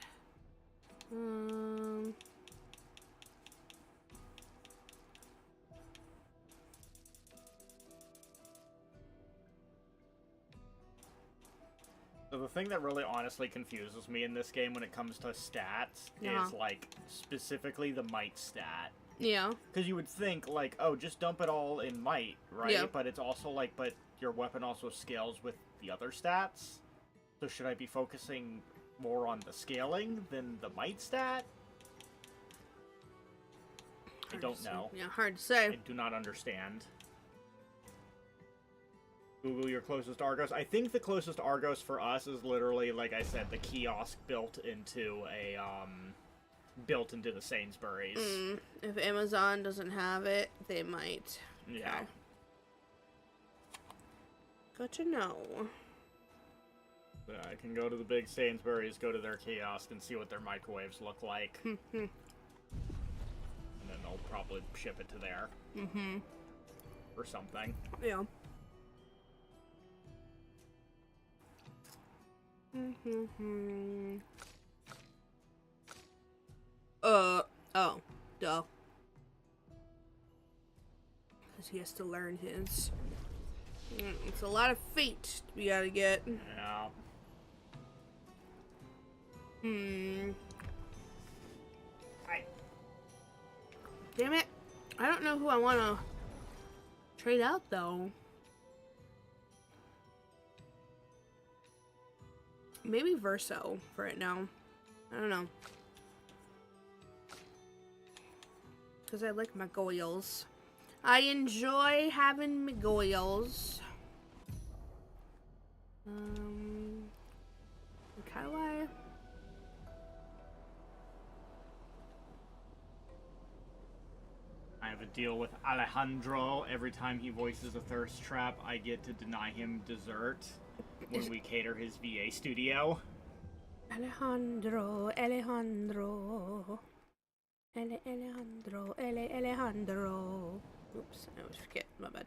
So the thing that really honestly confuses me in this game when it comes to stats Yeah. is, like, specifically the might stat. Yeah. Because you would think, like, oh, just dump it all in might, right? Yeah. But it's also, like, but your weapon also scales with the other stats. So should I be focusing more on the scaling than the might stat? I don't know. Yeah, hard to say. I do not understand. Google your closest Argos. I think the closest Argos for us is literally, like I said, the kiosk built into the Sainsbury's. If Amazon doesn't have it, they might. Yeah. Okay. Good to know. I can go to the big Sainsbury's, go to their kiosk, and see what their microwaves look like. And then they'll probably ship it to there. Or something. Yeah. Oh, duh. Because he has to learn his. It's a lot of fate we gotta get. Yeah. Damn it. I don't know who I want to trade out, though. Maybe Verso for it now. I don't know. Because I like my goyles. I enjoy having my goyles. How do I... I have a deal with Alejandro. Every time he voices a thirst trap, I get to deny him dessert when we cater his VA studio. Alejandro, Alejandro. Alejandro. Oops, I always forget. My bad.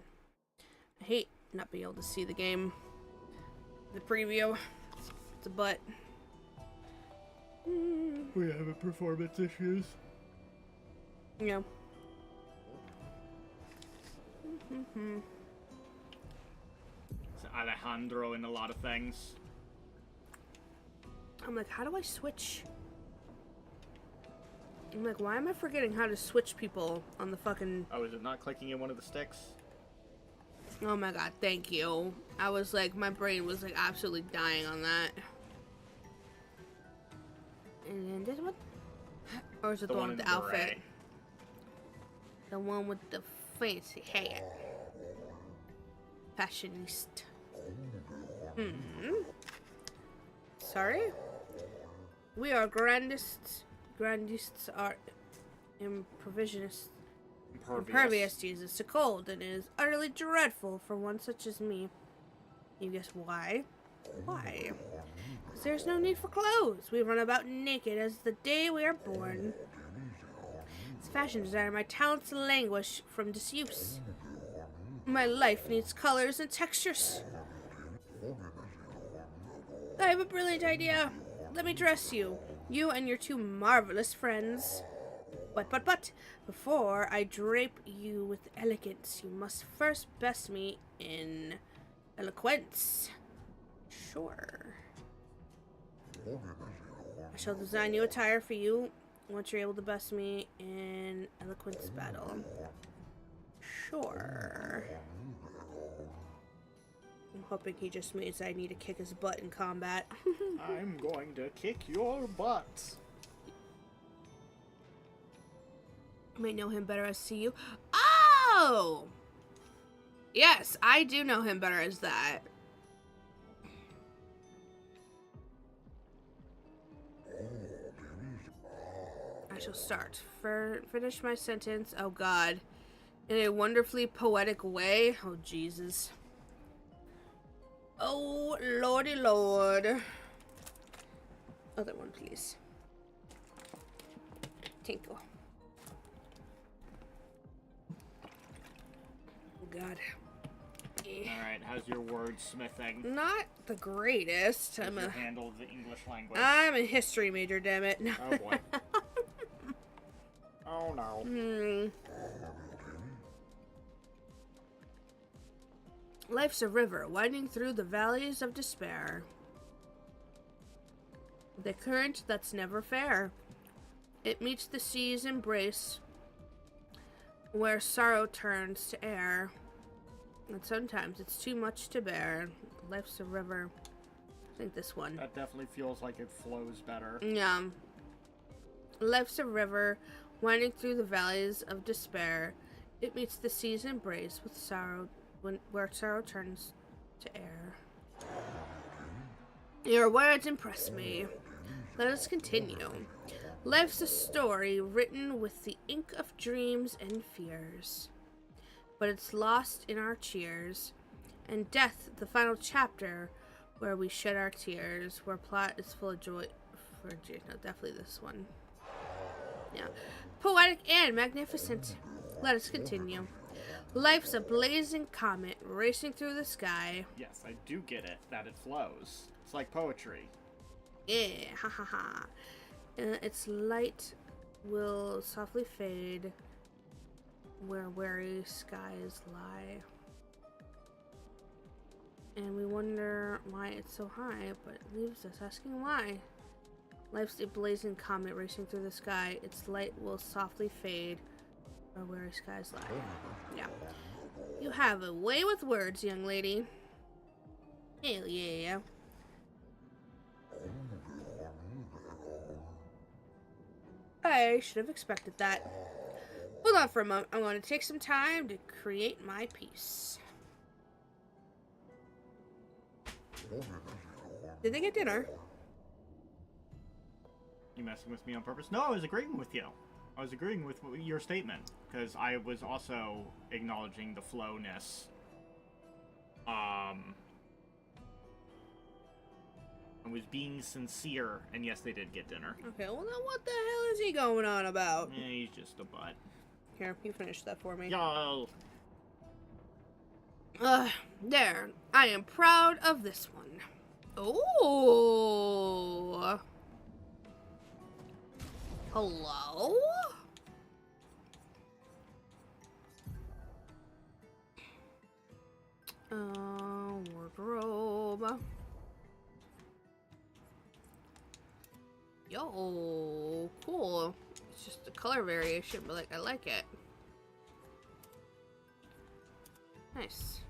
I hate not being able to see the game. The preview. It's a butt. We have performance issues. Yeah. It's Alejandro in a lot of things. I'm like, how do I switch? I'm like, why am I forgetting how to switch people on the fucking... Oh, is it not clicking in one of the sticks? Oh my god, thank you. I was like, my brain was like absolutely dying on that. And then this one? Or is it the one with the outfit? beret. The one with the fancy hat. Fashionista. Sorry? We are grandists. Grandists are impervious Jesus to cold, and it is utterly dreadful for one such as me. You guess why? Why? Because there's no need for clothes. We run about naked as the day we are born. As fashion designer, my talents languish from disuse. My life needs colors and textures. I have a brilliant idea. Let me dress you. You and your two marvelous friends. But, before I drape you with elegance, you must first best me in eloquence. Sure. I shall design you attire for you once you're able to best me in eloquence battle. Sure. I'm hoping he just means I need to kick his butt in combat. I'm going to kick your butt. You may know him better as CU. Oh! Yes, I do know him better as that. I shall start. Finish my sentence. Oh god. In a wonderfully poetic way. Oh Jesus. Oh lordy lord. Other one please. Tinkle. God. Alright, how's your wordsmithing? Not the greatest. How's your handle of the English language? I'm a history major, damn it. No. Oh boy. Oh no. Life's a river winding through the valleys of despair. The current that's never fair. It meets the sea's embrace, where sorrow turns to air. And sometimes it's too much to bear. Life's a river. I think this one. That definitely feels like it flows better. Yeah. Life's a river winding through the valleys of despair. It meets the sea's embrace with sorrow, where sorrow turns to air. Your words impress me. Let us continue. Life's a story written with the ink of dreams and fears, but it's lost in our cheers, and death, the final chapter, where we shed our tears, where plot is full of joy. No, definitely this one. Yeah. Poetic and magnificent. Let us continue. Life's a blazing comet racing through the sky. Yes, I do get it, that it flows. It's like poetry. Yeah, ha ha ha. Its light will softly fade where weary skies lie. And we wonder why it's so high, but it leaves us asking why. Life's a blazing comet racing through the sky. Its light will softly fade where weary skies lie. Yeah. You have a way with words, young lady. Hell yeah. I should have expected that. Hold on for a moment. I'm going to take some time to create my piece. Did they get dinner? You messing with me on purpose? No, I was agreeing with you. I was agreeing with your statement, because I was also acknowledging the flowness. I was being sincere, and yes, they did get dinner. Okay, well then what the hell is he going on about? Yeah, he's just a butt. Here, you finish that for me. Yo! There. I am proud of this one. Oh. Hello? Wardrobe. Yo, cool. It's just the color variation, but like I like it. Nice.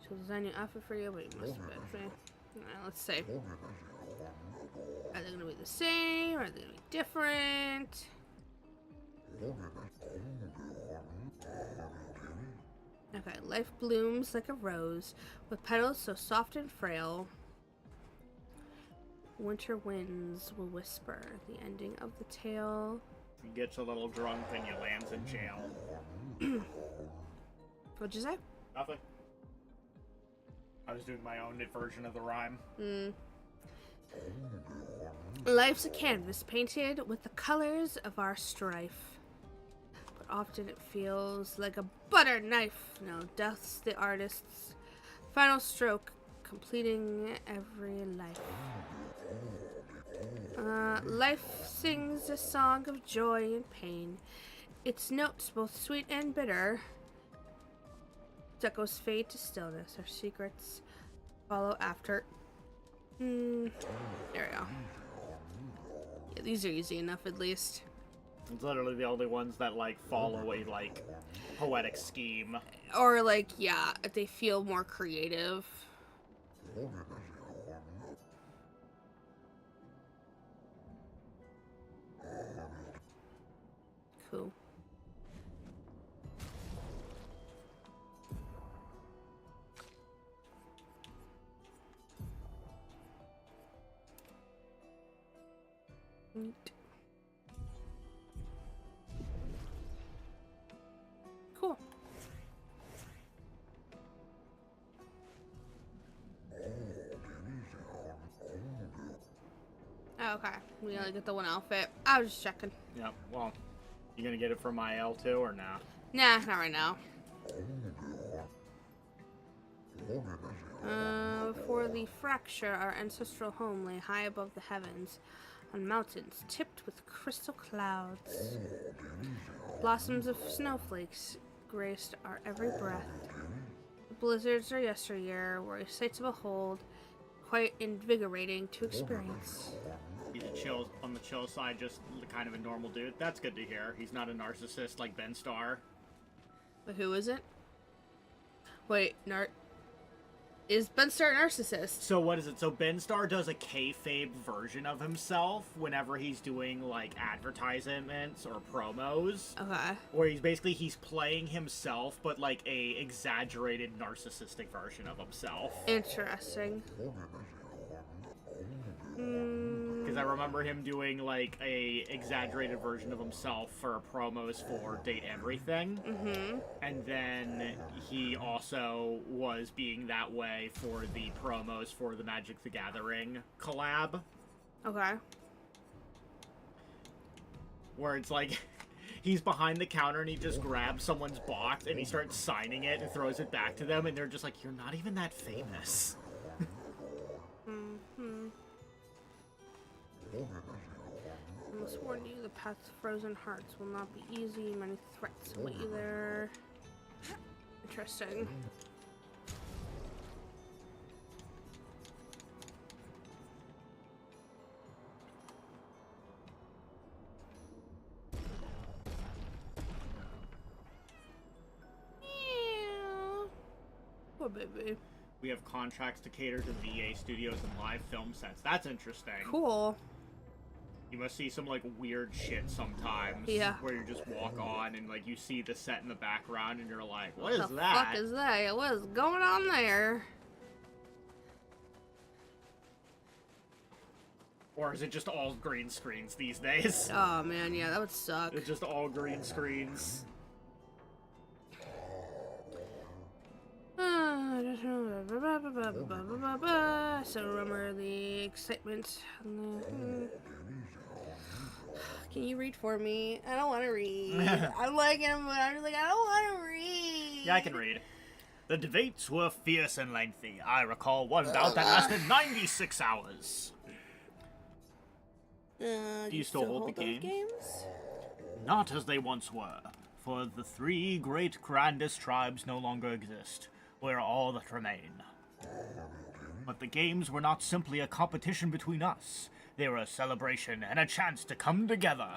She'll design your outfit for you, but you must be better. Alright, let's see. Are they gonna be the same? Are they gonna be different? Okay, life blooms like a rose, with petals so soft and frail. Winter winds will whisper the ending of the tale. He gets a little drunk and he lands in jail. What'd you say? Nothing. I was doing my own version of the rhyme. Life's a canvas painted with the colors of our strife. But often it feels like a butter knife. No, death's the artist's final stroke, completing every life. Life sings a song of joy and pain. Its notes both sweet and bitter. Its echoes fade to stillness. Our secrets follow after. There we go. Yeah, these are easy enough at least. It's literally the only ones that, like, follow a, like, poetic scheme. Or like, yeah, they feel more creative. Cool. Neat. Cool. Oh, okay. We only get the one outfit. I was just checking. Yep, well, you gonna get it from IL too, or nah? Nah, not right now. Before the fracture, our ancestral home lay high above the heavens, on mountains tipped with crystal clouds. Blossoms of snowflakes graced our every breath. The blizzards of yesteryear were a sight to behold, quite invigorating to experience. He's a chill, on the chill side, just kind of a normal dude. That's good to hear. He's not a narcissist like Ben Starr. But who is it? Wait, is Ben Starr a narcissist? So what is it? So Ben Starr does a kayfabe version of himself whenever he's doing, like, advertisements or promos. Okay. Where he's playing himself, but like a exaggerated narcissistic version of himself. Interesting. Because I remember him doing like a exaggerated version of himself for promos for Date Everything. And then he also was being that way for the promos for the Magic the Gathering collab. Okay. Where it's like, he's behind the counter and he just grabs someone's box and he starts signing it and throws it back to them and they're just like, you're not even that famous. I must warn you, the path to frozen hearts will not be easy. Many threats await you there. Interesting. Poor baby. We have contracts to cater to VA studios and live film sets. That's interesting. Cool. You must see some, like, weird shit sometimes. Yeah. Where you just walk on and, like, you see the set in the background and you're like, what is What the that? fuck is that? What is going on there? Or is it just all green screens these days? Oh man, yeah, that would suck. It's just all green screens. So remember the excitement. Can you read for me? I don't want to read. I'm like him, but I'm just like, I don't want to read. Yeah, I can read. The debates were fierce and lengthy. I recall one bout that lasted 96 hours. Do you still hold the those games? Not as they once were, for the three great grandest tribes no longer exist. We're all that remain. But the games were not simply a competition between us. They were a celebration and a chance to come together.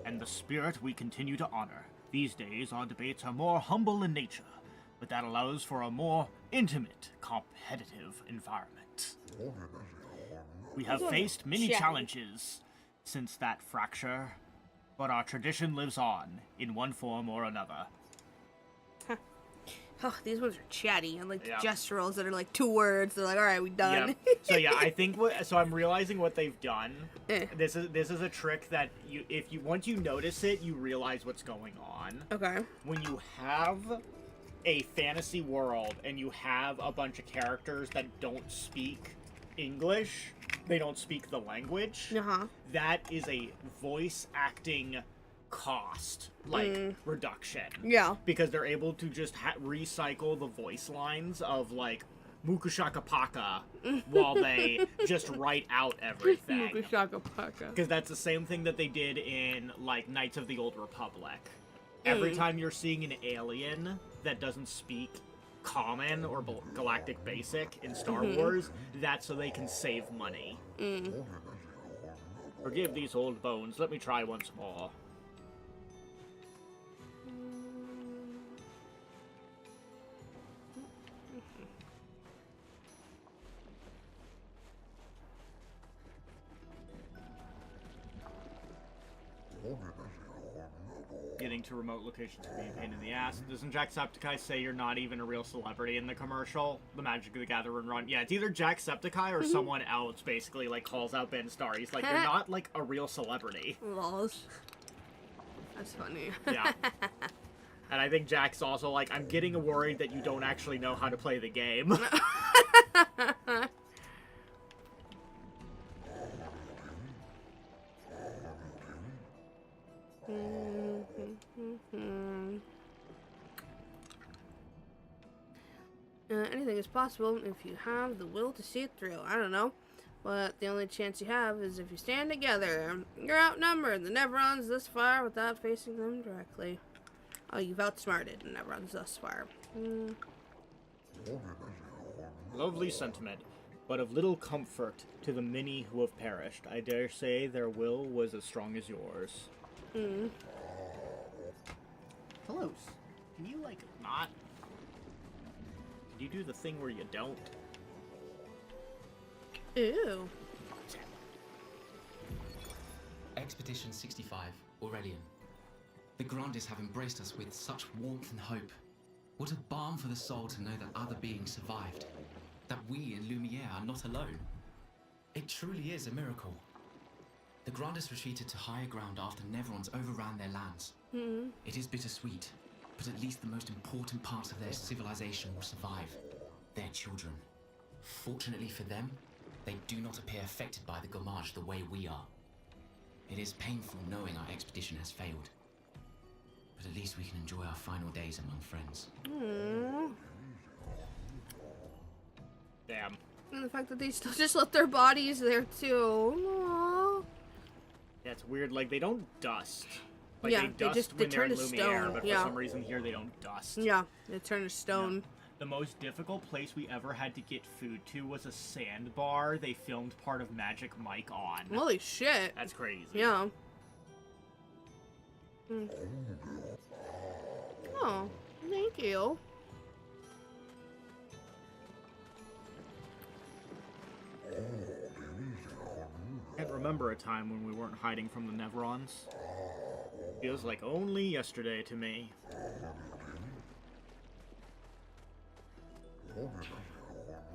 And the spirit we continue to honor. These days, our debates are more humble in nature, but that allows for a more intimate, competitive environment. We have faced many challenges since that fracture, but our tradition lives on in one form or another. Oh, these ones are chatty and like Yeah. gesturals that are like 2 words. They're like, all right, we done. Yep. So yeah, I think so I'm realizing what they've done. Eh. This is a trick that once you notice it, you realize what's going on. Okay. When you have a fantasy world and you have a bunch of characters that don't speak English, they don't speak the language. That is a voice acting cost reduction. Yeah. Because they're able to just recycle the voice lines of like Mukushakapaka while they just write out everything. Mukushakapaka. Because that's the same thing that they did in like Knights of the Old Republic. Every time you're seeing an alien that doesn't speak Common or Galactic Basic in Star Wars, that's so they can save money. Forgive these old bones. Let me try once more. Getting to remote locations can be a pain in the ass. Doesn't Jacksepticeye say you're not even a real celebrity in the commercial? The Magic of the Gathering run. Yeah, it's either Jacksepticeye or someone else basically like calls out Ben Starr. He's like, you're not like a real celebrity. Lols. That's funny. Yeah. And I think Jack's also like, I'm getting worried that you don't actually know how to play the game. Anything is possible if you have the will to see it through. I don't know. But the only chance you have is if you stand together. You're outnumbered. The Neverons thus far without facing them directly. Oh, you've outsmarted the Neverons thus far. Lovely sentiment, but of little comfort to the many who have perished. I dare say their will was as strong as yours. Close. Can you, like, not? Can you do the thing where you don't? Ew. Expedition 65, Aurelian. The Grandes have embraced us with such warmth and hope. What a balm for the soul to know that other beings survived. That we in Lumiere are not alone. It truly is a miracle. The Grandes retreated to higher ground after Neverons overran their lands. It is bittersweet, but at least the most important parts of their civilization will survive. Their children. Fortunately for them, they do not appear affected by the Gommage the way we are. It is painful knowing our expedition has failed. But at least we can enjoy our final days among friends. Damn. And the fact that they still just left their bodies there too. Aww. Yeah, it's weird. Like, they don't dust. Like, Yeah, they they dust just- when they they're in turn to Lumiere, stone, but yeah. for some reason here they don't dust. Yeah, they turn to stone. The most difficult place we ever had to get food to was a sandbar they filmed part of Magic Mike on. Holy shit. That's crazy. Yeah. Oh, thank you. I can't remember a time when we weren't hiding from the Neverons. Feels like only yesterday to me.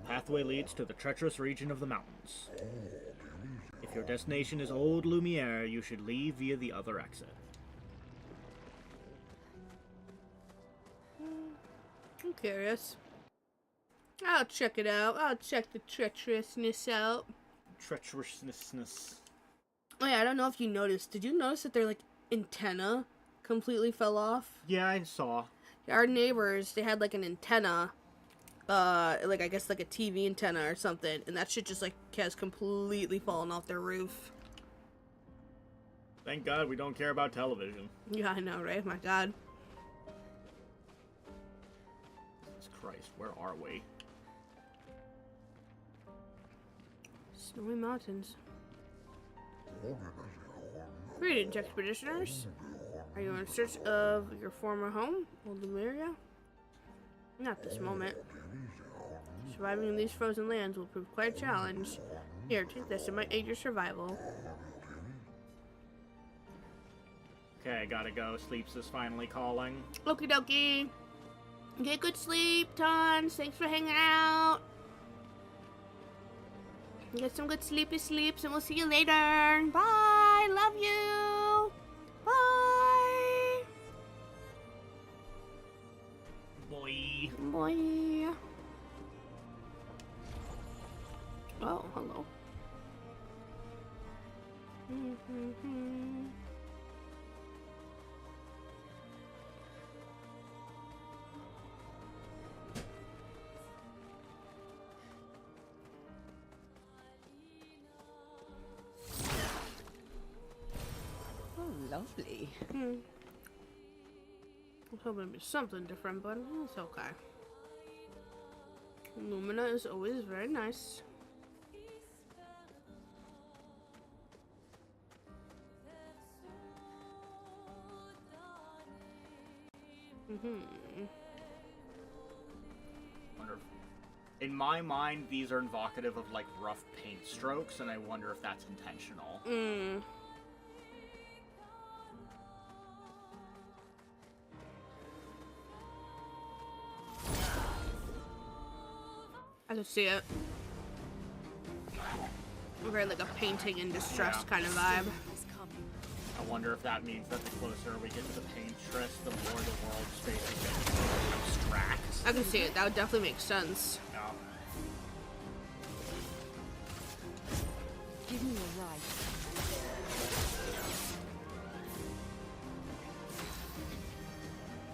Pathway leads to the treacherous region of the mountains. If your destination is Old Lumiere, you should leave via the other exit. I'm curious. I'll check it out. I'll check the treacherousness out. Treacherousness. Oh yeah, I don't know if you noticed. Did you notice that their like antenna completely fell off? Yeah, I saw. Our neighbors, they had like an antenna, like I guess like a TV antenna or something, and that shit just like has completely fallen off their roof. Thank God we don't care about television. Yeah, I know, right? My God. Jesus Christ, where are we? Snowy mountains. Greetings, expeditioners. Are you in search of your former home, Old Lumiere? Not this moment. Surviving in these frozen lands will prove quite a challenge. Here, take this. It might aid your survival. Okay, gotta go. Sleeps is finally calling. Okie dokie. Get good sleep, Tons. Thanks for hanging out. Get some good sleepy sleeps, and we'll see you later. Bye. Love you. Bye. Boy. Boy. Oh, hello. Oh, lovely. I was hoping it'd be something different, but it's okay. Lumina is always very nice. Wonder if, in my mind, these are evocative of like rough paint strokes, and I wonder if that's intentional. I can see it. Very like a painting in distress Yeah. kind of vibe. He's coming. I wonder if that means that the closer we get to the paintress, the more the world space gets abstract. I can see it. That would definitely make sense. Yeah. Give me a ride.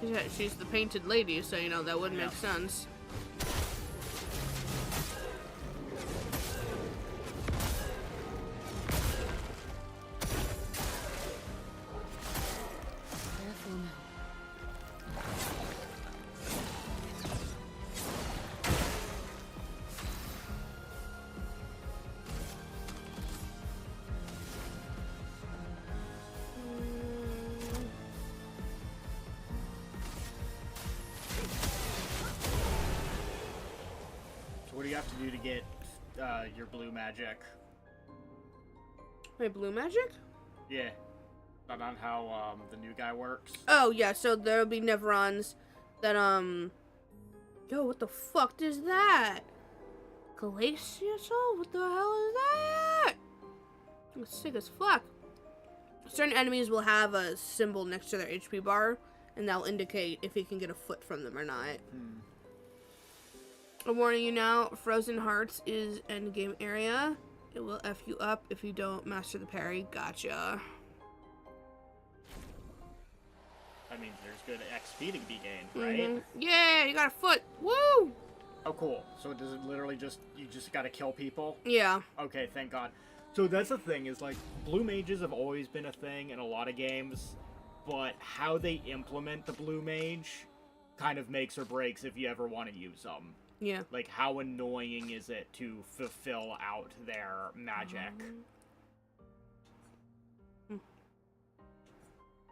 Yeah, she's the painted lady, so you know that would make sense. Careful now. So what do you have to do to get your blue magic? Wait, blue magic? Yeah. Not on how the new guy works. Oh yeah, so there'll be Nevrons that yo, what the fuck is that? Glacial? What the hell is that? It's sick as fuck. Certain enemies will have a symbol next to their HP bar, and that'll indicate if you can get a foot from them or not. I'm warning you now, Frozen Hearts is endgame area. It will F you up if you don't master the parry. Gotcha. That means there's good XP to be gained, right? Yeah, you got a foot. Woo! Oh, cool. So does it literally just, you just gotta kill people? Yeah. Okay, thank God. So that's the thing, is like, blue mages have always been a thing in a lot of games, but how they implement the blue mage kind of makes or breaks if you ever want to use them. Yeah. Like, how annoying is it to fulfill out their magic?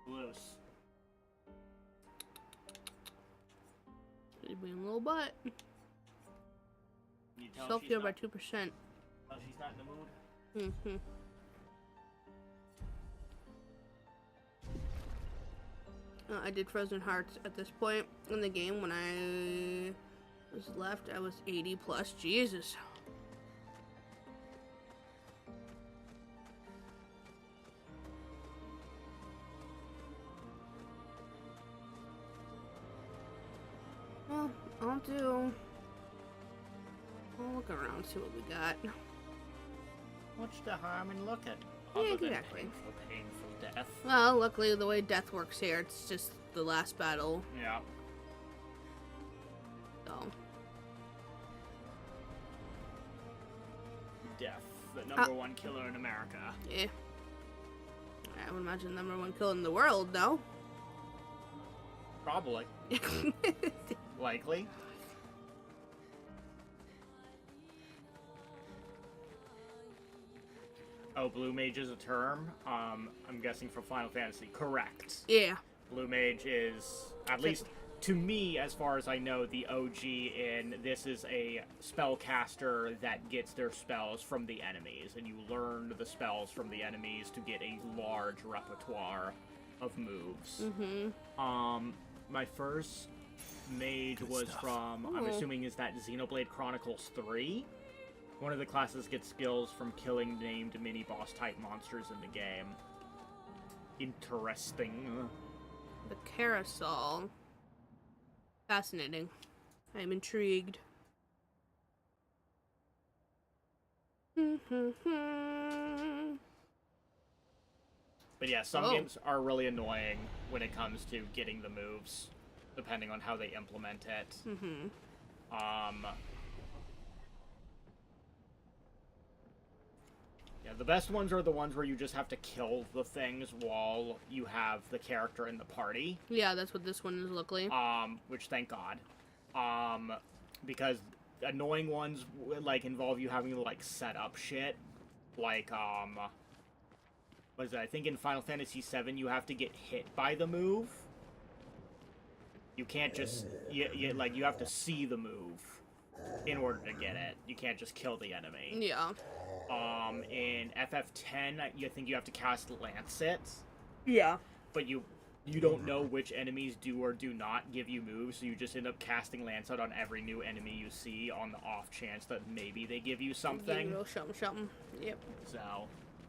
Loose. She's being a little butt. You tell Self she's heal by not- 2%. tell she's not in the mood? Mm-hmm. I did Frozen Hearts at this point in the game. When I was left, I was 80 plus. Jesus. I'll look around, see what we got. What's the harm in looking? Yeah, Other than exactly. painful death. Well, luckily the way death works here, it's just the last battle, Yeah. so. Death, the number one killer in America. Yeah. I would imagine number one kill in the world, no? Probably. Likely. Oh, Blue Mage is a term? I'm guessing from Final Fantasy. Correct. Yeah. Blue Mage is, at least to me, as far as I know, the OG in this is a spellcaster that gets their spells from the enemies, and you learn the spells from the enemies to get a large repertoire of moves. Mm-hmm. My first mage Good was stuff. from, I'm assuming, is that Xenoblade Chronicles 3? One of the classes gets skills from killing named mini-boss type monsters in the game. Interesting. The carousel. Fascinating. I'm intrigued. But yeah, some Oh. games are really annoying when it comes to getting the moves, depending on how they implement it. Mm-hmm. Yeah, the best ones are the ones where you just have to kill the things while you have the character in the party. Yeah, that's what this one is look like. Which thank God. Because annoying ones like involve you having to like set up shit. Like, what is it? I think in Final Fantasy VII you have to get hit by the move. You can't just you have to see the move in order to get it. You can't just kill the enemy. Yeah. In FF10, I think you have to cast Lancet, Yeah. but you don't know which enemies do or do not give you moves, so you just end up casting Lancet on every new enemy you see on the off chance that maybe they give you something. Give it a something. Yep. So,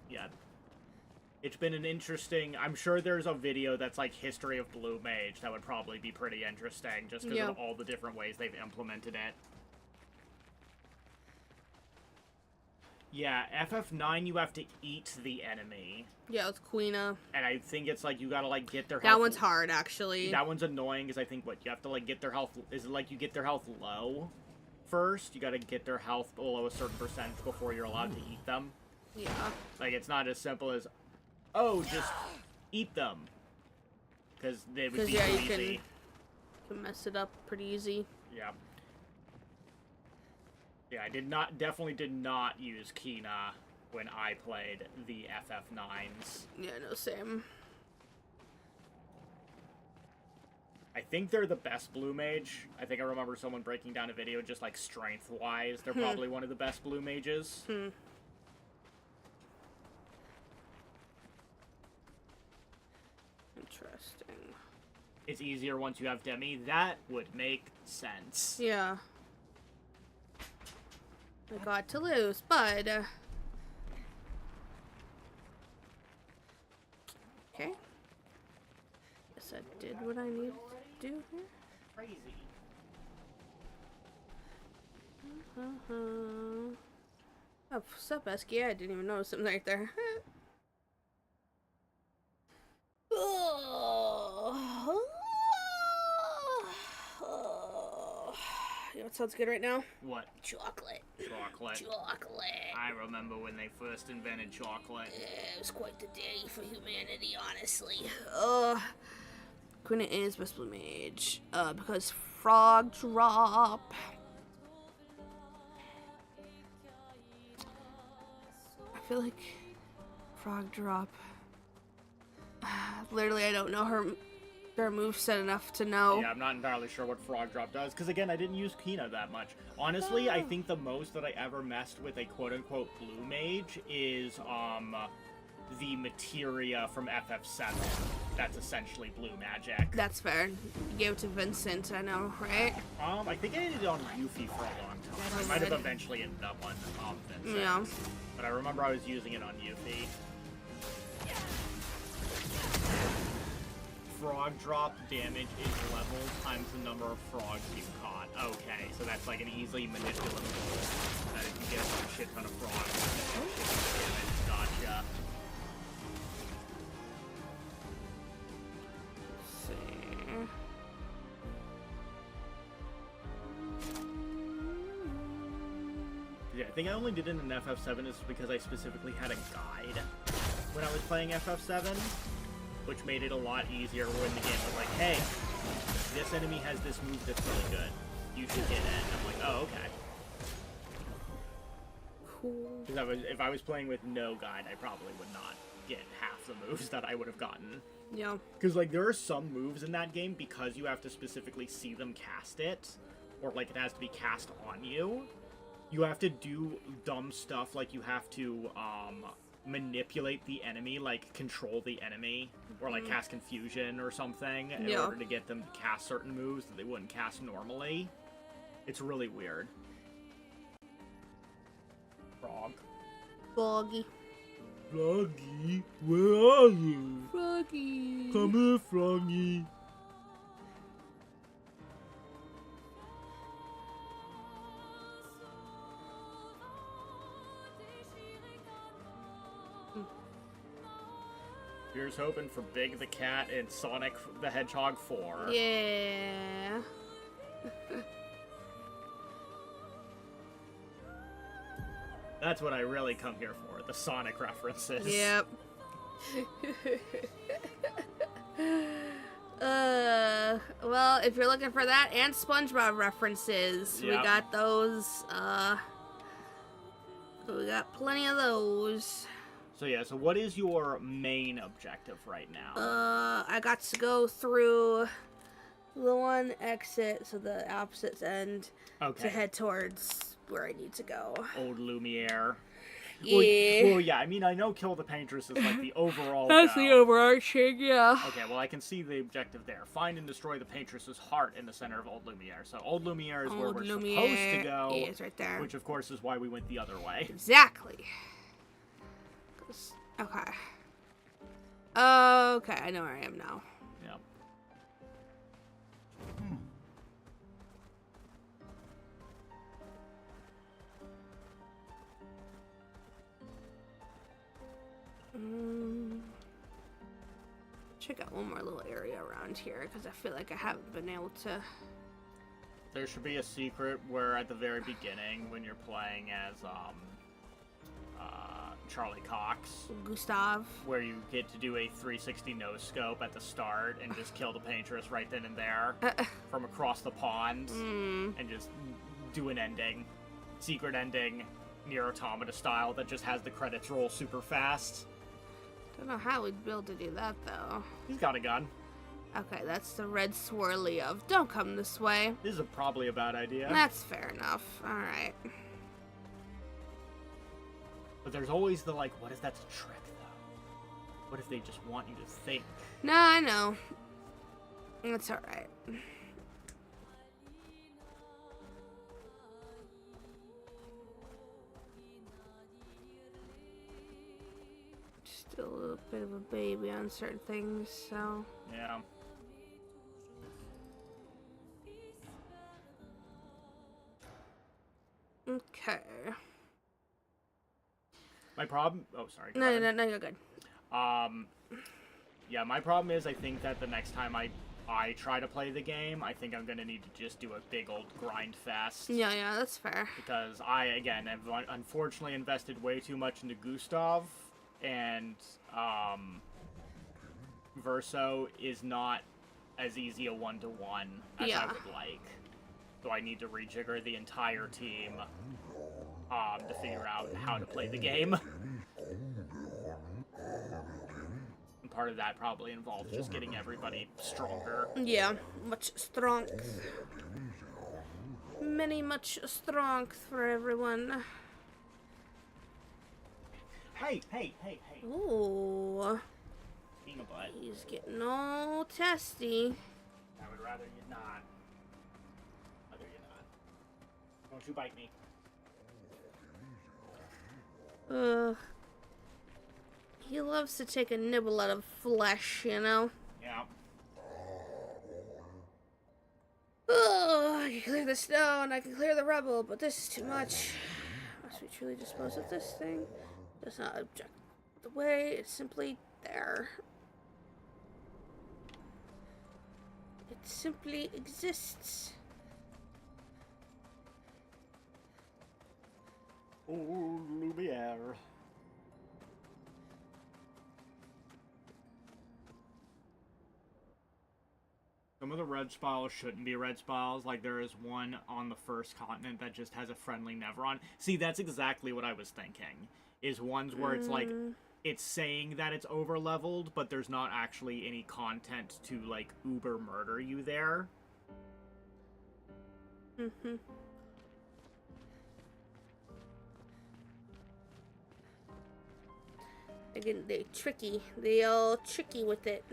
yeah. It's been an interesting... I'm sure there's a video that's like History of Blue Mage that would probably be pretty interesting, just because of all the different ways they've implemented it. Yeah, FF9 you have to eat the enemy. Yeah, it's Queena. And I think it's like you gotta like get their health. That one's hard, actually. That one's annoying because I think what you have to like get their health. Is it like you get their health low first? You gotta get their health below a certain percentage before you're allowed to eat them. Yeah. Like it's not as simple as, oh, just eat them. Because they would be yeah, too you easy. can mess it up pretty easy. Yeah. Yeah, I definitely did not use Kina when I played the FF9s. Yeah, no, same. I think they're the best Blue Mage. I think I remember someone breaking down a video just like strength-wise. They're probably one of the best Blue Mages. Interesting. It's easier once you have Demi. That would make sense. Yeah. I got to lose, but... Okay. Guess I did what I needed to do here. Crazy. Oh, what's up, Esky? I didn't even notice something right there. You know what sounds good right now? What? Chocolate. Chocolate. Chocolate. I remember when they first invented chocolate. Yeah, it was quite the day for humanity, honestly. Queen is best Blue Mage. Because Frog Drop. I feel like Frog Drop. Literally, I don't know her moveset enough to know. Yeah, I'm not entirely sure what Frog Drop does, because again, I didn't use Kina that much. Honestly, I think the most that I ever messed with a quote-unquote Blue Mage is, the materia from FF7. That's essentially blue magic. That's fair. You gave it to Vincent, I know, right? I think I did it on Yuffie for a long time. I might have eventually ended up on Vincent. Yeah. But I remember I was using it on Yuffie. frog drop damage is level times the number of frogs you caught. Okay, so that's like an easily manipulable. That if you get a shit ton of frogs, shit ton of damage. Gotcha. Let's see. Yeah, I think I only did it in FF7 is because I specifically had a guide when I was playing FF7, which made it a lot easier when the game was like, hey, this enemy has this move that's really good. You should get it. And I'm like, oh, okay. Cool. Because if I was playing with no guide, I probably would not get half the moves that I would have gotten. Yeah. Because, like, there are some moves in that game, because you have to specifically see them cast it, or, like, it has to be cast on you, you have to do dumb stuff, like you have to, manipulate the enemy, like, control the enemy, or, like, cast confusion or something, in order to get them to cast certain moves that they wouldn't cast normally. It's really weird. Frog. Froggy. Froggy, where are you? Froggy. Come here, Froggy. Here's hoping for Big the Cat and Sonic the Hedgehog 4. Yeah. That's what I really come here for, the Sonic references. Yep. Well, if you're looking for that and SpongeBob references, we Yep. got those. We got plenty of those. So yeah, so what is your main objective right now? I got to go through the one exit, so the opposite end, Okay. to head towards where I need to go. Old Lumiere. Yeah. Well, yeah, I mean, I know Kill the Paintress is like the overall That's the goal. overarching, yeah. Okay, well, I can see the objective there. Find and destroy the Paintress's heart in the center of Old Lumiere. So Old Lumiere is where Old we're Lumiere supposed to go. is right there. Which, of course, is why we went the other way. Exactly. Okay. Okay, I know where I am now. Yep. Check out one more little area around here because I feel like I haven't been able to. There should be a secret where at the very beginning, when you're playing as Charlie Cox, Gustav. where you get to do a 360 no scope at the start and just kill the Paintress right then and there from across the pond and just do an ending, secret ending, Nier Automata style that just has the credits roll super fast. Don't know how we'd be able to do that though. He's got a gun. Okay, that's the red swirly of don't come this way. This is probably a bad idea. That's fair enough. Alright. But there's always the, like, what if that's a trick, though? What if they just want you to think? No, I know. It's alright. Still a little bit of a baby on certain things, so. Yeah. Okay. My problem... Oh, sorry. go No, ahead. you're good. Yeah, my problem is I think that the next time I try to play the game, I think I'm going to need to just do a big old grind fest. Yeah, that's fair. Because I, again, have unfortunately invested way too much into Gustav, and Verso is not as easy a one-to-one as I would like. So I need to rejigger the entire team to figure out how to play the game. And part of that probably involves just getting everybody stronger. Yeah, much strength. Much strength for everyone. Hey! Ooh, Being a butt. he's getting all testy. I would rather you not. Don't you bite me. He loves to take a nibble out of flesh, you know? Yeah. can clear the snow and I can clear the rubble, but this is too much. Must we truly dispose of this thing? Does not object the way, it's simply there. It simply exists. Oh, Lumiere. Some of the red spiles shouldn't be red spiles. Like, there is one on the first continent that just has a friendly Nevron. See, that's exactly what I was thinking. Is ones where it's like, it's saying that it's over-leveled, but there's not actually any content to, like, uber murder you there. Mm-hmm. Again, they tricky. They all tricky with it.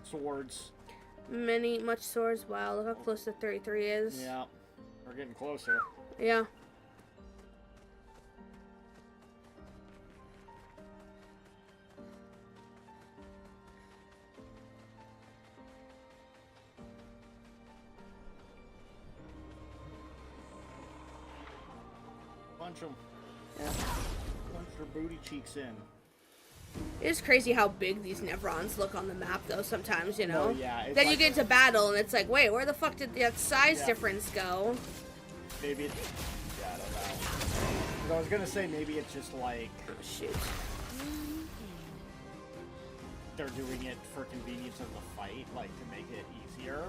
Swords. Much swords. Wow, look how close the 33 is. Yeah. We're getting closer. Yeah. Punch them. Yeah. Punch their booty cheeks in. It is crazy how big these Nevrons look on the map, though, sometimes, you know? Oh, yeah, it's Then you like- get into battle, and it's like, wait, where the fuck did that size Yeah. difference go? Maybe it's... Yeah, I don't know. 'Cause I was gonna say maybe it's just like... Oh, shoot. they're doing it for convenience of the fight, like to make it easier.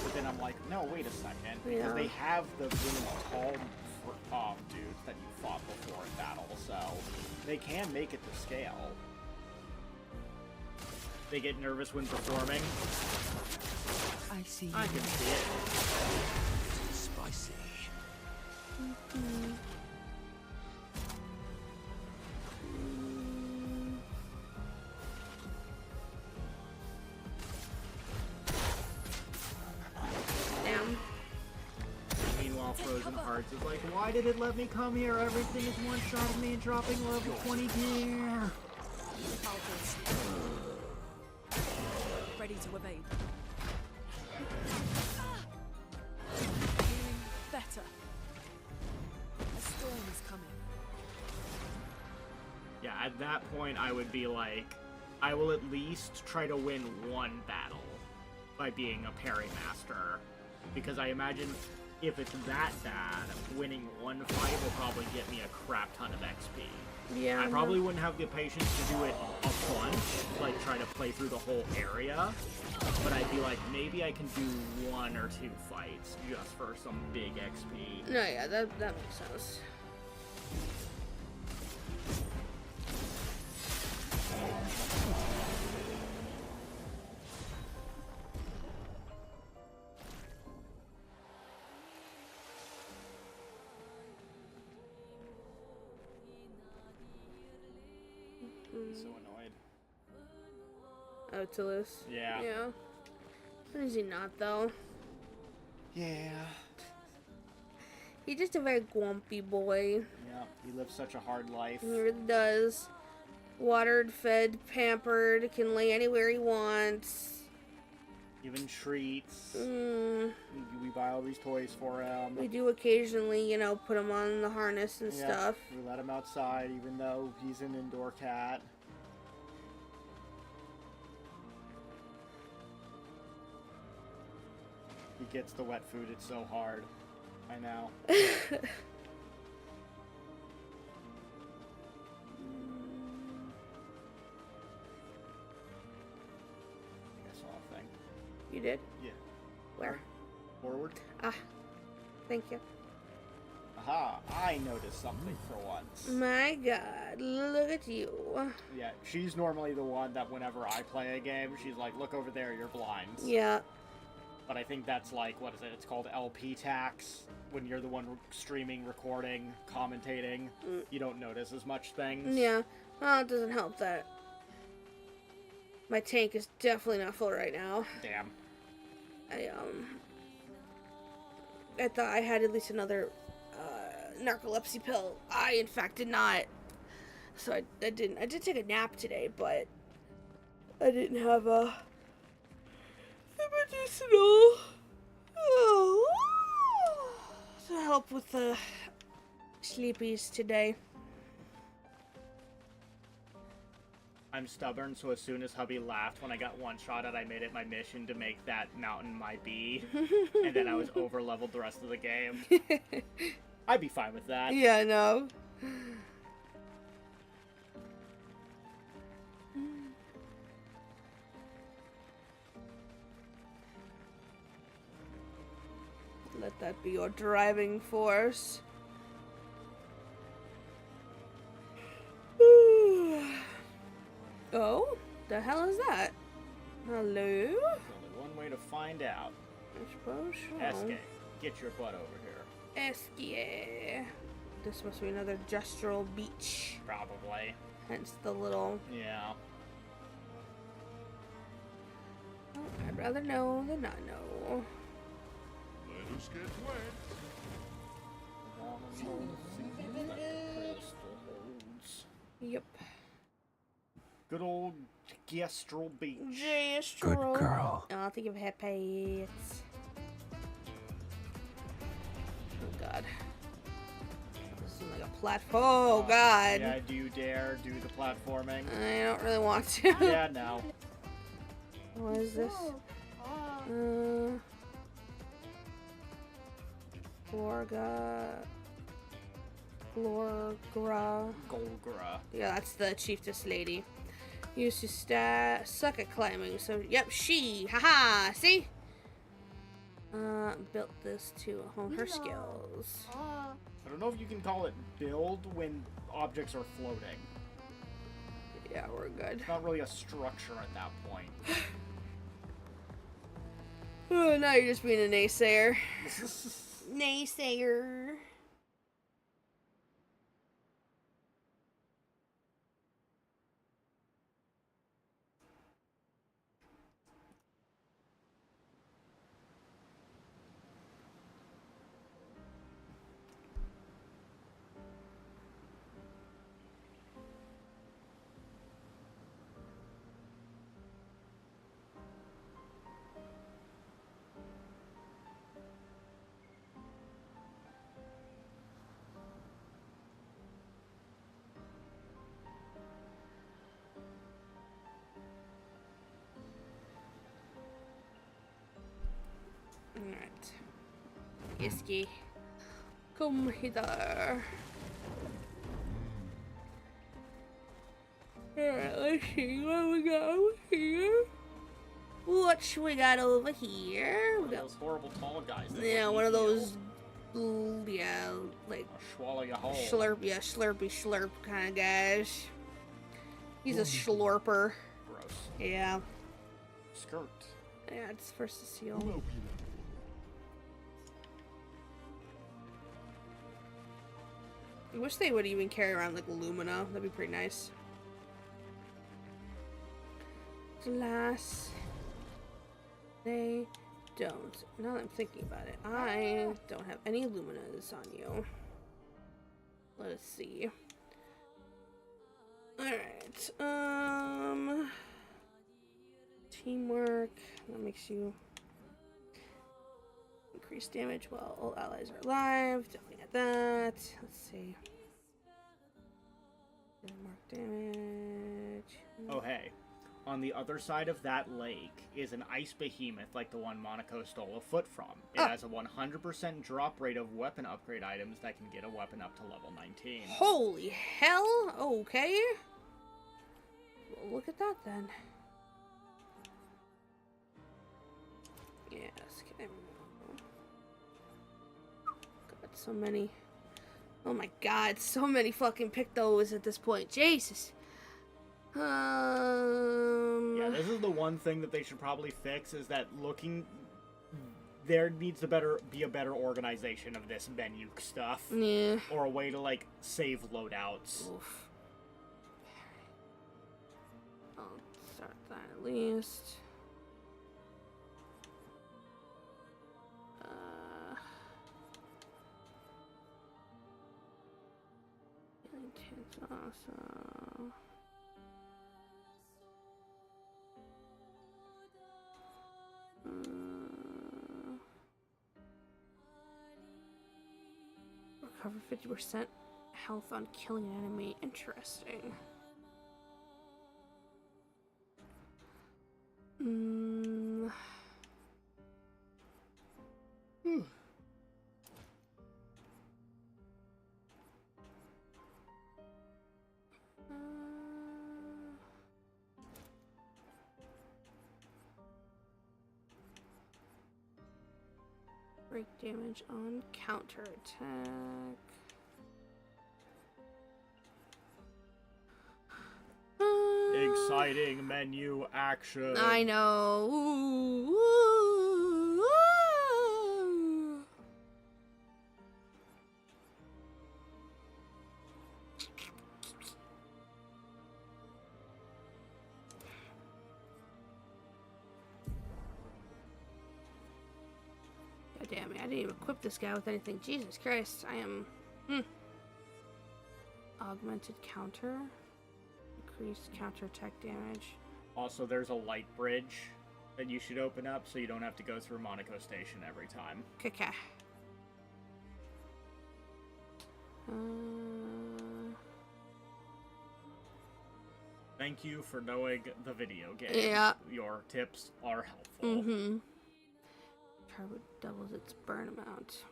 But then I'm like, no, wait a second, because Yeah. they have the really tall dudes that you fought before in battle, so they can make it to scale. They get nervous when performing. I see. I can see it. Spicy. Damn. Meanwhile, Frozen Hearts is like, why did it let me come here? Everything is one-shotting me and dropping level 20 gear. Ready to evade. Feeling better. A storm is coming. Yeah, at that point, I would be like, I will at least try to win one battle by being a parry master. Because I imagine if it's that bad, winning one fight will probably get me a crap ton of XP. Yeah. I probably wouldn't have the patience to do it a bunch, like try to play through the whole area. But I'd be like, maybe I can do 1 or 2 fights just for some big XP. No, yeah, that makes sense. I'm so annoyed. Oh, Toulouse. Yeah. Yeah. When is he not, though? Yeah. He's just a very grumpy boy. Yeah, he lives such a hard life. He really does. Watered, fed, pampered, can lay anywhere he wants. Even treats. Mm, We buy all these toys for him. we do occasionally, you know, put him on the harness and Yeah, stuff. we let him outside, even though he's an indoor cat. He gets the wet food, it's so hard. I know. I saw a thing. You did? Yeah. Where? Forward. Ah, thank you. Aha, I noticed something for once. My god, look at you. Yeah, she's normally the one that whenever I play a game, she's like, look over there, you're blind. Yeah. But I think that's like, what is it? It's called LP tax. When you're the one streaming, recording, commentating, you don't notice as much things. Yeah. Well, it doesn't help that my tank is definitely not full right now. Damn. I thought I had at least another narcolepsy pill. I, in fact, did not. So I didn't. I did take a nap today, but I didn't have medicinal. Oh. To help with the sleepies today. I'm stubborn, so as soon as hubby laughed when I got one shot at, I made it my mission to make that mountain my bee, and then I was over leveled the rest of the game. I'd be fine with that. Yeah, no. Let that be your driving force. Oh, the hell is that? Hello? There's only one way to find out. I suppose so. Escape, get your butt over here. Escape. This must be another gestural beach. Probably. Hence the little... Yeah. Oh, I'd rather know than not know. Let us get wet. Yep. Good old Gestrel Beach. Gestural. Good girl. Oh, I'll think of pets. Oh god. This is like a platform. Oh god. Yeah, do you dare do the platforming? I don't really want to. Yeah, no. What is this? Glorgra. Golgra. Yeah, that's the chiefess lady. Used to suck at climbing, so yep, she. Haha, see? Built this to hone her skills. I don't know if you can call it build when objects are floating. Yeah, we're good. It's not really a structure at that point. Oh, now you're just being a naysayer. Naysayer. Alright. Iski. Come hither. Alright, let's see what we got over here. What we got over here? We got, Those horrible tall guys. that yeah, would one eat of those, you yeah, like or swallow you whole. slurpy slurp kind of guys. He's a slurper. Gross. Yeah. Skirt. Yeah, it's first to seal. I wish they would even carry around like Lumina. That'd be pretty nice. Alas, they don't. Now that I'm thinking about it, I don't have any Luminas on you. Let us see. Alright, teamwork. That makes you increase damage while all allies are alive. Definitely get that. Let's see. Mark damage. Oh, hey. On the other side of that lake is an ice behemoth like the one Monaco stole a foot from. It has a 100% drop rate of weapon upgrade items that can get a weapon up to level 19. Holy hell! Okay. Well, look at that then. Yes. Okay. God, so many. Oh my God, so many fucking Pictos at this point. Jesus. Yeah, this is the one thing that they should probably fix, is that there needs to be a better organization of this menu stuff. Yeah. Or a way to, like, save loadouts. Oof. I'll start that at least. Intense awesome. Recover 50% health on killing an enemy. Interesting. Break damage on counterattack. Exciting menu action. I know. Ooh, ooh, ooh. God damn it, I didn't even equip this guy with anything. Jesus Christ, I am... Augmented counter. Increased counterattack damage. Also, there's a light bridge that you should open up so you don't have to go through Monaco Station every time. Okay. Thank you for knowing the video game. Yeah. Your tips are helpful. Mm-hmm. Turbo doubles its burn amount.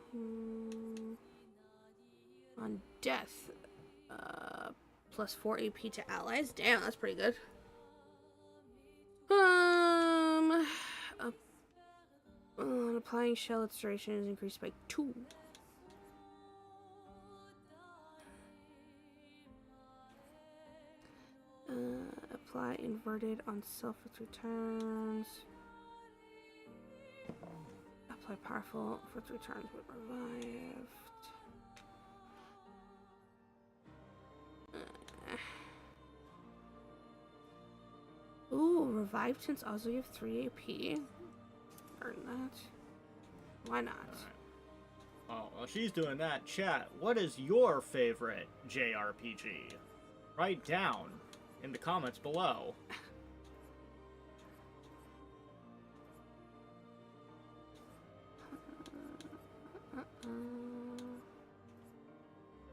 On death, plus 4 AP to allies. Damn, that's pretty good. Applying shell, its duration is increased by 2. Apply inverted on self with returns. Apply powerful for 3 turns with revived. Ooh, revived since also you have 3 AP. Earn that. Why not? Oh, while she's doing that, chat, what is your favorite JRPG? Write down in the comments below.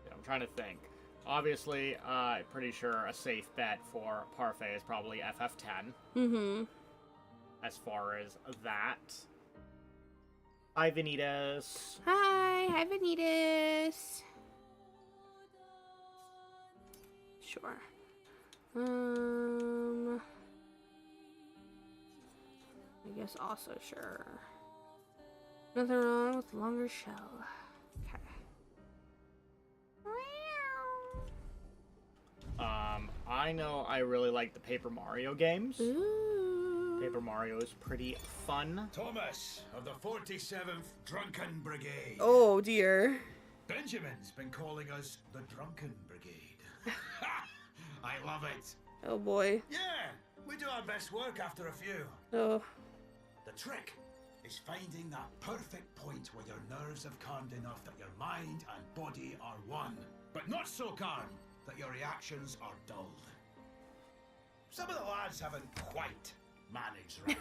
Yeah, I'm trying to think. Obviously, I'm pretty sure a safe bet for Parfait is probably FF10. Mm-hmm. As far as that. Hi, Vanitas. Hi Vanitas. Sure. I guess also sure. Nothing wrong with longer shell. Okay. I know I really like the Paper Mario games. Ooh. Paper Mario is pretty fun. Thomas of the 47th Drunken Brigade. Oh dear. Benjamin's been calling us the Drunken Brigade. I love it. Oh boy. Yeah, we do our best work after a few. Oh. The trick is finding that perfect point where your nerves have calmed enough that your mind and body are one, but not so calm that your reactions are dulled. Some of the lads haven't quite managed right.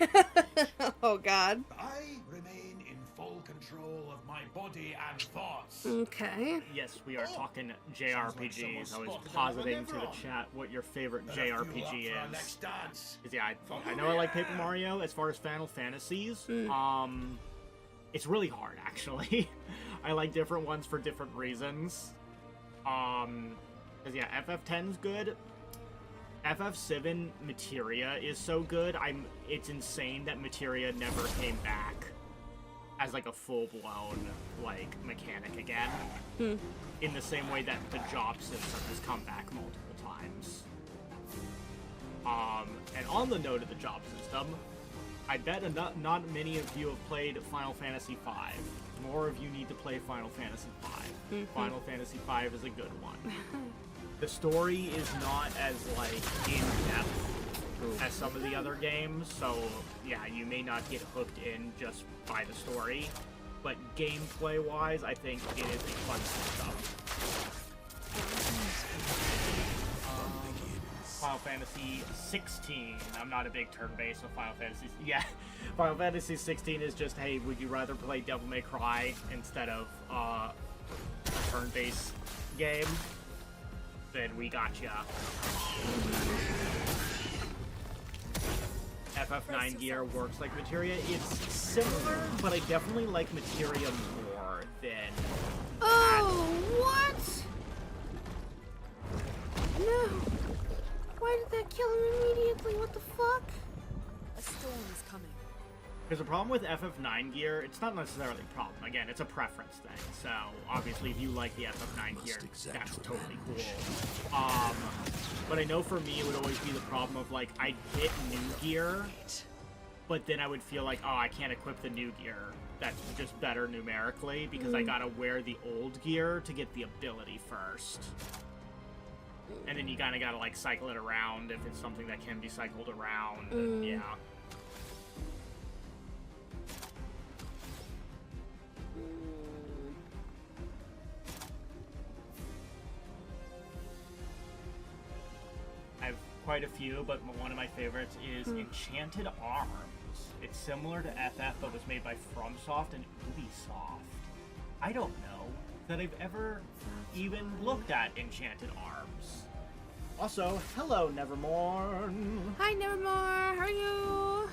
Oh god. But I remain in full control of my body and thoughts. Okay. Yes, we are talking Sounds like JRPGs. someone I was spotted positing them to the wrong. chat what your favorite Better fuel up JRPG for our is. next dance. 'Cause, yeah, I know I like Paper Mario. As far as Final Fantasies, it's really hard actually. I like different ones for different reasons. 'Cause yeah, FF10's good. FF7 Materia is so good. It's insane that Materia never came back as like a full-blown like mechanic again. In the same way that the job system has come back multiple times. And on the note of the job system, I bet not many of you have played Final Fantasy V. More of you need to play Final Fantasy V. Final Fantasy V is a good one. The story is not as like in-depth as some of the other games, so yeah, you may not get hooked in just by the story, but gameplay-wise, I think it is a fun system. Final Fantasy 16. I'm not a big turn-based with Final Fantasy. Yeah, Final Fantasy 16 is just, hey, would you rather play Devil May Cry instead of a turn-based game, then we gotcha. FF9 gear works like materia. It's similar, but I definitely like materia more than... Oh, what? No. Why did that kill him immediately? What the fuck? A storm is coming. Because the problem with FF9 gear, it's not necessarily a problem. Again, it's a preference thing. So, obviously, if you like the FF9 gear, that's totally cool. But I know for me, it would always be the problem of, like, I'd get new gear, but then I would feel like, oh, I can't equip the new gear. That's just better numerically, because I gotta wear the old gear to get the ability first. And then you kinda gotta, like, cycle it around if it's something that can be cycled around, and yeah. I've quite a few, but one of my favorites is Enchanted Arms. It's similar to FF, but was made by FromSoft and Ubisoft. I don't know that I've ever even looked at Enchanted Arms. Also, hello, Nevermore. Hi, Nevermore. How are you?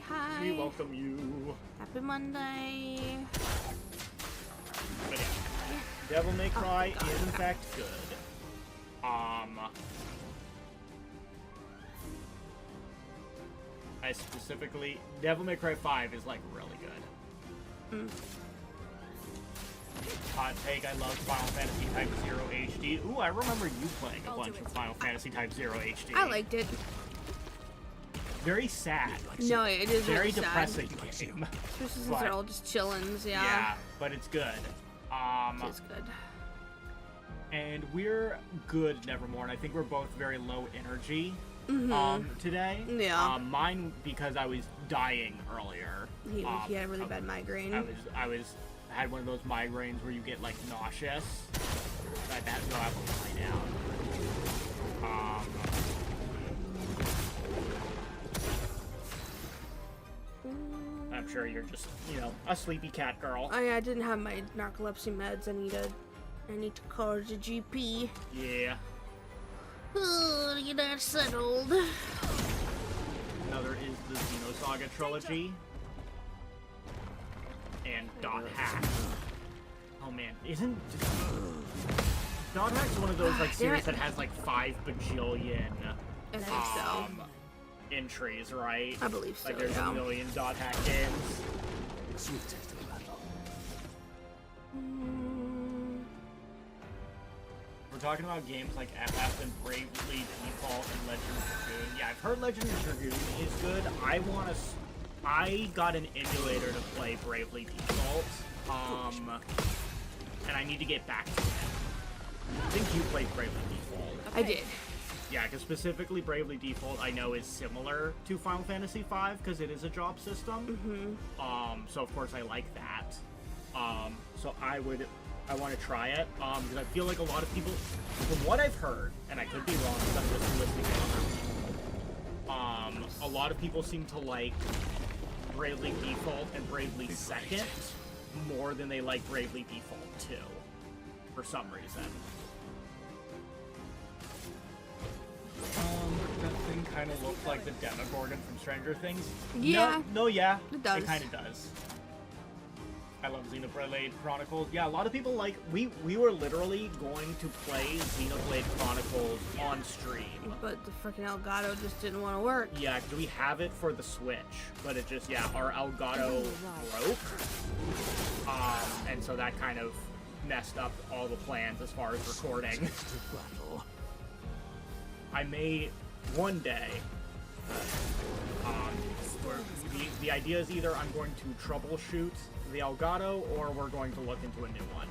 Hi. We welcome you. Happy Monday. But yeah, Devil May Cry is in fact good. I specifically, Devil May Cry 5 is like really good. Hot take, I love Final Fantasy Type 0 HD. Ooh, I remember you playing a bunch of Final Fantasy Type 0 HD. I liked it. Very sad. No, it is Very really sad. depressing game. Especially since they're all just chillins, yeah. Yeah, but it's good. It is good. And we're good, Nevermore, and I think we're both very low energy today. Yeah. Mine, because I was dying earlier. He had a really bad migraine. I had one of those migraines where you get, like, nauseous. I had to go out and lie down. I'm sure you're just, you know, a sleepy cat girl. I didn't have my narcolepsy meds. I need to call the GP. Yeah. Oh, get that settled. Another is the Xenosaga trilogy. And Dot Hack. Oh man, isn't... Dot Hack's one of those, like, series that has, like, 5 bajillion... I think so. Entries, right? I believe so, Like, there's yeah. a million Dot Hack games. We're talking about games like FF and Bravely Default and Legend of Dragoon. Yeah, I've heard Legend of Dragoon is good. I got an emulator to play Bravely Default, and I need to get back to it. I think you played Bravely Default. I did. Yeah, because specifically Bravely Default I know is similar to Final Fantasy V because it is a job system. So of course I like that. So I want to try it because I feel like a lot of people, from what I've heard, and I could be wrong because I'm just listening to other people, a lot of people seem to like Bravely Default and Bravely Second more than they like Bravely Default 2 for some reason. That thing kind of looks like the Demogorgon from Stranger Things. Yeah. No, yeah. It does. It kind of does. I love Xenoblade Chronicles. Yeah, a lot of people like... We were literally going to play Xenoblade Chronicles on stream. But the freaking Elgato just didn't want to work. Yeah, because we have it for the Switch. But it just, yeah, our Elgato broke. And so that kind of messed up all the plans as far as recording. I may one day, the idea is either I'm going to troubleshoot the Elgato or we're going to look into a new one.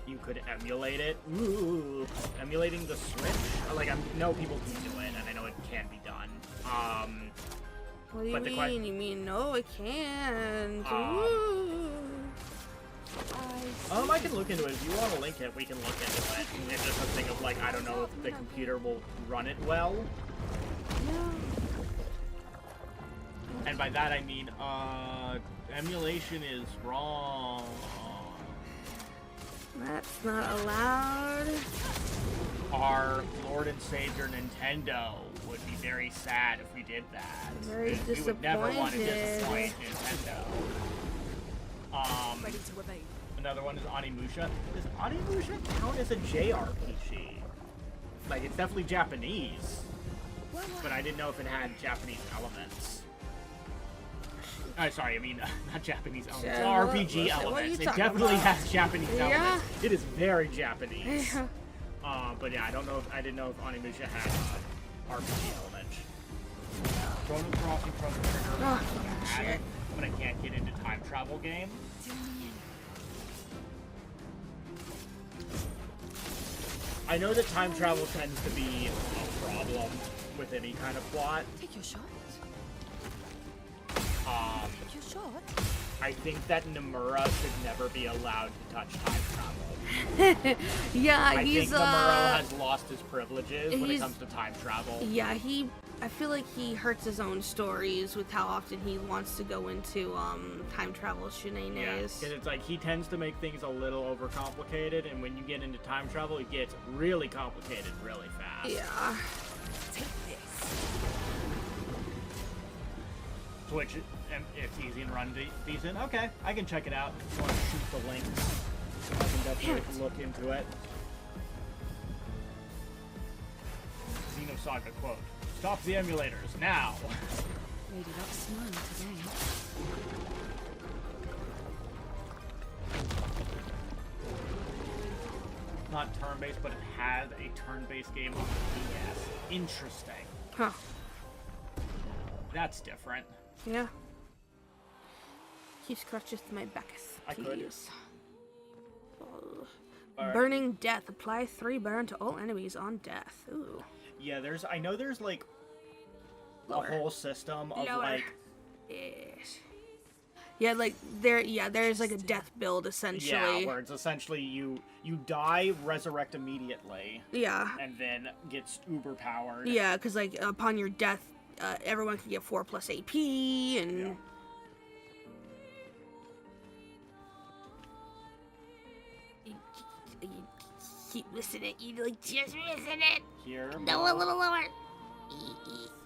You could emulate it. Ooh, emulating the Switch? Like, I know people can do it, and I know it can be done. What do you mean? You mean, no, I can't. I can look into it. If you want to link it, we can look into it. It's just a thing of, like, I don't know if the computer will run it well. Yeah. And by that I mean, emulation is wrong. That's not allowed. Our Lord and Savior Nintendo would be very sad if we did that. Very We would never want to disappointed. disappoint Nintendo. Ready to evade. Another one is Onimusha. Does Onimusha count as a JRPG? Like, it's definitely Japanese, but I didn't know if it had Japanese elements. Sorry, I mean, not Japanese elements, Yeah, what RPG are you elements. It talking definitely about? has Japanese Yeah. elements. It is very Japanese. Yeah. But yeah, I didn't know if Onimusha had RPG elements. Chrono Crossing Chrono Trigger Oh, is bad, shit. but I can't get into time travel games. I know that time travel tends to be a problem with any kind of plot. Take your shot. Take your shot. I think that Nomura should never be allowed to touch time travel. Yeah, I he's think Nomura has lost his privileges when it he's- comes to time travel. yeah, I feel like he hurts his own stories with how often he wants to go into time travel Yeah, shenanigans. because it's like he tends to make things a little overcomplicated, and when you get into time travel, it gets really complicated really fast. Yeah. Take this. Switch, it's easy and run decent. Okay, I can check it out. If you want to shoot the link, I can definitely look into it. Xenosaga quote: "Stop the emulators now." Lady Luck smiling today. Not turn-based, but it had a turn-based game on the DS. Interesting. Huh. That's different. Yeah. He scratches my back, I could. please. Alright. Burning Death. Apply 3 burn to all enemies on death. Ooh. Yeah, I know there's like Lower. a whole system of Lower. like, Yes. Yeah, like there's like a death build essentially. yeah, where it's essentially you die, resurrect immediately, Yeah. and then gets uber powered. Yeah, because like upon your death, everyone can get 4+ AP and. Yeah. You keep missing it. You like just missing it. Here, No, a little lower.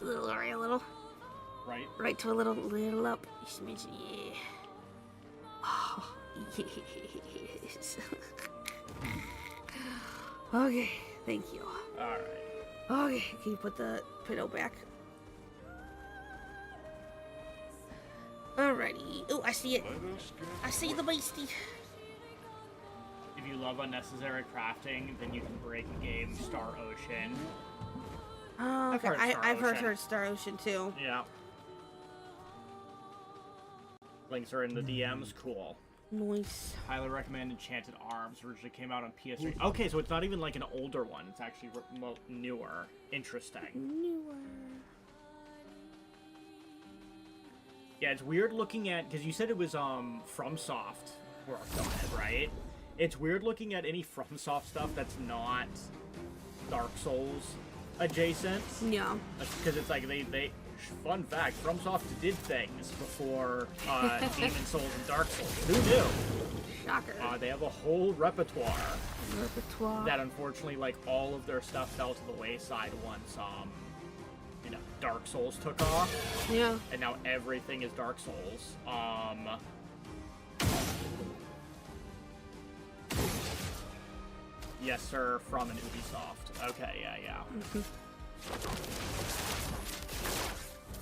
A little lower, a little. right? Right to a little up. Just mention, yeah. Oh, yes. Okay, thank you. All right. Okay, can you put the pillow back? Alrighty. Oh, I see it. I see the beastie. If you love unnecessary crafting, then you can break a game Star Ocean. Oh, I've okay. heard Star I've Ocean. heard Star Ocean too. Yeah. Links are in the DMs. Cool. Nice. Highly recommend Enchanted Arms. Originally came out on PS3. Okay, so it's not even like an older one. It's actually newer. Interesting. Newer. Yeah, it's weird looking at, because you said it was FromSoft worked on it, right? It's weird looking at any FromSoft stuff that's not Dark Souls adjacent. Yeah. Because it's like they fun fact, FromSoft did things before Demon Souls and Dark Souls. Who knew? Shocker. They have a whole repertoire Repertoire. that unfortunately, like, all of their stuff fell to the wayside once you know, Dark Souls took off, Yeah. and now everything is Dark Souls. Yes, sir, from an Ubisoft. Okay, yeah.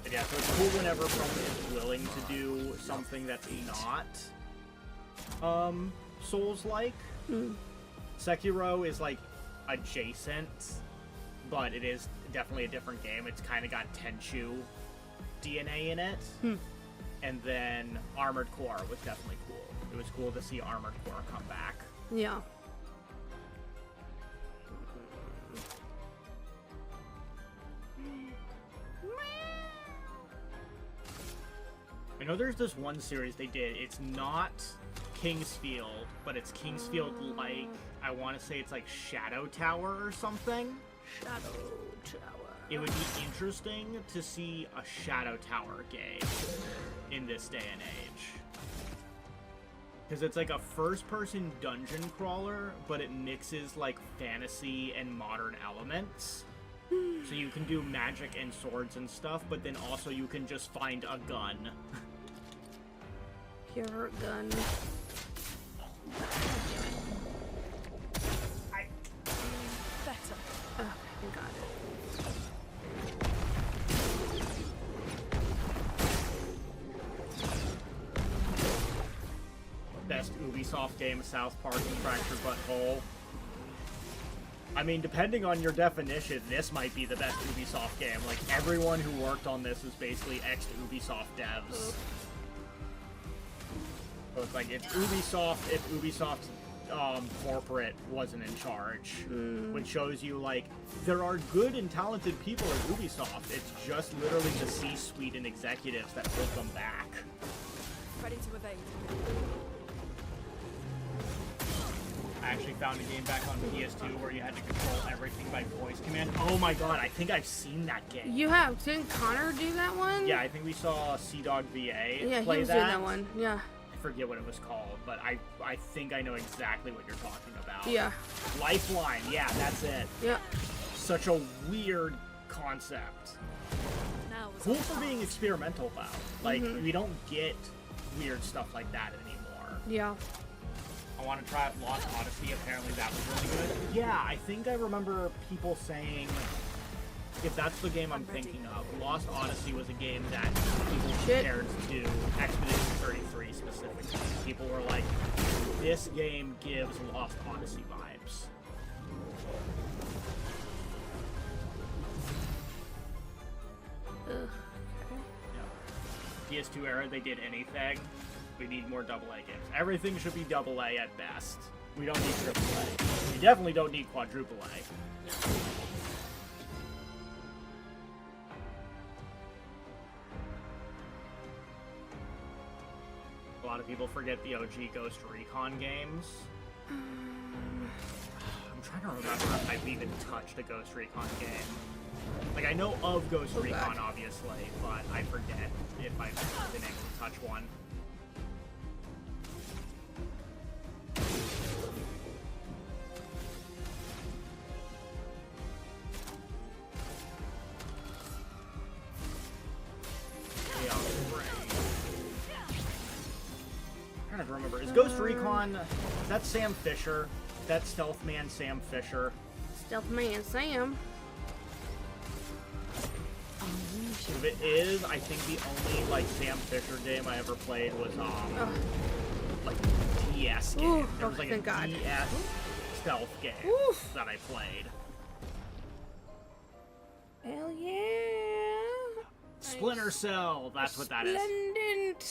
But yeah, so it's cool whenever someone is willing to do something that's not, Souls-like. Sekiro is, like, adjacent, but it is definitely a different game. It's kind of got Tenchu DNA in it. And then Armored Core was definitely cool. It was cool to see Armored Core come back. Yeah. I know there's this one series they did. It's not Kingsfield, but it's Kingsfield like, I want to say it's like Shadow Tower or something. Shadow Tower. it would be interesting to see a Shadow Tower game in this day and age. Because it's like a first-person dungeon crawler, but it mixes like fantasy and modern elements. So you can do magic and swords and stuff, but then also you can just find a gun. Pure gun. Better. Oh, I got it. Best Ubisoft game, South Park and Fractured Butthole. I mean, depending on your definition, this might be the best Ubisoft game. Like, everyone who worked on this is basically ex-Ubisoft devs. So it's like, if Ubisoft's corporate wasn't in charge, which shows you, like, there are good and talented people at Ubisoft. It's just literally the C-suite and executives that hold them back. Ready to evade. I actually found a game back on PS2 where you had to control everything by voice command. Oh my god, I think I've seen that game. You have. Didn't Connor do that one? Yeah, I think we saw Sea-Dog VA Yeah, play he was doing that one. Yeah. I forget what it was called, but I think I know exactly what you're talking about. Yeah. Lifeline, yeah, that's it. Yeah. Such a weird concept. Now was Cool for being experimental, though. Like, we don't get weird stuff like that anymore. Yeah. I want to try out Lost Odyssey. Apparently that was really good. Yeah, I think I remember people saying, if that's the game I'm thinking of, Lost Odyssey was a game that people compared to Expedition 33 specifically. People were like, this game gives Lost Odyssey vibes. Ugh. Yeah. PS2 era, they did anything. We need more AA games. Everything should be AA at best. We don't need AAA. We definitely don't need quadruple A. A lot of people forget the OG Ghost Recon games. I'm trying to remember if I've even touched a Ghost Recon game. Like, I know of Ghost Recon, obviously, but I forget if I've been able to touch one. I'm trying to remember. Is Ghost Recon... Is that Sam Fisher? That's Stealth Man Sam Fisher. Stealth Man Sam. If it is, I think the only, like, Sam Fisher game I ever played was, like, DS game. Ooh, There was, like, a thank God. DS stealth game Oof. that I played. Hell yeah. Splinter Cell, that's what that is. Splendid.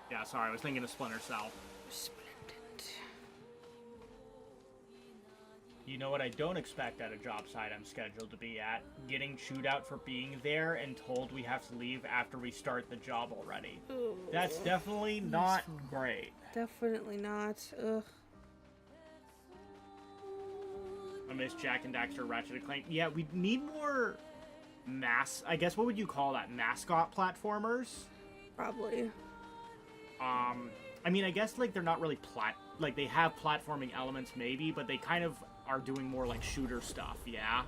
Yeah, sorry, I was thinking of Splinter Cell. Splendid. You know what I don't expect at a job site I'm scheduled to be at? Getting chewed out for being there and told we have to leave after we start the job already. Ooh. That's definitely not great. Definitely not. Ugh. I miss Jack and Daxter, Ratchet and Clank. Yeah, we need more I guess, what would you call that? Mascot platformers? Probably. I mean, I guess, like, they're not really like, they have platforming elements, maybe, but they kind of are doing more, like, shooter stuff, yeah?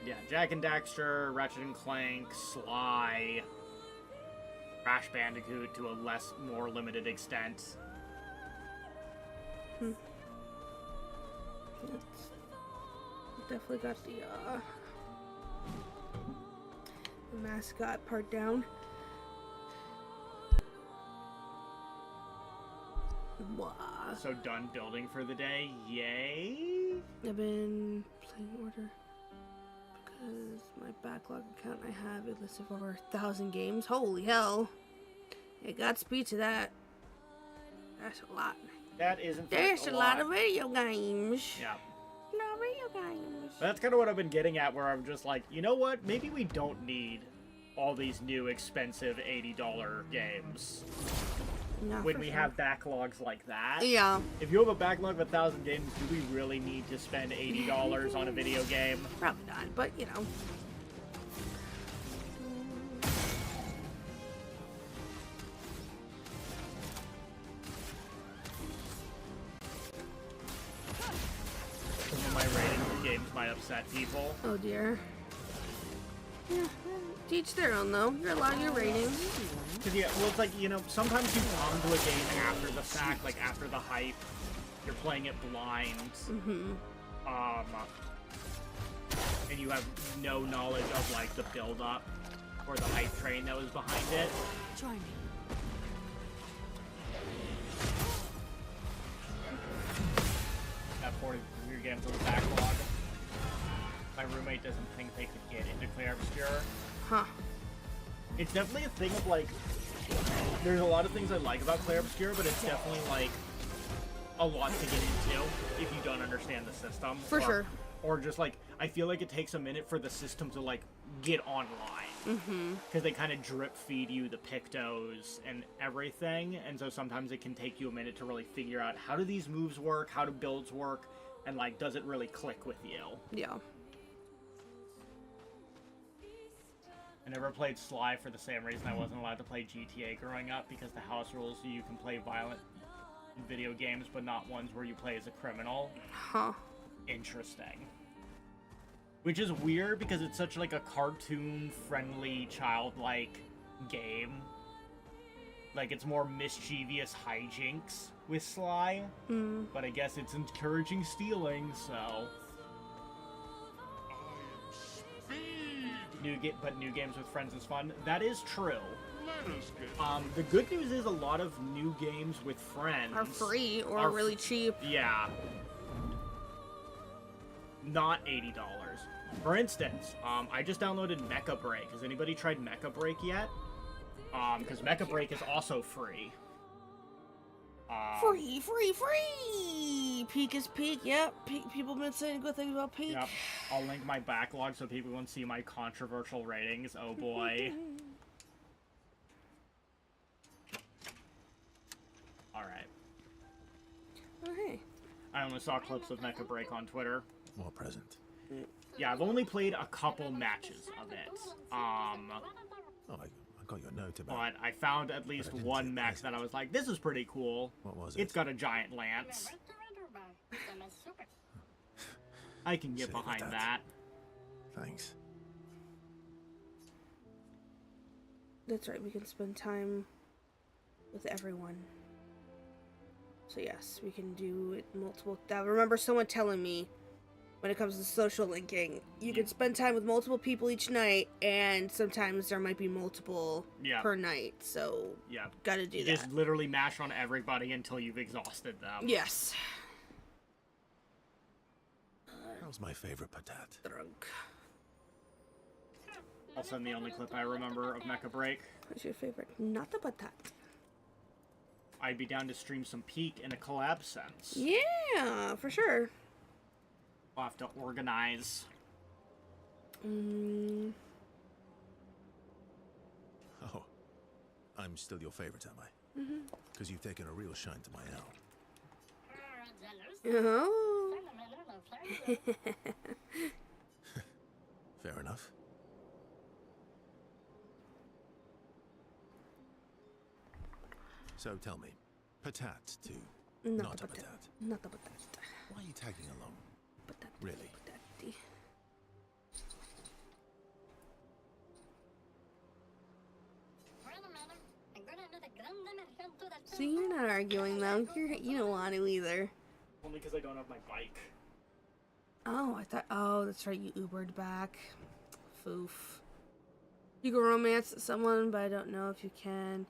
Yeah, Jak and Daxter, Ratchet and Clank, Sly, Crash Bandicoot to a more limited extent. Definitely got the mascot part down. Wow. So done building for the day, yay! I've been playing order because my backlog account I have a list of over 1,000 games. Holy hell! Yeah, Godspeed to that. That's a lot. That isn't There's a lot of video games. Yeah. No video games. That's kind of what I've been getting at, where I'm just like, you know what? Maybe we don't need all these new expensive $80 games. No, When for we sure. have backlogs like that. Yeah, If you have a backlog of 1,000 games, do we really need to spend $80 on a video game? probably not, but you know. Some of my ratings of games might upset people. Oh dear. Yeah, teach their own though. You're allowed your ratings. Cause yeah, well, it's like, you know, sometimes you come to a game after the fact, like after the hype. You're playing it blind. And you have no knowledge of like the build-up or the hype train that was behind it. Join me. Got 40 your games on the backlog. My roommate doesn't think they could get into Clear Obscure. Huh. It's definitely a thing of like, there's a lot of things I like about Clear Obscure, but it's definitely like a lot to get into if you don't understand the system. For sure. Or just like, I feel like it takes a minute for the system to like get online. Because they kind of drip feed you the pictos and everything, and so sometimes it can take you a minute to really figure out how do these moves work, how do builds work, and like, does it really click with you? Yeah. I never played Sly for the same reason I wasn't allowed to play GTA growing up, because the house rules you can play violent video games, but not ones where you play as a criminal. Huh. Interesting. Which is weird, because it's such like a cartoon-friendly, childlike game. Like, it's more mischievous hijinks with Sly, but I guess it's encouraging stealing, so... But new games with friends is fun. That is true. The good news is a lot of new games with friends Are free or are really cheap. Yeah. Not $80. For instance, I just downloaded Mecha Break. Has anybody tried Mecha Break yet? Because Mecha Break is also free. Free! Peak is peak, yep. People have been saying good things about Peak. Yep. I'll link my backlog so people can see my controversial ratings. Oh boy. Alright. Oh, hey. I only saw clips of Mecha Break on Twitter. More present. Yeah, I've only played a couple matches of it. Oh, I got your note about But I found at least didn't one see it mech present. that I was like, this is pretty cool. What was it? It's got a giant lance. I can get Silly behind that. that. Thanks. That's right, we can spend time with everyone. So yes, we can do it multiple... I remember someone telling me, when it comes to social linking, you can spend time with multiple people each night, and sometimes there might be multiple Yeah. per night, so Yeah. gotta do You that. just literally mash on everybody until you've exhausted them. Yes. How's my favorite patat? Drunk. I'll send the only clip I remember of Mecha Break. What's your favorite? Not the patat. I'd be down to stream some Peak in a collab sense. Yeah, for sure. I'll have to organize. Oh, I'm still your favorite, am I? Because you've taken a real shine to my own. Oh. Fair enough. So tell me, patat to not a patat. Not the patat. Why are you tagging along? Patat. Really? Patati. See, you're not arguing though. You don't want to either. Only because I don't have my bike. Oh, I thought. Oh, that's right. You Ubered back. Foof. You can romance someone, but I don't know if you can.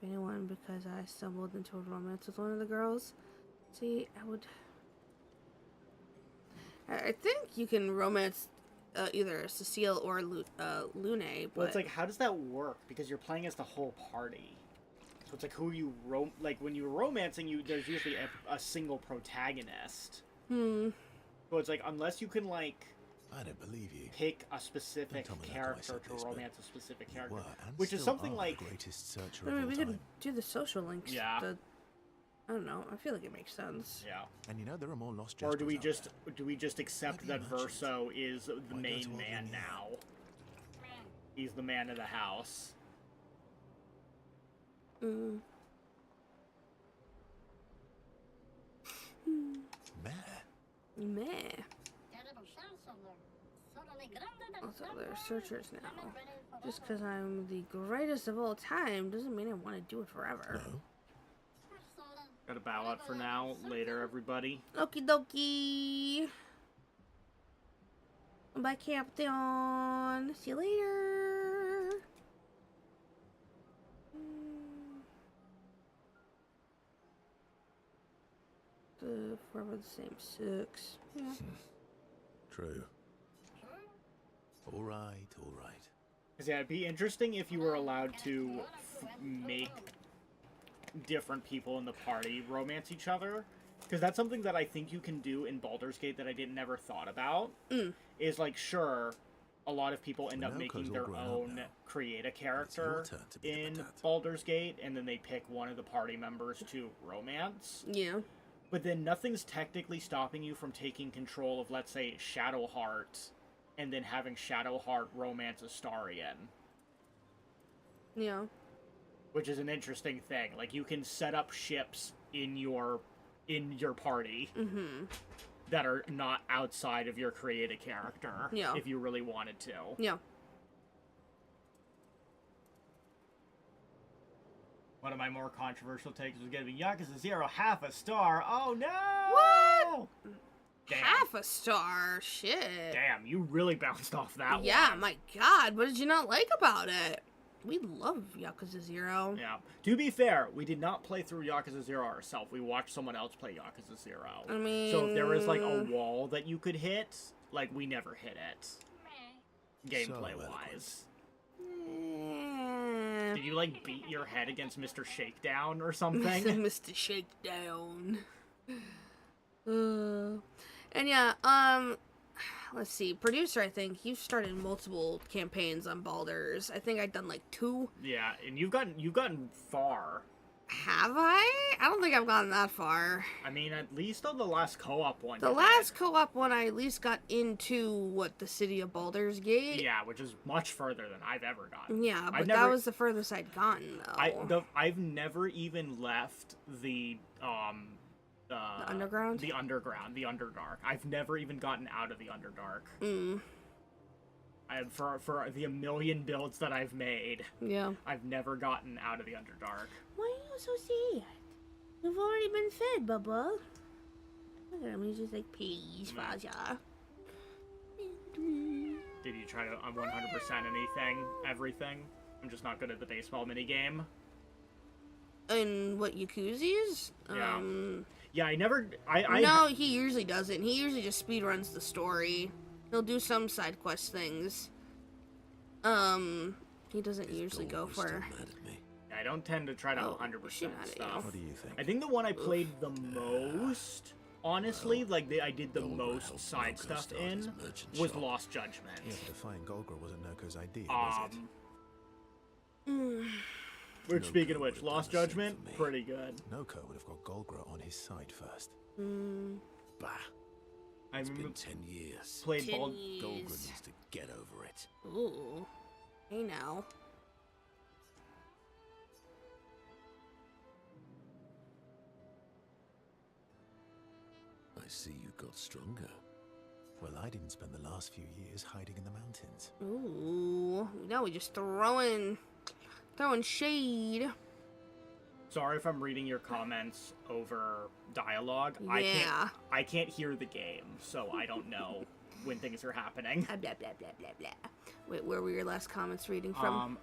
Anyone, because I stumbled into a romance with one of the girls. See, I think you can romance either Cecile or Lune, but Well, it's like, how does that work? Because you're playing as the whole party. So it's like, who you like when you're romancing, there's usually a single protagonist. So it's like, unless you can like I don't believe you. pick a specific Don't tell me that I character said to this, but romance a specific You character, were, and which is still something are like the greatest searcher I of mean, all we time. could do the social links. Yeah. I don't know. I feel like it makes sense. yeah. And you know there are more lost Or do we Jestrels out just accept Might be that merchant. Verso is the Why go main to all man the now? He's the man of the house. Mm. there. Meh. Meh. Also, they're searchers now. Just because I'm the greatest of all time doesn't mean I want to do it forever. No. Gotta bow out for now. Later, everybody. Okie dokie. Bye, Captain. See you later. Forever the same sucks. Yeah. True. All right, all right. 'Cause, yeah, it'd be interesting if you were allowed to make different people in the party romance each other. Because that's something that I think you can do in Baldur's Gate that I never thought about. Is like, sure, a lot of people end up Well, making Naoko's all their grown up own now. create a It's your character turn to be the in patat. Baldur's Gate, and then they pick one of the party members to romance. Yeah. But then nothing's technically stopping you from taking control of, let's say, Shadowheart, and then having Shadowheart romance Astarion. Yeah. Which is an interesting thing. Like, you can set up ships in your party that are not outside of your created character. Yeah. If you really wanted to. Yeah. One of my more controversial takes was gonna be Yakuza 0 half a star. Oh no! What? Damn. Half a star. Shit. Damn, you really bounced off that Yeah, one. my god. What did you not like about it? We love Yakuza 0. Yeah. To be fair, we did not play through Yakuza 0 ourselves. We watched someone else play Yakuza 0. I mean... So if there was, like, a wall that you could hit, like, we never hit it. Gameplay-wise. Eh. Did you, like, beat your head against Mr. Shakedown or something? Mr. Shakedown. And yeah, let's see. Producer, I think, you've started multiple campaigns on Baldur's. I think I've done like 2. Yeah, and you've gotten far. Have I? I don't think I've gotten that far. I mean, at least on the last co-op one. The you last did. co-op one, I at least got into, what, the city of Baldur's Gate? Yeah, which is much further than I've ever gotten. Yeah, but I've that never- was the furthest I'd gotten, though. I've never even left the Underground? The Underground, the Underdark. I've never even gotten out of the Underdark. For the 1 million builds that I've made, Yeah. I've never gotten out of the Underdark. Why are you so sad? You've already been fed, Bubba. Look at him, he's just like, peace, Faja. Did you try to 100% anything, everything? I'm just not good at the baseball minigame. And what, Yakuza's? Yeah. Yeah, I never... I No, he usually doesn't. He usually just speedruns the story. He'll do some side quest things. He doesn't usually go Still for... mad at me. I don't tend to try to Oh, 100% she mad at you. stuff. What do you think? I think the one I played the most, honestly, like I did the Golgra most helped side Noko stuff start his in, merchant was shop. Lost Judgment. Yeah, but defying Golgra wasn't Noko's idea, was it? Which, Noko speaking of which, would've done Lost the same Judgment, for me. pretty good. Noko would have got Golgra on his side first. Bah. I It's remember been 10 years. played Bald... Golgra needs to get over it. Ooh. Hey now. I see you got stronger. Well, I didn't spend the last few years hiding in the mountains. Ooh. Now we just throwing shade. Sorry if I'm reading your comments over dialogue. Yeah. I can't hear the game, so I don't know when things are happening. Blah, blah, blah, blah, blah, blah. Wait, where were your last comments reading from?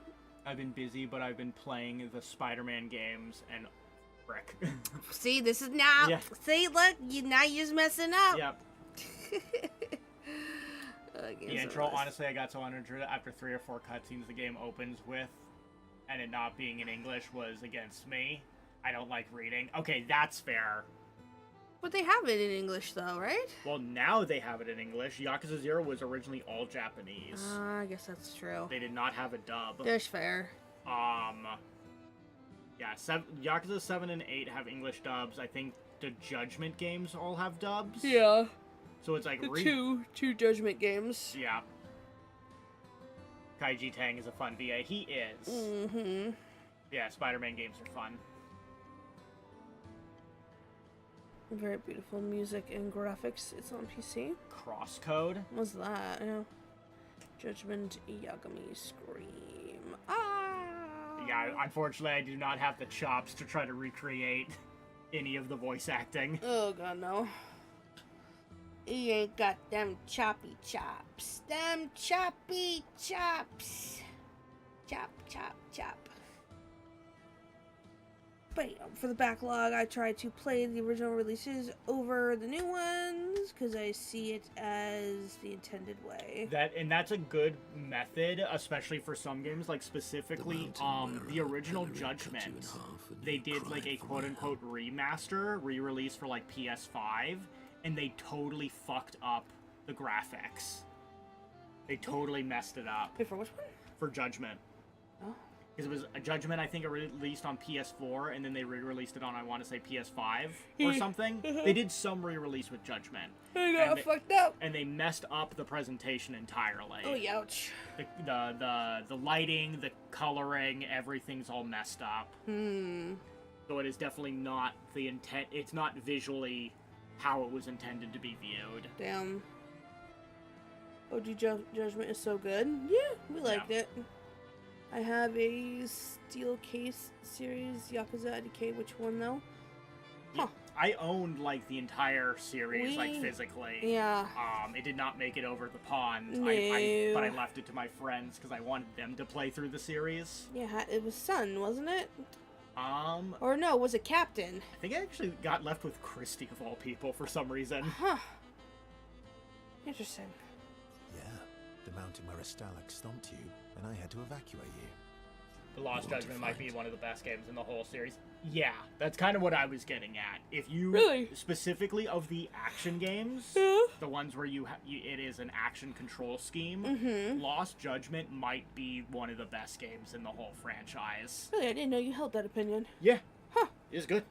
I've been busy, but I've been playing the Spider-Man games and frick. See, this is now. Yeah. See, look, now you're just messing up. Yep. Okay, The so intro, let's- honestly, I got so uninterested after 3 or 4 cutscenes the game opens with, and it not being in English was against me. I don't like reading. Okay, that's fair. But they have it in English, though, right? Well, now they have it in English. Yakuza 0 was originally all Japanese. I guess that's true. They did not have a dub. That's fair. Yeah, Yakuza 7 and 8 have English dubs. I think the Judgment games all have dubs. Yeah. So it's like Two Judgment games. Yeah. Kaiji Tang is a fun VA. He is. Mm-hmm. Yeah, Spider-Man games are fun. Very beautiful music and graphics. It's on PC. Crosscode. What's that? Yeah. Judgment Yagami Scream. Ah! Yeah, unfortunately, I do not have the chops to try to recreate any of the voice acting. Oh god, no. He ain't got them choppy chops. Them choppy chops. Chop, chop, chop. But for the backlog, I try to play the original releases over the new ones because I see it as the intended way. That's a good method, especially for some games, like specifically the original Judgment. They did like a quote-unquote remaster, re-release for like PS5, and they totally fucked up the graphics. They totally messed it up. Wait, for which one? For Judgment. Oh. Because it was a Judgment, I think, released on PS4, and then they re-released it on, I want to say, PS5 or something. They did some re-release with Judgment. They got fucked up. And they messed up the presentation entirely. Oh, ouch. The lighting, the coloring, everything's all messed up. So it is definitely not the intent. It's not visually how it was intended to be viewed. Damn. OG Judgment is so good. Yeah, we liked it. I have a Steel Case series, Yakuza IDK. Which one, though? Huh. I owned, like, the entire series, like, physically. Yeah. It did not make it over the pond. No. But I left it to my friends because I wanted them to play through the series. Yeah, it was Sun, wasn't it? Um... Or no, was it Captain? I think I actually got left with Christy, of all people, for some reason. Huh. Interesting. Yeah, the mountain where a Stalag stomped you, and I had to evacuate you. The Lost Judgment might be one of the best games in the whole series. Yeah, that's kind of what I was getting at. If you really specifically of the action games, the ones where it is an action control scheme, Lost Judgment might be one of the best games in the whole franchise. Really, I didn't know you held that opinion. Yeah, it is good.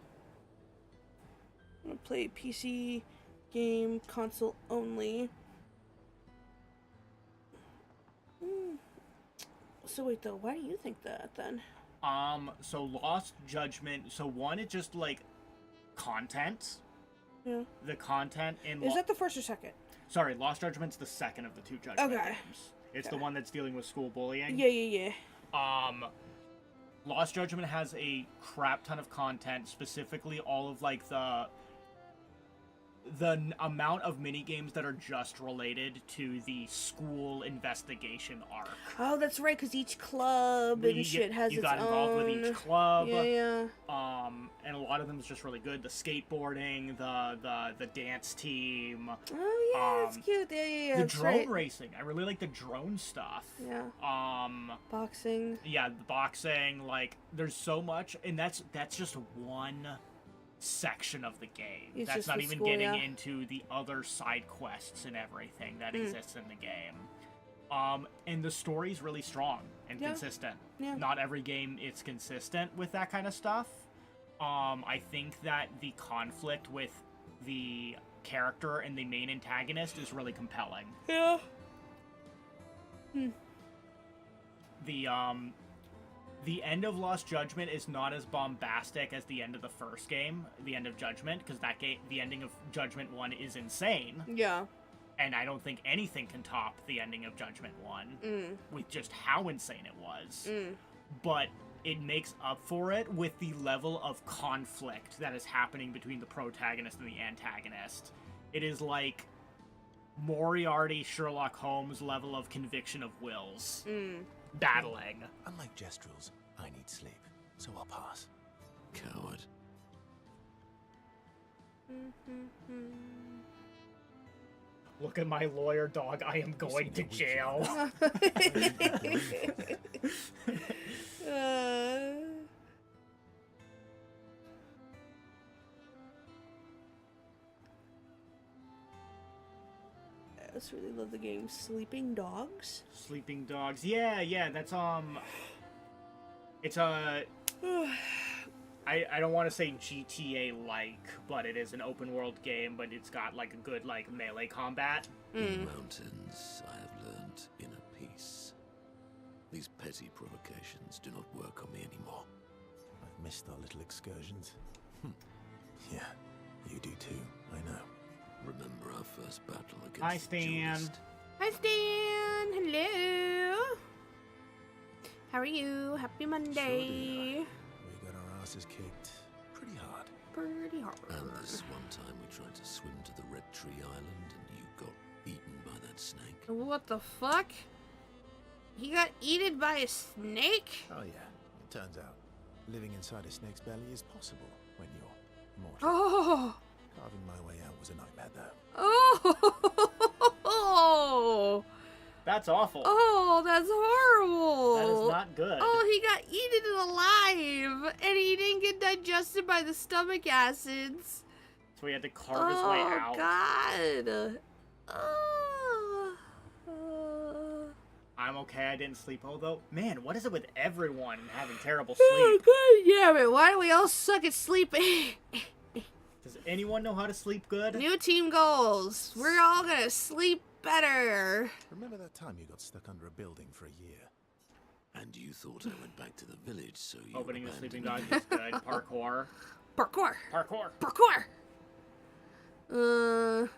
I'm gonna play PC game, console only. So wait, though, why do you think that, then? So Lost Judgment, so one, it's just, like, content. Yeah. The content in... Is that the first or second? Sorry, Lost Judgment's the second of the two Judgment games. It's the one that's dealing with school bullying. Yeah. Lost Judgment has a crap ton of content, specifically all of, like, the amount of mini-games that are just related to the school investigation arc. Oh, that's right, because each club and shit has its own... You got involved with each club. Yeah. And a lot of them is just really good. The skateboarding, the dance team. Oh, yeah, that's cute. Yeah. The drone racing. I really like the drone stuff. Yeah. Boxing. Yeah, the boxing. Like, there's so much, and that's just one section of the game. That's not even getting into the other side quests and everything that exists in the game. And the story's really strong and consistent. Yeah. Not every game is consistent with that kind of stuff. I think that the conflict with the character and the main antagonist is really compelling. Yeah. The end of Lost Judgment is not as bombastic as the end of the first game, the end of Judgment, because the ending of Judgment 1 is insane. Yeah. And I don't think anything can top the ending of Judgment 1 with just how insane it was. But it makes up for it with the level of conflict that is happening between the protagonist and the antagonist. It is like Moriarty, Sherlock Holmes level of conviction of wills. Battling. Unlike Jestrels, I need sleep, so I'll pass. Coward. Look at my lawyer, dog. I am going to jail. Uh... else really love the game? Sleeping Dogs? Sleeping Dogs. Yeah, that's, it's a... I don't want to say GTA-like, but it is an open-world game, but it's got, like, a good, like, melee combat. In mountains, I have learned inner peace. These petty provocations do not work on me anymore. I've missed our little excursions. Yeah, you do too, I know. Remember our first battle against Hi, the Stan. duelist? Hi, Stan! Hello! How are you? Happy Monday! We got our asses kicked pretty hard. Pretty hard. And this one time we tried to swim to the Red Tree Island and you got eaten by that snake. What the fuck? He got eaten by a snake? Oh yeah, it turns out living inside a snake's belly is possible when you're mortal. Oh! Carving my way out was a nightmare though. Oh! That's awful. Oh, that's horrible! That is not good. Oh, he got eaten alive, and he didn't get digested by the stomach acids. So he had to carve his way out. God. I'm okay, I didn't sleep. Although, man, what is it with everyone having terrible Oh, sleep? God damn it. Why do we all suck at sleeping? Does anyone know how to sleep good? New team goals. We're all gonna sleep better. Remember that time you got stuck under a building for a year? And you thought I went back to the village, so you Opening the abandoned sleeping dog me. is good. Parkour. Parkour. Parkour.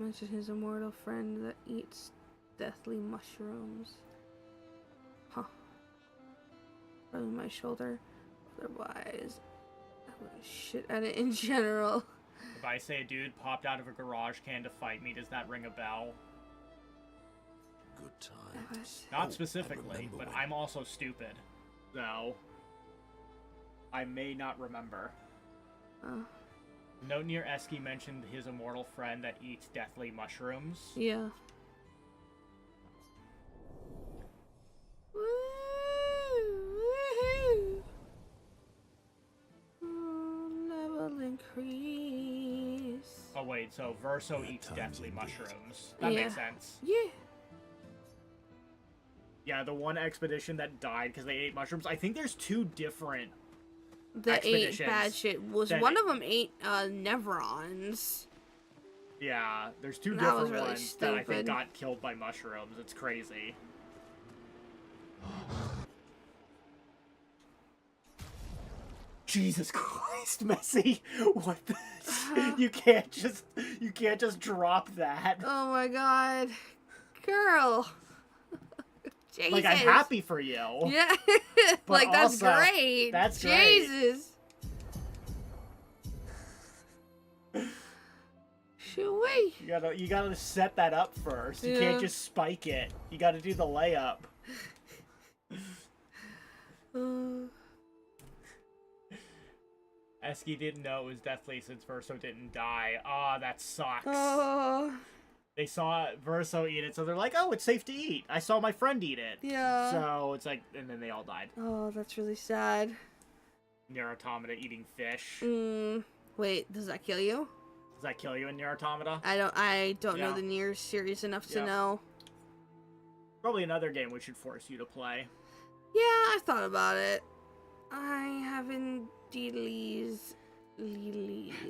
Mention his immortal friend that eats deathly mushrooms. Huh. Rubbing my shoulder. Otherwise, I would shit at it in general. If I say a dude popped out of a garage can to fight me, does that ring a bell? Good times. Not I specifically, remember but when- I'm also stupid. So, I may not remember. Note near Eski mentioned his immortal friend that eats deathly mushrooms. Yeah. Woo-hoo. Level increase. Oh wait, so Verso Good eats times deathly indeed. mushrooms. That Yeah. makes sense. Yeah. Yeah, the one expedition that died because they ate mushrooms. I think there's two different. That ate Expeditions bad shit. Was that one of them ate Nevrons? Yeah, there's two That was different really ones that I think stupid. got killed by mushrooms. It's crazy. Jesus Christ, Messi! What the? You can't just drop that. Oh my god. Girl. Jesus. Like, I'm happy for you. Yeah. But like, that's also, great. that's great. Jesus. Shoo-wee. You gotta set that up first. You can't Yeah. just spike it. You gotta do the layup. Eski didn't know it was deathly since Verso didn't die. Ah, that sucks. Oh. They saw Verso eat it, so they're like, oh, it's safe to eat. I saw my friend eat it. Yeah. So it's like, and then they all died. Oh, that's really sad. Nier Automata eating fish. Wait, does that kill you? Does that kill you in Nier Automata? I don't know Yeah. the Nier series enough to Yeah. know. Probably another game we should force you to play. Yeah, I thought about it. I haven't The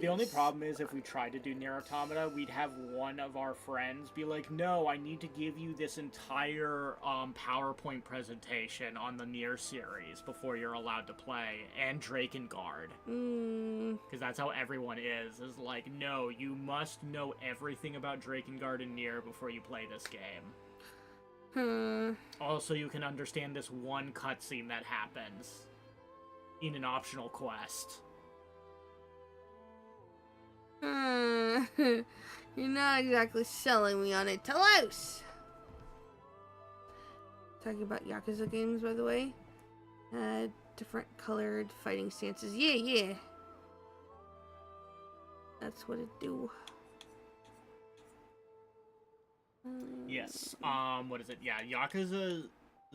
only problem is if we tried to do Nier Automata, we'd have one of our friends be like, no, I need to give you this entire PowerPoint presentation on the Nier series before you're allowed to play, and Drakengard. Because that's how everyone is like, no, you must know everything about Drakengard and Nier before you play this game. Also, you can understand this one cutscene that happens in an optional quest. You're not exactly selling me on it. Toulouse! Talking about Yakuza games, by the way. Different colored fighting stances. Yeah. That's what it do. Yes. What is it? Yeah, Yakuza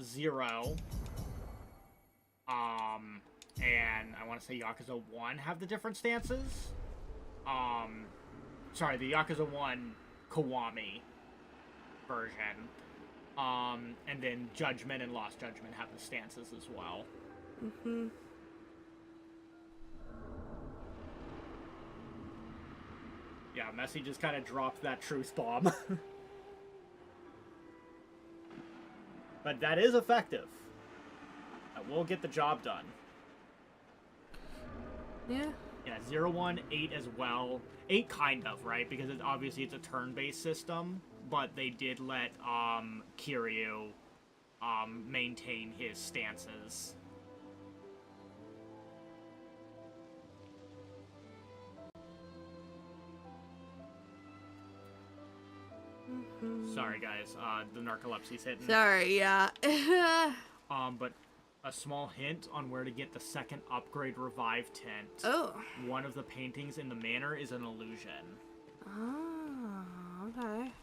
0. And I want to say Yakuza 1 have the different stances. Sorry, the Yakuza 1 Kiwami version. And then Judgment and Lost Judgment have the stances as well. Mm-hmm. Yeah, Messi just kind of dropped that truth bomb. But that is effective. That will get the job done. Yeah. Yeah, 0, 1, 8 as well. 8 kind of, right? Because obviously it's a turn-based system, but they did let Kiryu maintain his stances. Sorry, guys. The narcolepsy's hitting. Sorry, yeah. But a small hint on where to get the second upgrade revive tent. Oh. One of the paintings in the manor is an illusion. Oh, okay.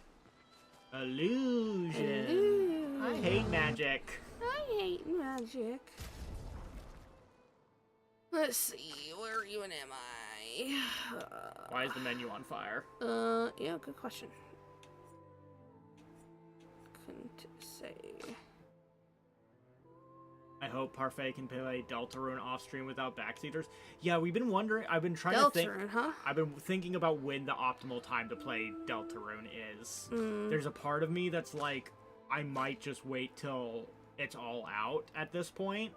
Illusion. I hate magic. I hate magic. Let's see, where even am I? Why is the menu on fire? Yeah, good question. Couldn't say. I hope Parfait can play Deltarune off stream without backseaters. Yeah, we've been wondering. I've been trying to think. Huh? I've been thinking about when the optimal time to play Deltarune is. There's a part of me that's like, I might just wait till it's all out at this point,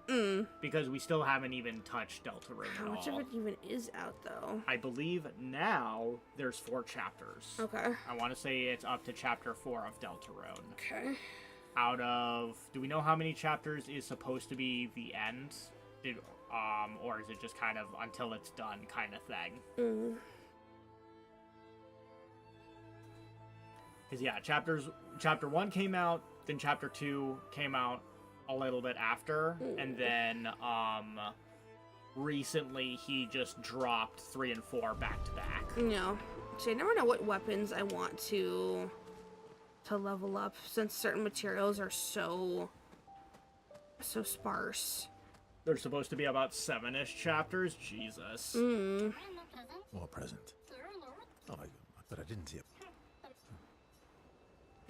because we still haven't even touched Deltarune at all. How much of it even is out, though? I believe now there's 4 chapters. Okay. I want to say it's up to chapter 4 of Deltarune. Okay. Out of, do we know how many chapters is supposed to be the end? Or is it just kind of until it's done kind of thing? Because yeah, chapter 1 came out, then chapter 2 came out a little bit after, and then recently he just dropped 3 and 4 back to back. No. See, I never know what weapons I want to level up, since certain materials are so sparse. There's supposed to be about 7-ish chapters. Jesus. What present? Oh, but I didn't see it.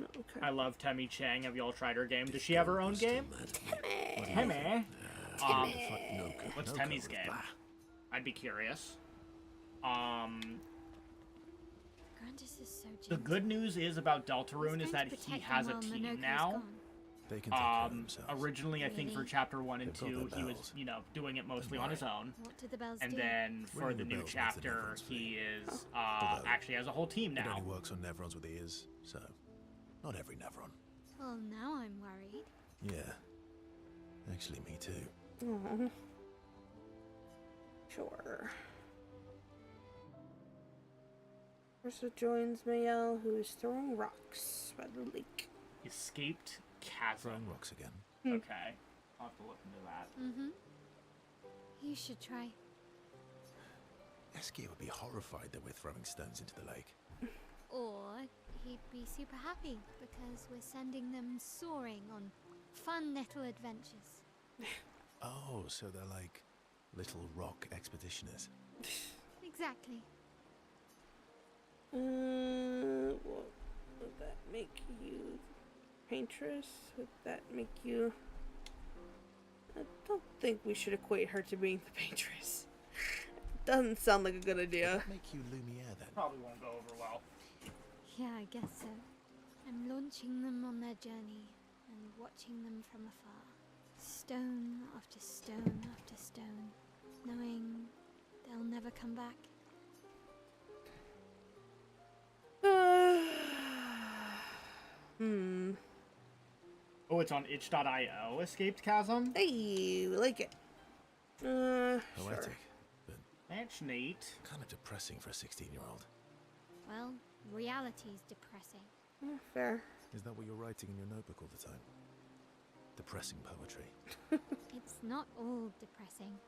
Okay. I love Temmie Chang. Have y'all tried her game? Does she have her own game? Temmie. What's Temmie's game? I'd be curious. Grandis is so The gentle. good news is about Deltarune is that he has a team now. They can take care of themselves. Originally, I think for Really? chapter 1 and They've got 2, their he was, bells. doing it mostly on his own. What do the bells And do? then for Ringing the the new bells makes the chapter, difference for he me. is Although, actually has a whole team It now. only works on Nevrons with ears, so not every Nevron. Well, now I'm worried. Yeah. Actually, me too. Aw. Sure. Ursa joins Mayel, who is throwing rocks by the lake. Escaped Chasm. Throwing rocks again. Okay. I'll have to look into that. You should try. Eskia would be horrified that we're throwing stones into the lake. Or he'd be super happy because we're sending them soaring on fun little adventures. Oh, so they're like little rock expeditioners. Exactly. What would that make you? Paintress? Would that make you? I don't think we should equate her to being the paintress. Doesn't sound like a good Would idea. that make you Lumiere then? Probably won't go over well. Yeah, I guess so. I'm launching them on their journey and watching them from afar. Stone after stone after stone, knowing they'll never come back. Oh, it's on itch.io, Escaped Chasm? Hey, we like it. Sure. Poetic, but That's neat. kind of depressing for a 16-year-old. Well, reality's depressing. Yeah, fair. Is that what you're writing in your notebook all the time? Depressing poetry. It's not all depressing.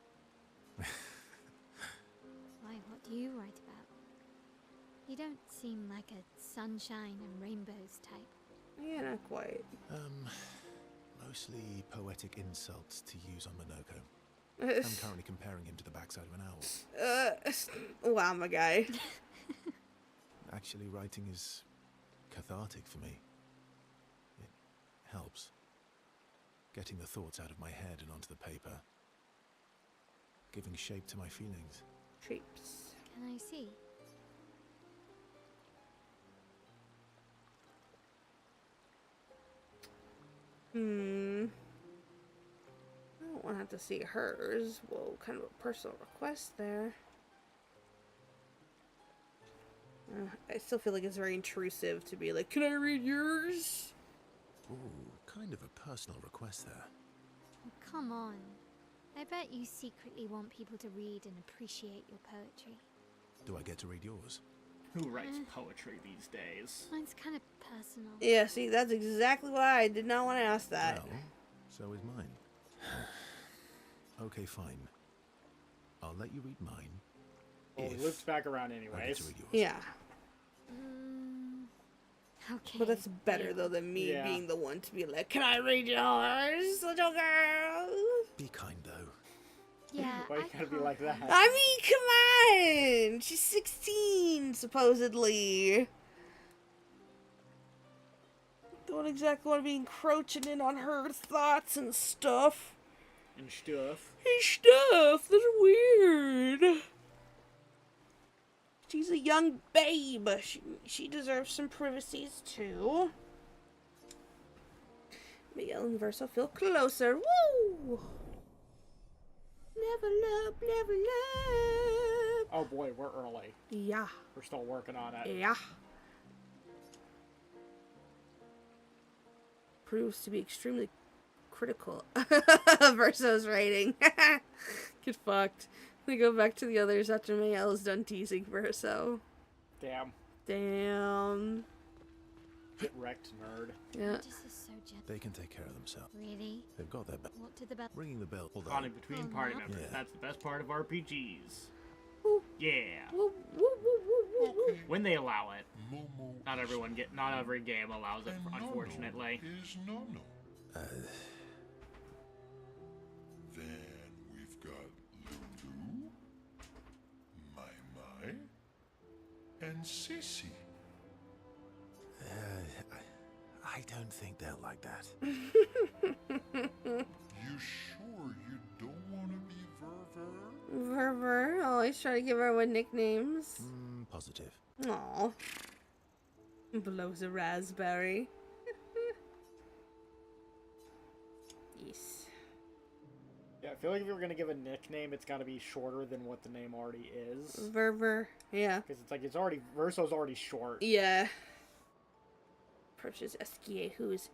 Why, what do you write about? You don't seem like a sunshine and rainbows type. Yeah, not quite. Mostly poetic insults to use on Monoko. I'm currently comparing him to the backside of an owl. Wow, my guy. Actually, writing is cathartic for me. helps. Getting the thoughts out of my head and onto the paper. Giving shape to my feelings. Shapes. Can I see? I don't want to have to see hers. Whoa, kind of a personal request there. I still feel like it's very intrusive to be like, can I read yours? Ooh, kind of a personal request there. Oh, come on. I bet you secretly want people to read and appreciate your poetry. Do I get to read yours? Who writes poetry these days? Mine's kind of personal. Yeah, see, that's exactly why I did not want to ask that. Well, so is mine. Okay, fine. I'll let you read mine. Well, it if loops back around I get anyways. to read yours. Yeah, Okay. but that's better though than me Yeah. being the one to be like, can I read yours, little girl? Be kind, though. Yeah, Why you I gotta be can't like that? read. I mean, come on! She's 16, supposedly. Don't exactly want to be encroaching in on her thoughts and stuff. And stuff. Hey, stuff! That's weird. She's a young babe. She deserves some privacies, too. Miguel and Verso feel closer. Woo! Never love, never love. Oh boy, we're early. Yeah. We're still working on it. Yeah. Proves to be extremely critical of Verso's writing. Get fucked. They go back to the others after Miguel is done teasing Verso. Damn. Damn. Get wrecked, nerd. Yeah. This is so gentle. They can take care of themselves. Really? They've got their What did the bell? ringing the bell. Hold On on. in between Oh, party no. members. Yeah. That's the best part of RPGs. Woo. Yeah. Woo, woo, woo, woo, woo, woo. When they allow it. Momo Not every game allows it, and Nono unfortunately. is Nono. Then we've got Lulu, Mai, and Sissy. I don't think they'll like that. You sure you don't want to be Verver? Verver. Always try to give everyone nicknames. Positive. Aw. Blows a raspberry. Yes. Yeah, I feel like if you were gonna give a nickname, it's gotta be shorter than what the name already is. Verver. Yeah. Because it's like, Verso's already short. Yeah. Approaches Esquier, who is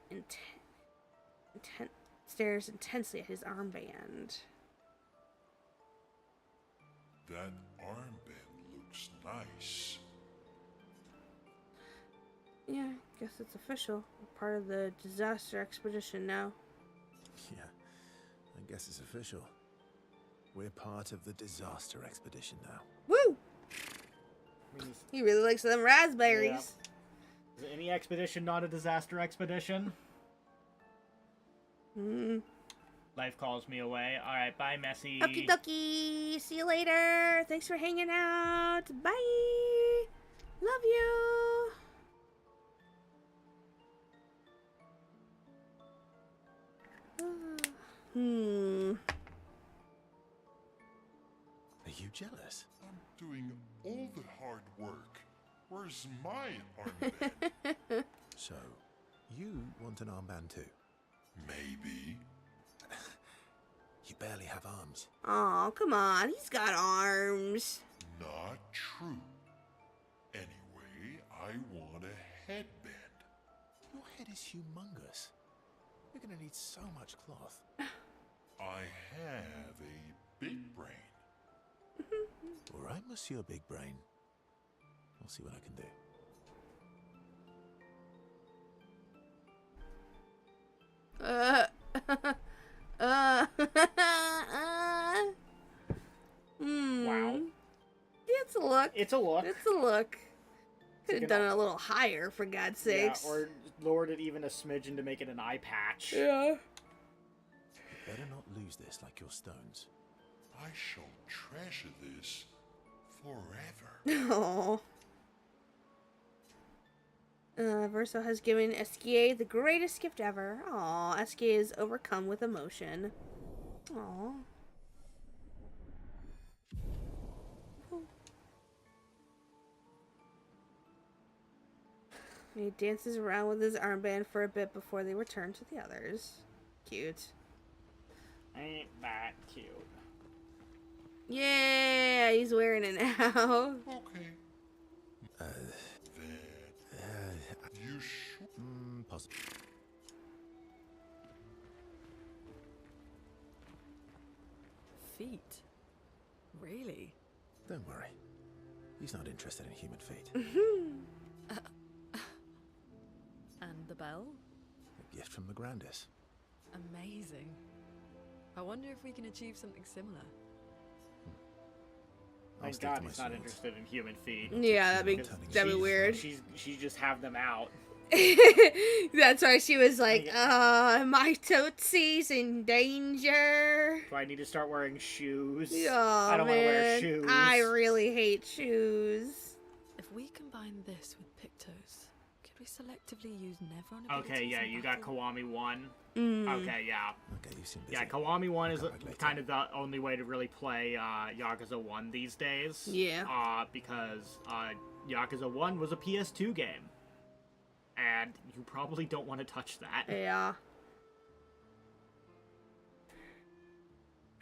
stares intensely at his armband. That armband looks nice. Yeah, guess it's official. We're part of the disaster expedition now. Yeah, I guess it's official. We're part of the disaster expedition now. Woo! Means, He really likes them raspberries. is any expedition not a disaster expedition? Life calls me away. Alright, bye, Messy. Okie dokie. See you later. Thanks for hanging out. Bye. Love you. Are you jealous? I'm doing all the hard work. Where's my armband? So, you want an armband too? Maybe. You barely have arms. Oh, come on. He's got arms. Not true. Anyway, I want a headband. Your head is humongous. You're gonna need so much cloth. I have a big brain. All right, Monsieur Big Brain. I'll see what I can do. Wow. Yeah, it's a look. It's a look. It's a look. Could have It's done gonna- it a little higher, for God's Yeah, sakes. or lowered it even a smidgen to make it an eye patch. Yeah. You better not lose this like your stones. I shall treasure this forever. Oh. Verso has given SKA the greatest gift ever. Aw, SKA is overcome with emotion. Aw. He dances around with his armband for a bit before they return to the others. Cute. Ain't that cute? Yeah, he's wearing it now. Okay. You sure? Possible. Feet? Really? Don't worry. He's not interested in human feet. And the bell? A gift from the Grandis. Amazing. I wonder if we can achieve something similar. Thank stick God to my he's not swords. interested in human feet. Yeah, that'd be She's- weird. She just have them out. That's why she was like, my tootsie's in danger. Do I need to start wearing shoes? Oh, I don't want to wear man. shoes. I really hate shoes. If we combine this with Pictos, could we selectively use Nevron abilities Okay, yeah, in you got battle? Kiwami 1. Mm. Okay, yeah. Okay, you seem busy. Yeah, Kiwami 1 is I'll come back later. kind of the only way to really play Yakuza 1 these days. Yeah. Because Yakuza 1 was a PS2 game. And you probably don't want to touch that. Yeah.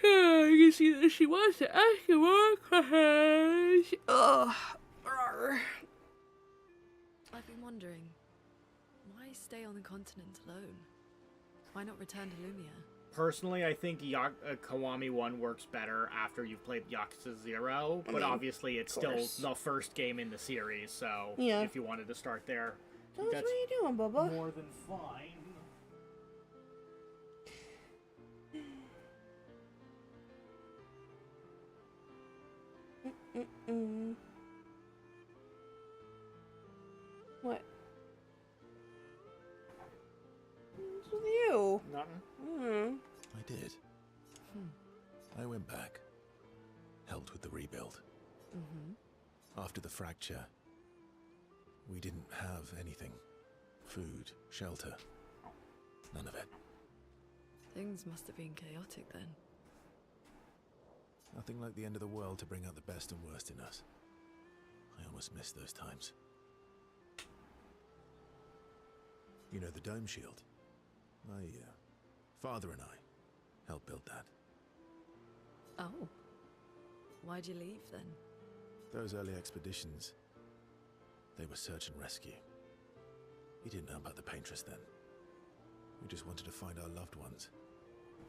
You can see that she wants to ask you more questions. Ugh. I've been wondering, why stay on the continent alone? Why not return to Lumia? Personally, I think Kiwami 1 works better after you've played Yakuza 0, but obviously it's still course. the first game in the series, so Yeah. if you wanted to start there, What are you doing, Bubba? more than fine. Mm-mm. What? What's with you? Nothing. I did. I went back. Helped with the rebuild. After the fracture, we didn't have anything. Food, shelter. None of it. Things must have been chaotic then. Nothing like the end of the world to bring out the best and worst in us. I almost missed those times. You know the dome shield? My father and I helped build that. Oh. Why'd you leave then? Those early expeditions, they were search and rescue. We didn't know about the paintress then. We just wanted to find our loved ones.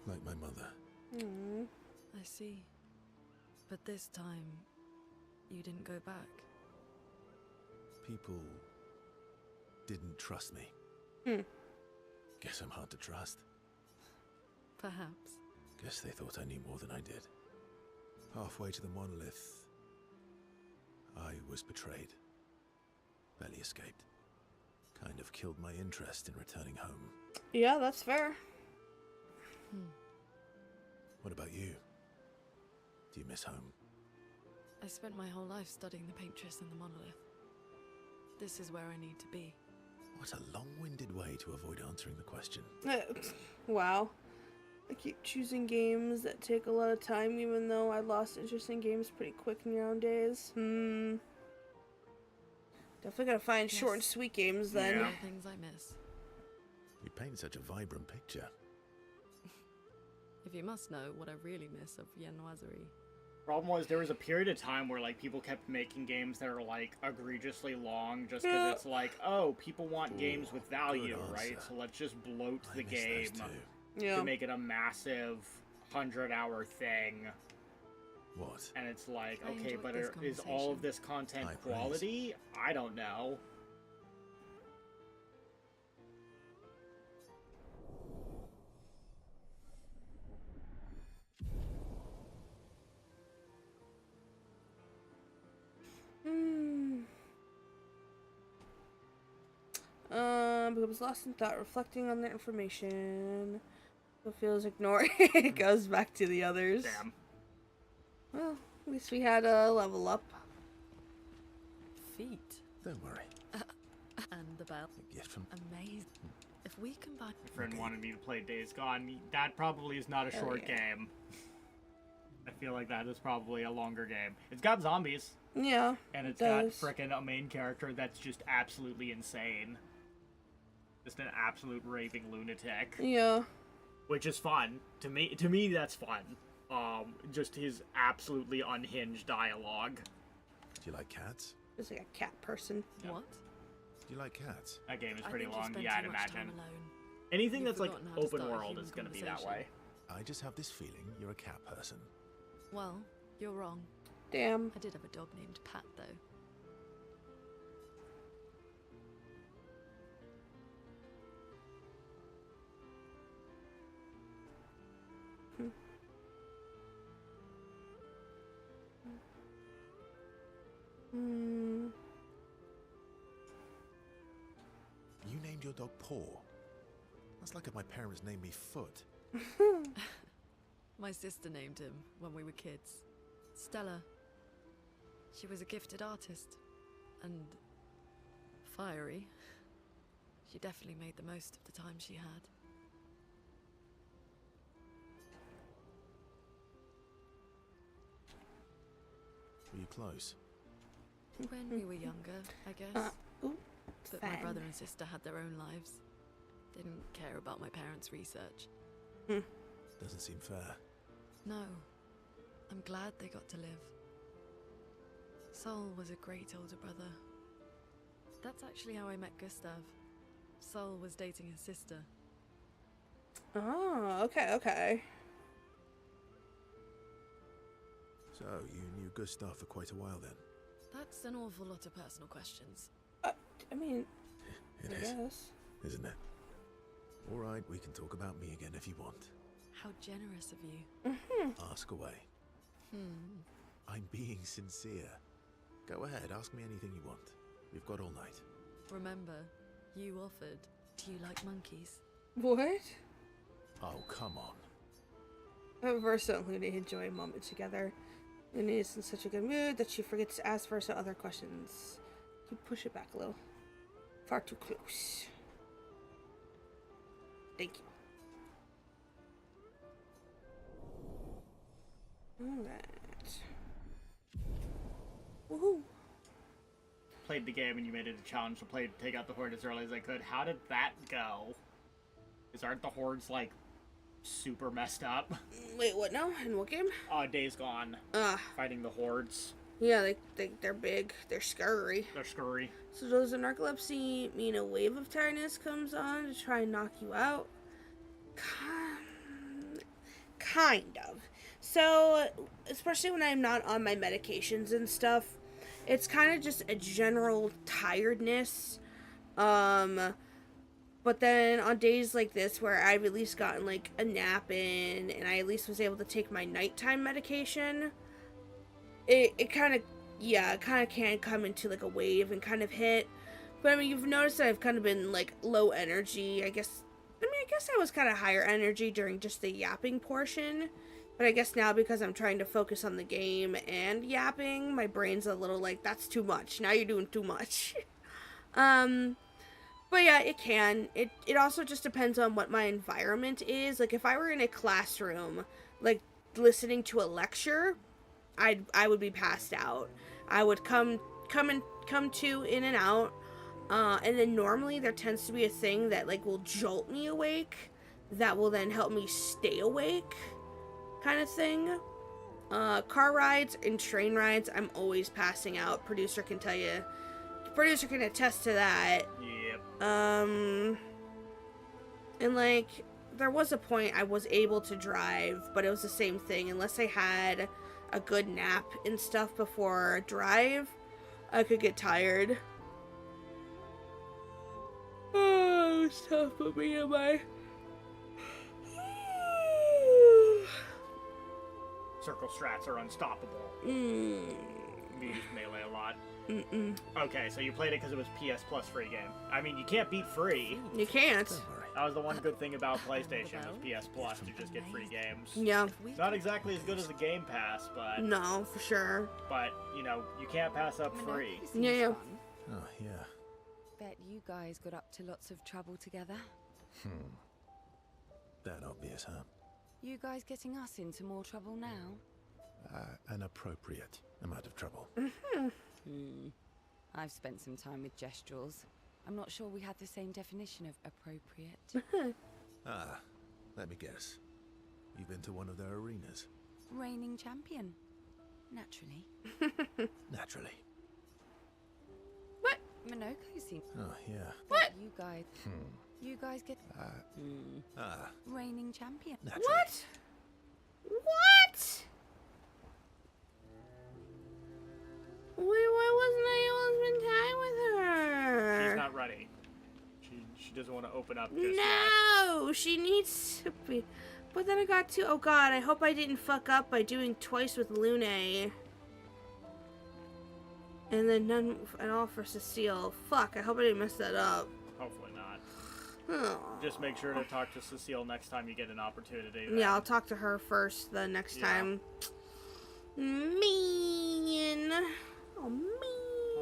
Like my mother. I see. But this time, you didn't go back. People didn't trust me. Guess I'm hard to trust. Perhaps. Guess they thought I knew more than I did. Halfway to the monolith, I was betrayed. Barely escaped. Kind of killed my interest in returning home. Yeah, that's fair. What about you? Do you miss home? I spent my whole life studying the paintress and the monolith. This is where I need to be. What a long-winded way to avoid answering the question. Wow. I keep choosing games that take a lot of time, even though I lost interest in games pretty quick nowadays. Definitely gotta find short and sweet games then. Yeah. All things I miss. You paint such a vibrant picture. If you must know what I really miss of Viennoiserie. Problem was, there was a period of time where, like, people kept making games that are, like, egregiously long just because it's like, oh, people want games with value, good right? answer. So let's just bloat I the miss those game too. Yeah. to make it a massive 100-hour thing. What? And it's like, I okay, enjoyed but this is all of this content High praise. quality? I don't know. But it was lost in thought, reflecting on the information. It feels ignored. It goes back to the others. Damn. Well, at least we had a level up. Feet. Don't worry. And the bell. A gift from... Amazing. If we combine... My friend wanted me to play Days Gone. That probably is not a short game. I feel like that is probably a longer game. It's got zombies. Yeah. And it's got frickin' a main character that's just absolutely insane. Just an absolute raving lunatic. Yeah. Which is fun. To me, that's fun. Just his absolutely unhinged dialogue. Do you like cats? Just like a cat person. Yep. What? Do you like cats? That game is I pretty think you long. spend Yeah, I'd too much time imagine. alone. Anything You've that's like forgotten how to open start a world human is gonna be that conversation. way. I just have this feeling you're a cat person. Well, you're wrong. Damn. I did have a dog named Pat, though. You named your dog Paw. That's like if my parents named me Foot. My sister named him when we were kids. Stella. She was a gifted artist. And fiery. She definitely made the most of the time she had. Were you close? When we were younger, I guess. Ooh, But my brother and sister had their own lives. Didn't care about my parents' research. Doesn't seem fair. No. I'm glad they got to live. Sol was a great older brother. That's actually how I met Gustav. Sol was dating his sister. Oh, okay. So, you knew Gustav for quite a while then? That's an awful lot of personal questions. I mean, It I is, guess. isn't it? Alright, we can talk about me again if you want. How generous of you. Ask away. I'm being sincere. Go ahead, ask me anything you want. We've got all night. Remember, you offered. Do you like monkeys? What? Oh, come on. Versa and Luna enjoy a moment together. Luna is in such a good mood that she forgets to ask Versa other questions. You push it back a little. Far too close. Thank you. Alright. Woohoo! Played the game and you made it a challenge to take out the horde as early as I could. How did that go? Aren't the hordes like super messed up? Wait, what now? In what game? Days Gone. Fighting the hordes. Yeah, they're big. They're scary. They're scurry. So does the narcolepsy mean a wave of tiredness comes on to try and knock you out? Kind of. So, especially when I'm not on my medications and stuff, it's kind of just a general tiredness. But then on days like this where I've at least gotten like a nap in and I at least was able to take my nighttime medication, it kind of can come into like a wave and kind of hit. But I mean, you've noticed that I've kind of been like low energy. I guess I was kind of higher energy during just the yapping portion. But I guess now because I'm trying to focus on the game and yapping, my brain's a little like, that's too much. Now you're doing too much. But yeah, it can. It also just depends on what my environment is. Like if I were in a classroom, like listening to a lecture, I would be passed out. I would come to in and out. And then normally there tends to be a thing that like will jolt me awake that will then help me stay awake kind of thing. Car rides and train rides, I'm always passing out. Producer can attest to that. Yep. And like there was a point I was able to drive, but it was the same thing. Unless I had a good nap and stuff before a drive, I could get tired. Oh, it's tough for me, am I? Circle strats are unstoppable. We use melee a lot. Okay, so you played it because it was PS Plus free game. I mean, you can't beat free. You can't. That was the one good thing about PlayStation was PS Plus to just get free games. Yeah. It's not exactly as good as the Game Pass, but No, for sure. but you know you can't pass up free. Yeah. Oh, yeah. Bet you guys got up to lots of trouble together. That obvious, huh? You guys getting us into more trouble now? An appropriate amount of trouble. I've spent some time with gestuals. I'm not sure we had the same definition of appropriate. Let me guess. You've been to one of their arenas? Reigning champion. Naturally. Naturally. What? Minoko seems... Oh, yeah. What? You guys get... Reigning champion. Naturally. What? What? Wait, why wasn't I able to spend time with her? She's not ready. She doesn't want to open up just yet. No, she needs to be. But then I got to. Oh God, I hope I didn't fuck up by doing twice with Lune. And then none at all for Cecile. Fuck, I hope I didn't mess that up. Hopefully not. Oh. Just make sure to talk to Cecile next time you get an opportunity. Yeah, I'll talk to her first the next time. Mean. Oh, mean.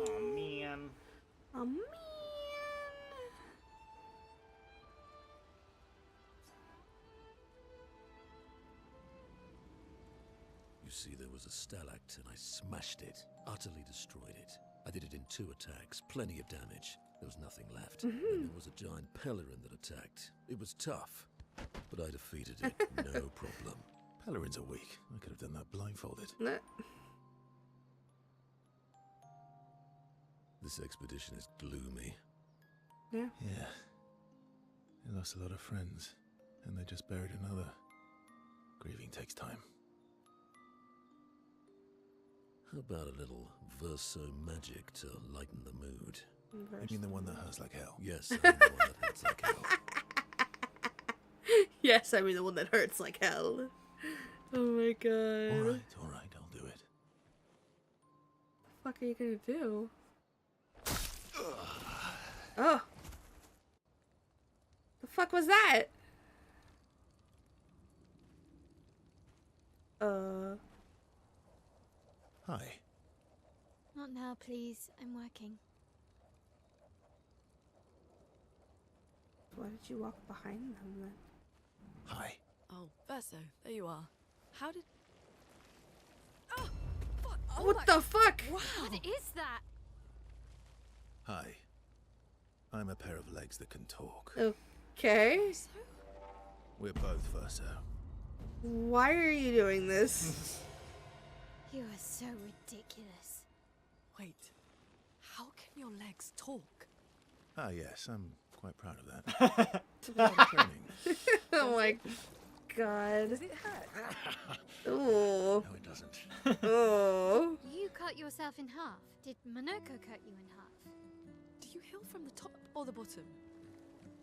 Oh, man. Oh, man. You see, there was a stalactite and I smashed it, utterly destroyed it. I did it in 2 attacks, plenty of damage. There was nothing left. And there was a giant pelerin that attacked. It was tough, but I defeated it, no problem. Pelerins are weak. I could have done that blindfolded. This expedition is gloomy. Yeah. Yeah. They lost a lot of friends, and they just buried another. Grieving takes time. How about a little verso magic to lighten the mood? You mean the one that hurts like hell? Yes, I mean the one that hurts like hell. Yes, I mean the one that hurts like hell. Oh my God. Alright, I'll do it. The fuck are you gonna do? Oh. The fuck was that? Hi. Not now, please. I'm working. Why did you walk behind them then? Hi. Oh, Verso, there you are. How did... Oh, fuck. Oh What the fuck? Wow. What is that? Hi. I'm a pair of legs that can talk. Okay. We're both Verso. Why are you doing this? You are so ridiculous. Wait, how can your legs talk? Ah, yes, I'm quite proud of that. It's a lot of training. Oh my God. Does it hurt? Ooh. No, it doesn't. Oh. You cut yourself in half. Did Minoko cut you in half? Do you heal from the top or the bottom?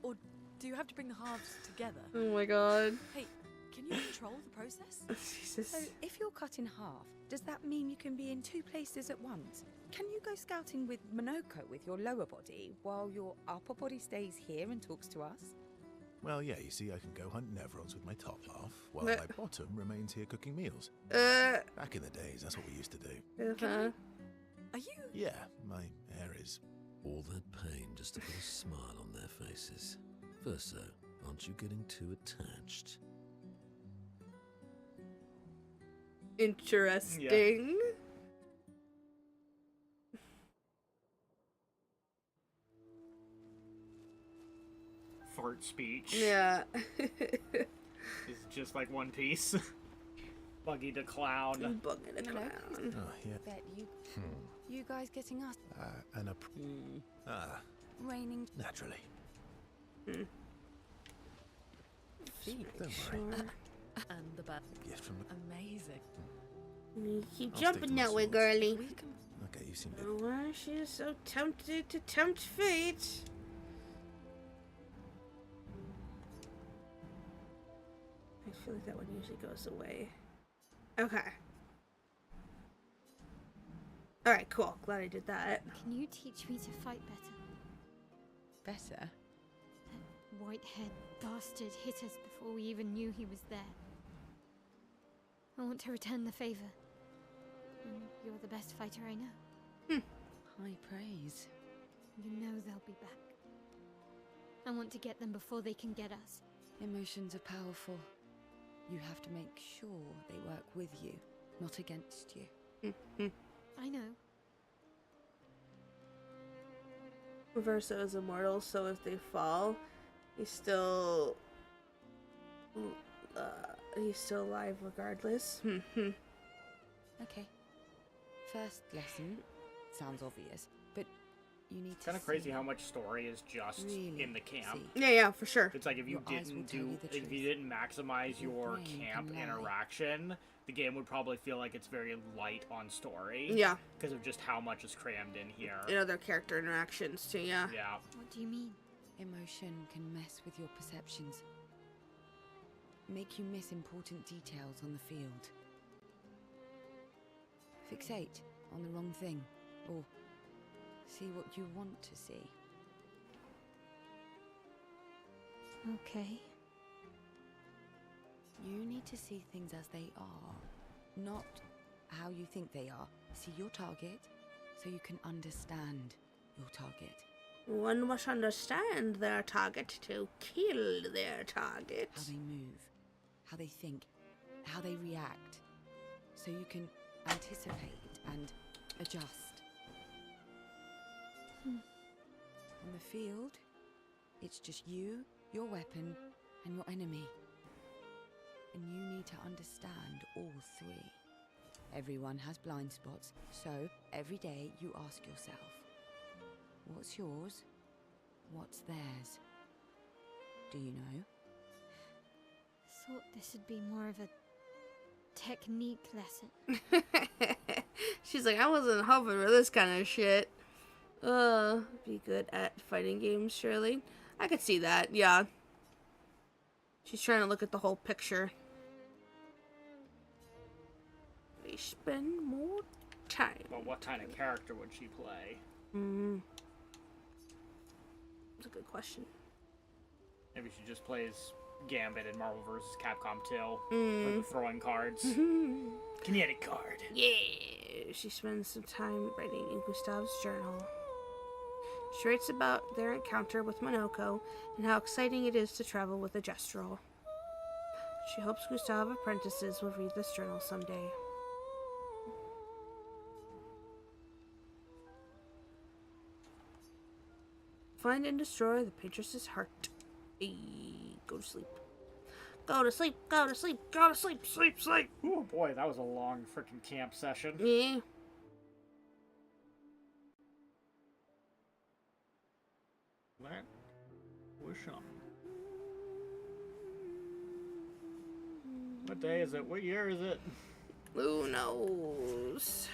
Or do you have to bring the halves together? Oh my God. Hey, can you control the process? Jesus. So, if you're cut in half, does that mean you can be in 2 places at once? Can you go scouting with Minoko with your lower body, while your upper body stays here and talks to us? Well, yeah, you see, I can go hunt Nevrons with my top half, while my bottom remains here cooking meals. Back in the days, that's what we used to do. Are you? Yeah, my hair is... All that pain just to put a smile on their faces. Verso, aren't you getting too attached? Interesting. Fart speech. Yeah. It's just like One Piece. Buggy the Clown. Buggy the Clown. Oh, yeah. Bet you guys getting us raining Naturally. feet. Don't worry. And the bat. Gift from the... Amazing. You keep I'll stick jumping to my that way, swords. girly. We can... Okay, you seem good. Oh, why she is so tempted to tempt fate. I feel like that one usually goes away. Okay. Alright, cool. Glad I did that. Can you teach me to fight better? Better? That white-haired bastard hit us before we even knew he was there. I want to return the favor. And you're the best fighter I know. High praise. You know they'll be back. I want to get them before they can get us. Emotions are powerful. You have to make sure they work with you, not against you. I know. Verso is immortal, so if they fall, he's still alive regardless. Okay. First lesson sounds obvious, but you need to Kind of crazy how much story is just really in the camp. see. Yeah, for sure. It's like if you Your eyes will didn't tell you the if you truth. didn't maximize Your your brain camp can lie. interaction, the game would probably feel like it's very light on story. Yeah. Because of just how much is crammed in here. And other character interactions too, yeah. Yeah. What do you mean? Emotion can mess with your perceptions, make you miss important details on the field. Fixate on the wrong thing, or see what you want to see. Okay. You need to see things as they are, not how you think they are. See your target so you can understand your target. One must understand their target to kill their target. How they move, how they think, how they react, so you can anticipate and adjust. On the field, it's just you, your weapon, and your enemy. And you need to understand all three. Everyone has blind spots, so every day you ask yourself, what's yours? What's theirs? Do you know? Thought this would be more of a technique lesson. She's like, I wasn't hoping for this kind of shit. Be good at fighting games, surely. I could see that, yeah. She's trying to look at the whole picture. They spend more time. Well, what kind of character would she play? That's a good question. Maybe she just plays Gambit in Marvel vs. Capcom 2 for the throwing cards. Kinetic card. Yeah, she spends some time writing in Gustav's journal. She writes about their encounter with Monoko and how exciting it is to travel with a Gestural. She hopes Gustav apprentices will read this journal someday. Find and destroy the Paintress's heart. Go to sleep. Go to sleep, go to sleep, go to sleep, sleep, sleep. Oh boy, that was a long freaking camp session. Yeah. That was something. What day is it? What year is it? Who knows?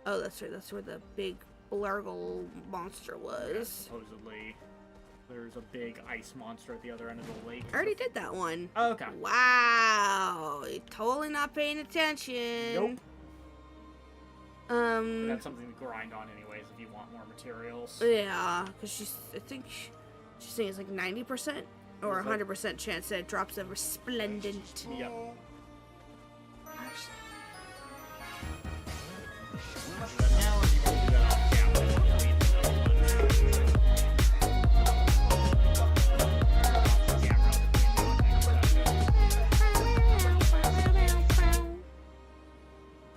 Oh, that's right. That's where the big Blargle monster was. Supposedly, there's a big ice monster at the other end of the lake. I already did that one. Oh, okay. Wow, you're totally not paying attention. Nope. But that's something to grind on anyways if you want more materials. Yeah, because I think she's saying it's like 90% or 100% chance that it drops a resplendent. Yep.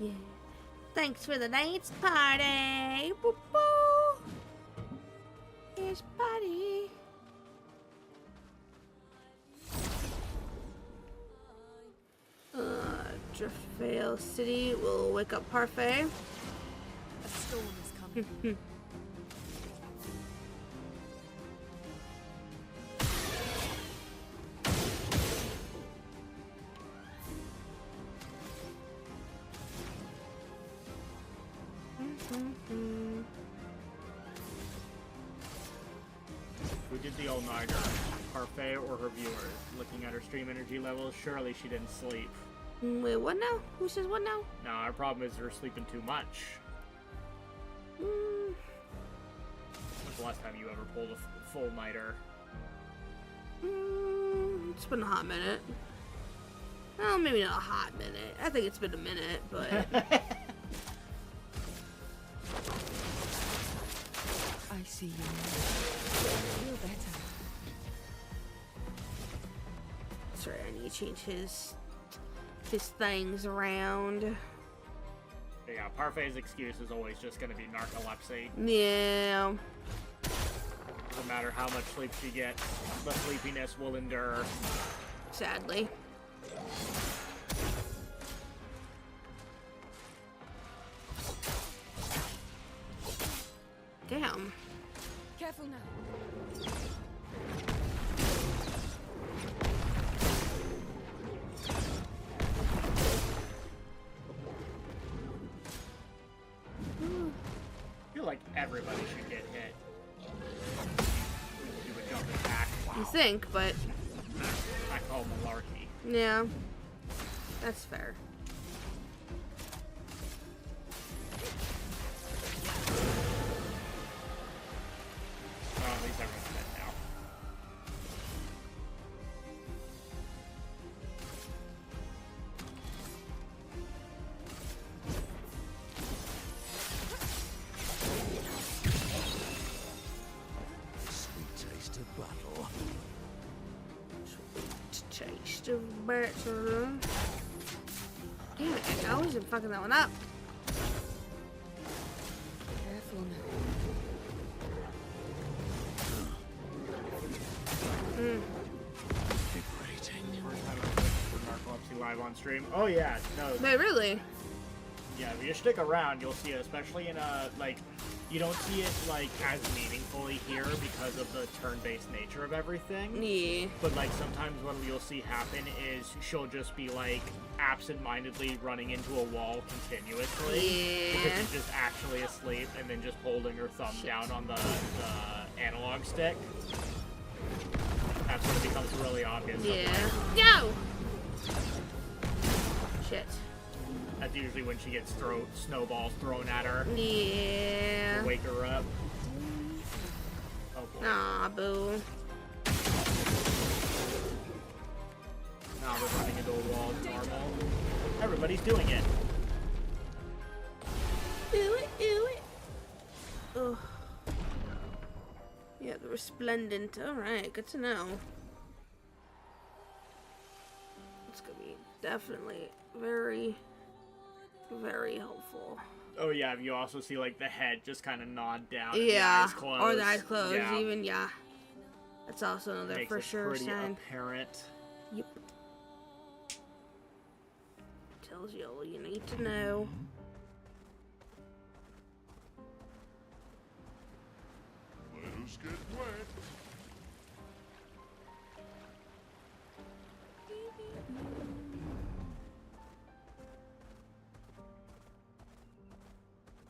Yeah. Thanks for the night's party. Boo boo. Here's party. Driftveil City will wake up Parfait. A storm is coming. Who did the all-nighter? Parfait or her viewers? Looking at her stream energy levels, surely she didn't sleep. Wait, what now? Who says what now? No, our problem is they're sleeping too much. When's the last time you ever pulled a full nighter? It's been a hot minute. Well, maybe not a hot minute. I think it's been a minute, but... I see you now. Feel better. That's right, I need to change his things around. Yeah, Parfai's excuse is always just gonna be narcolepsy. Yeah. No matter how much sleep she gets, the sleepiness will endure. Sadly. Damn. Careful now. I feel like everybody should get hit. Do a jump attack. You think, but... I call malarkey. Yeah. That's fair. At least everyone's dead now. Sweet taste of battle. Taste of better. Damn it, I wasn't fucking that one up. Careful now. First time I've been for narcolepsy live on stream. Oh yeah, no. Wait, really? Yeah, if you stick around, you'll see it, especially in a, like, you don't see it, like, as meaningfully here because of the turn-based nature of everything. Yeah. But, like, sometimes what you'll see happen is she'll just be, like, absent-mindedly running into a wall continuously. Yeah. Because she's just actually asleep and then just holding her thumb down on the analog stick. That's when it becomes really obvious. Yeah. No! Shit. That's usually when she gets snowballs thrown at her. Yeah. To wake her up. Oh boy. Aw, boo. Now we're running into a wall. It's normal. Everybody's doing it. Do it, do it. Ugh. Yeah, the resplendent. Alright, good to know. It's gonna be definitely very, very helpful. Oh yeah, you also see like the head just kind of nod down. And Yeah, the eyes closed. or the eyes closed, Yeah. even, yeah. That's also another Makes for it sure pretty sign. apparent. Yep. Tells you all you need to know. Let us get wet.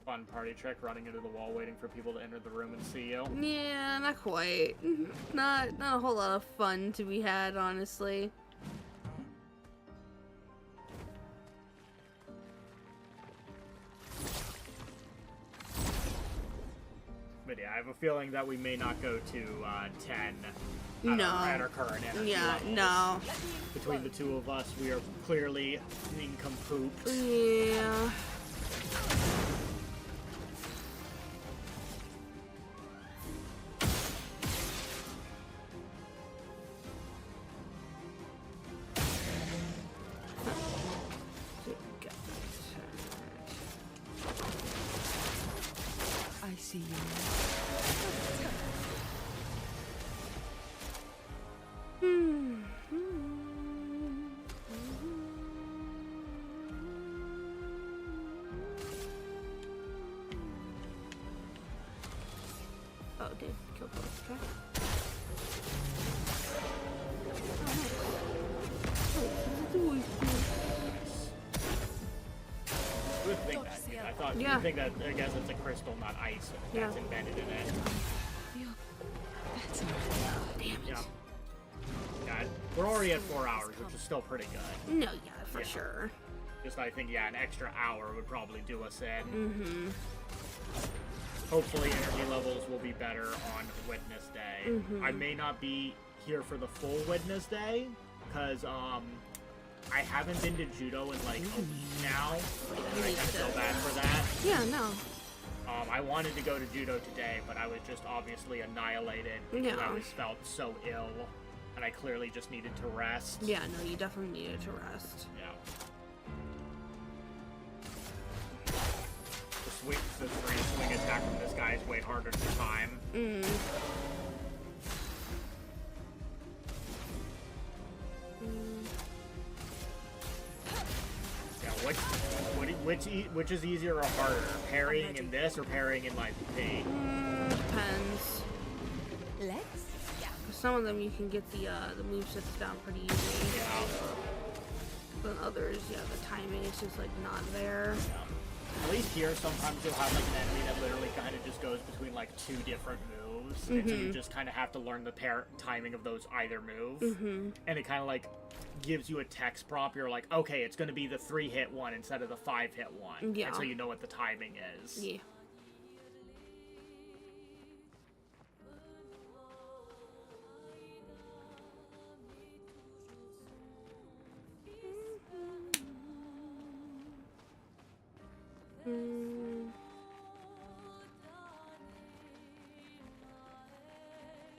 Fun party trick, running into the wall, waiting for people to enter the room and see you. Yeah, not quite. Not a whole lot of fun to be had, honestly. But yeah, I have a feeling that we may not go to 10 No. at our current energy Yeah, levels. no. Between the two of us, we are clearly nincompoops. Yeah. I see you Oh, it did kill both. Okay. You would think that. I thought Yeah. you'd think that. I guess it's a crystal, not ice, that's Yeah. embedded in it. feel better. Damn it. Yeah. Yeah, We're already at 4 hours, which is still pretty good. No, yeah, for sure. Just, I think, yeah, an extra hour would probably do us in. Mm-hmm. Hopefully energy levels will be better on Witness Day. Mm-hmm. I may not be here for the full Witness Day, because, I haven't been to judo in, like, a week now. And I kind of feel bad for that. Yeah, no. I wanted to go to judo today, but I was just obviously annihilated because I felt so ill, and I clearly just needed to rest. Yeah, no, you definitely needed to rest. Yeah. The free swing attack from this guy is way harder to time. Yeah, which is easier or harder? Parrying in this or parrying in Life P? Depends. Legs? Yeah. Some of them you can get the movesets down pretty easily. Yeah. But others, yeah, the timing is just like not there. Yeah. At least here, sometimes you'll have like an enemy that literally kind of just goes between like 2 different moves, and so you just kind of have to learn the timing of those either move, and it kind of like gives you a text prompt. You're like, okay, it's going to be the 3-hit one instead of the 5-hit one, yeah. And so you know what the timing is. Yeah.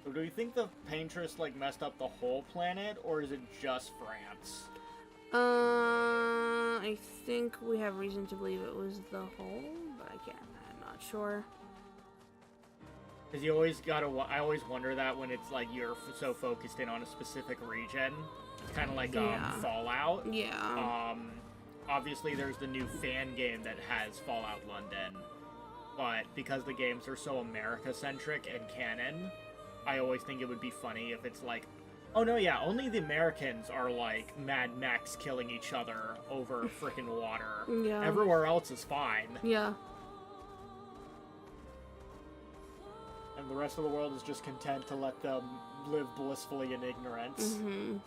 So do you think the Paintress like messed up the whole planet, or is it just France? I think we have reason to believe it was the whole, but I'm not sure. Because I always wonder that when it's like you're so focused in on a specific region. It's kind of like Fallout. Yeah. Obviously there's the new fan game that has Fallout London, but because the games are so America-centric and canon, I always think it would be funny if it's like, oh no, yeah, only the Americans are like Mad Max killing each other over frickin' water. Yeah. Everywhere else is fine. Yeah. And the rest of the world is just content to let them live blissfully in ignorance.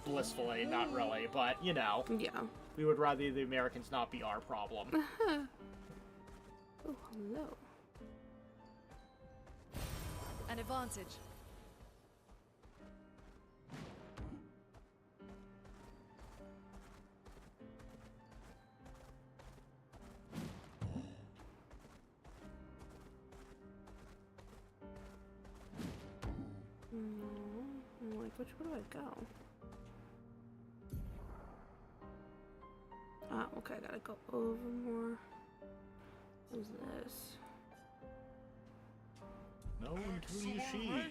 Blissfully, not really, but you know. Yeah. We would rather the Americans not be our problem. Oh, hello. An advantage. I'm like, which way do I go? Ah, okay, I gotta go over more. Who's this? No to you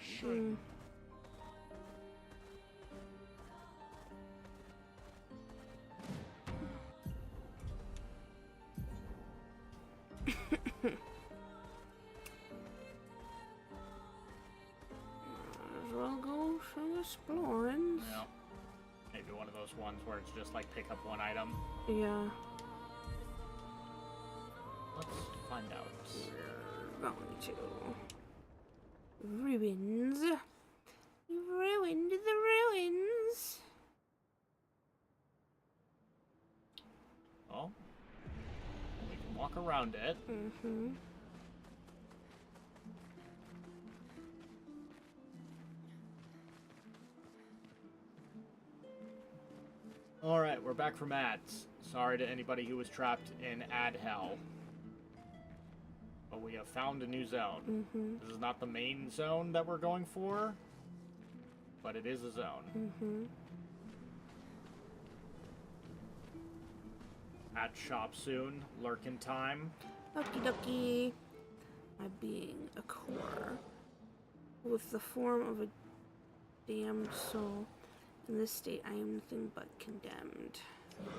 sheep. I'll go some exploring. Yeah. Maybe one of those ones where it's just like pick up one item. Yeah. Let's find out. We're going to ruins. You ruined the ruins. Well, we can walk around it. Alright, we're back from ads. Sorry to anybody who was trapped in ad hell. But we have found a new zone. This is not the main zone that we're going for, but it is a zone. At shop soon, lurkin' time. Okie dokie. My being a core with the form of a damned soul. In this state, I am nothing but condemned.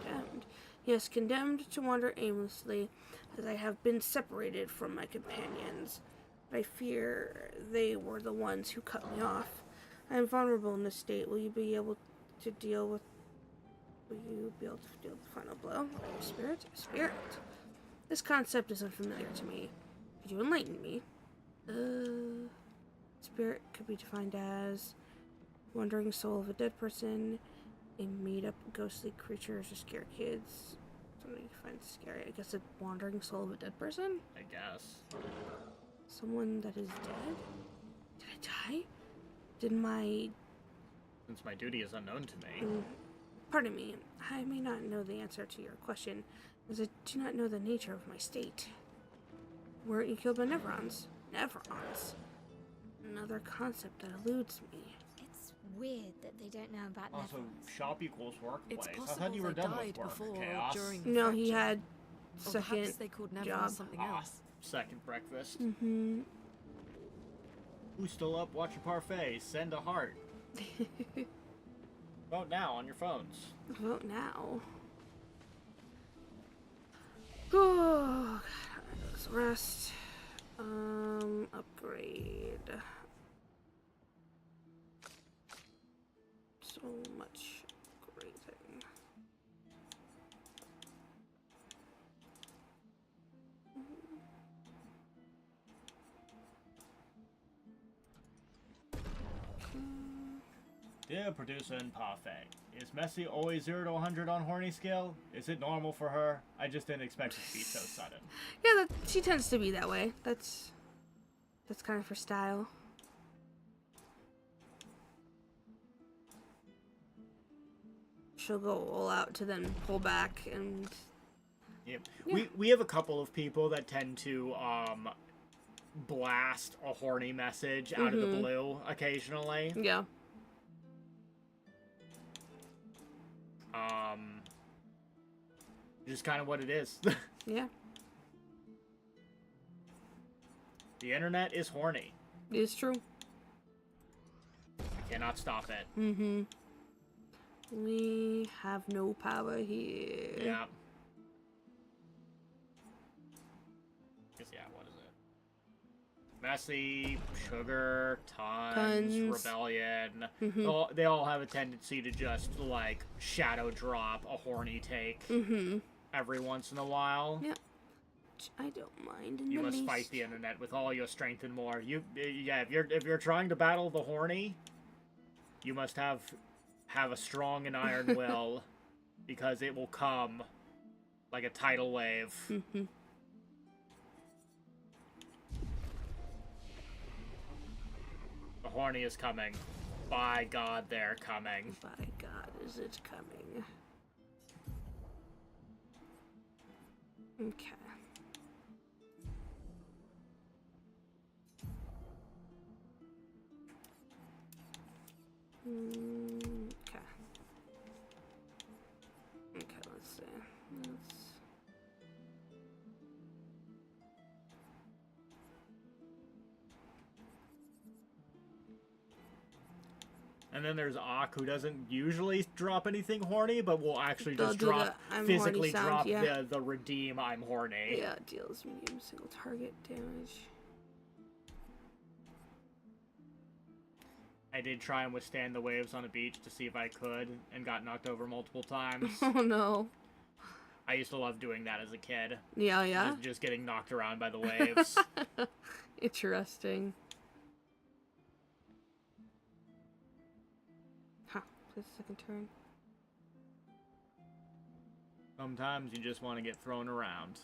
Condemned. Yes, condemned to wander aimlessly, as I have been separated from my companions. But I fear they were the ones who cut me off. I am vulnerable in this state. Will you be able to deal with the final blow? Spirit? Spirit. This concept is unfamiliar to me. Could you enlighten me? Spirit could be defined as wandering soul of a dead person, A made-up ghostly creature to scare kids. Something you find scary. I guess a wandering soul of a dead person? I guess. Someone that is dead? Did I die? Did my... Since my duty is unknown to me. Pardon me, I may not know the answer to your question, as I do not know the nature of my state. Weren't you killed by Neverons? Neverons? Another concept that eludes me. It's weird that they don't know about Also, Neverons. shop equals workplace. It's I possible thought you were they done died with work, before or Chaos. during the No, he fracture. had Or second perhaps they called Neverons job. something Ah, else. second breakfast. Mm-hmm. Who's still up watching Parfait? Send a heart. Vote now on your phones. Vote now. Oh, God. Let's rest. Upgrade. So much upgrading. Dear producer and Parfait, is Messi always 0 to 100 on horny scale? Is it normal for her? I just didn't expect it to be so sudden. Yeah, she tends to be that way. That's kind of her style. She'll go all out to then pull back and... Yep. Yeah. We have a couple of people that tend to blast a horny message out of the blue occasionally. Yeah. Just kind of what it is. Yeah. The internet is horny. It's true. I cannot stop it. Mm-hmm. We have no power here. Yeah. Yeah, what is it? Messy, Sugar, Tons. Rebellion. They all have a tendency to just, like, shadow drop a horny take every once in a while. Yeah. I don't mind in You the must least. fight the internet with all your strength and more. If you're trying to battle the horny, you must have a strong and iron will, because it will come like a tidal wave. The horny is coming. By God, they're coming. By God, is it coming? Okay. Okay. Okay, let's see. And then there's Ak, who doesn't usually drop anything horny, but will actually They'll just do drop, the I'm physically horny sound, drop yeah. the redeem I'm horny. Yeah, deals medium single target damage. I did try and withstand the waves on a beach to see if I could, and got knocked over multiple times. Oh no. I used to love doing that as a kid. Yeah, yeah. Just getting knocked around by the waves. Interesting. Huh, please second turn. Sometimes you just want to get thrown around.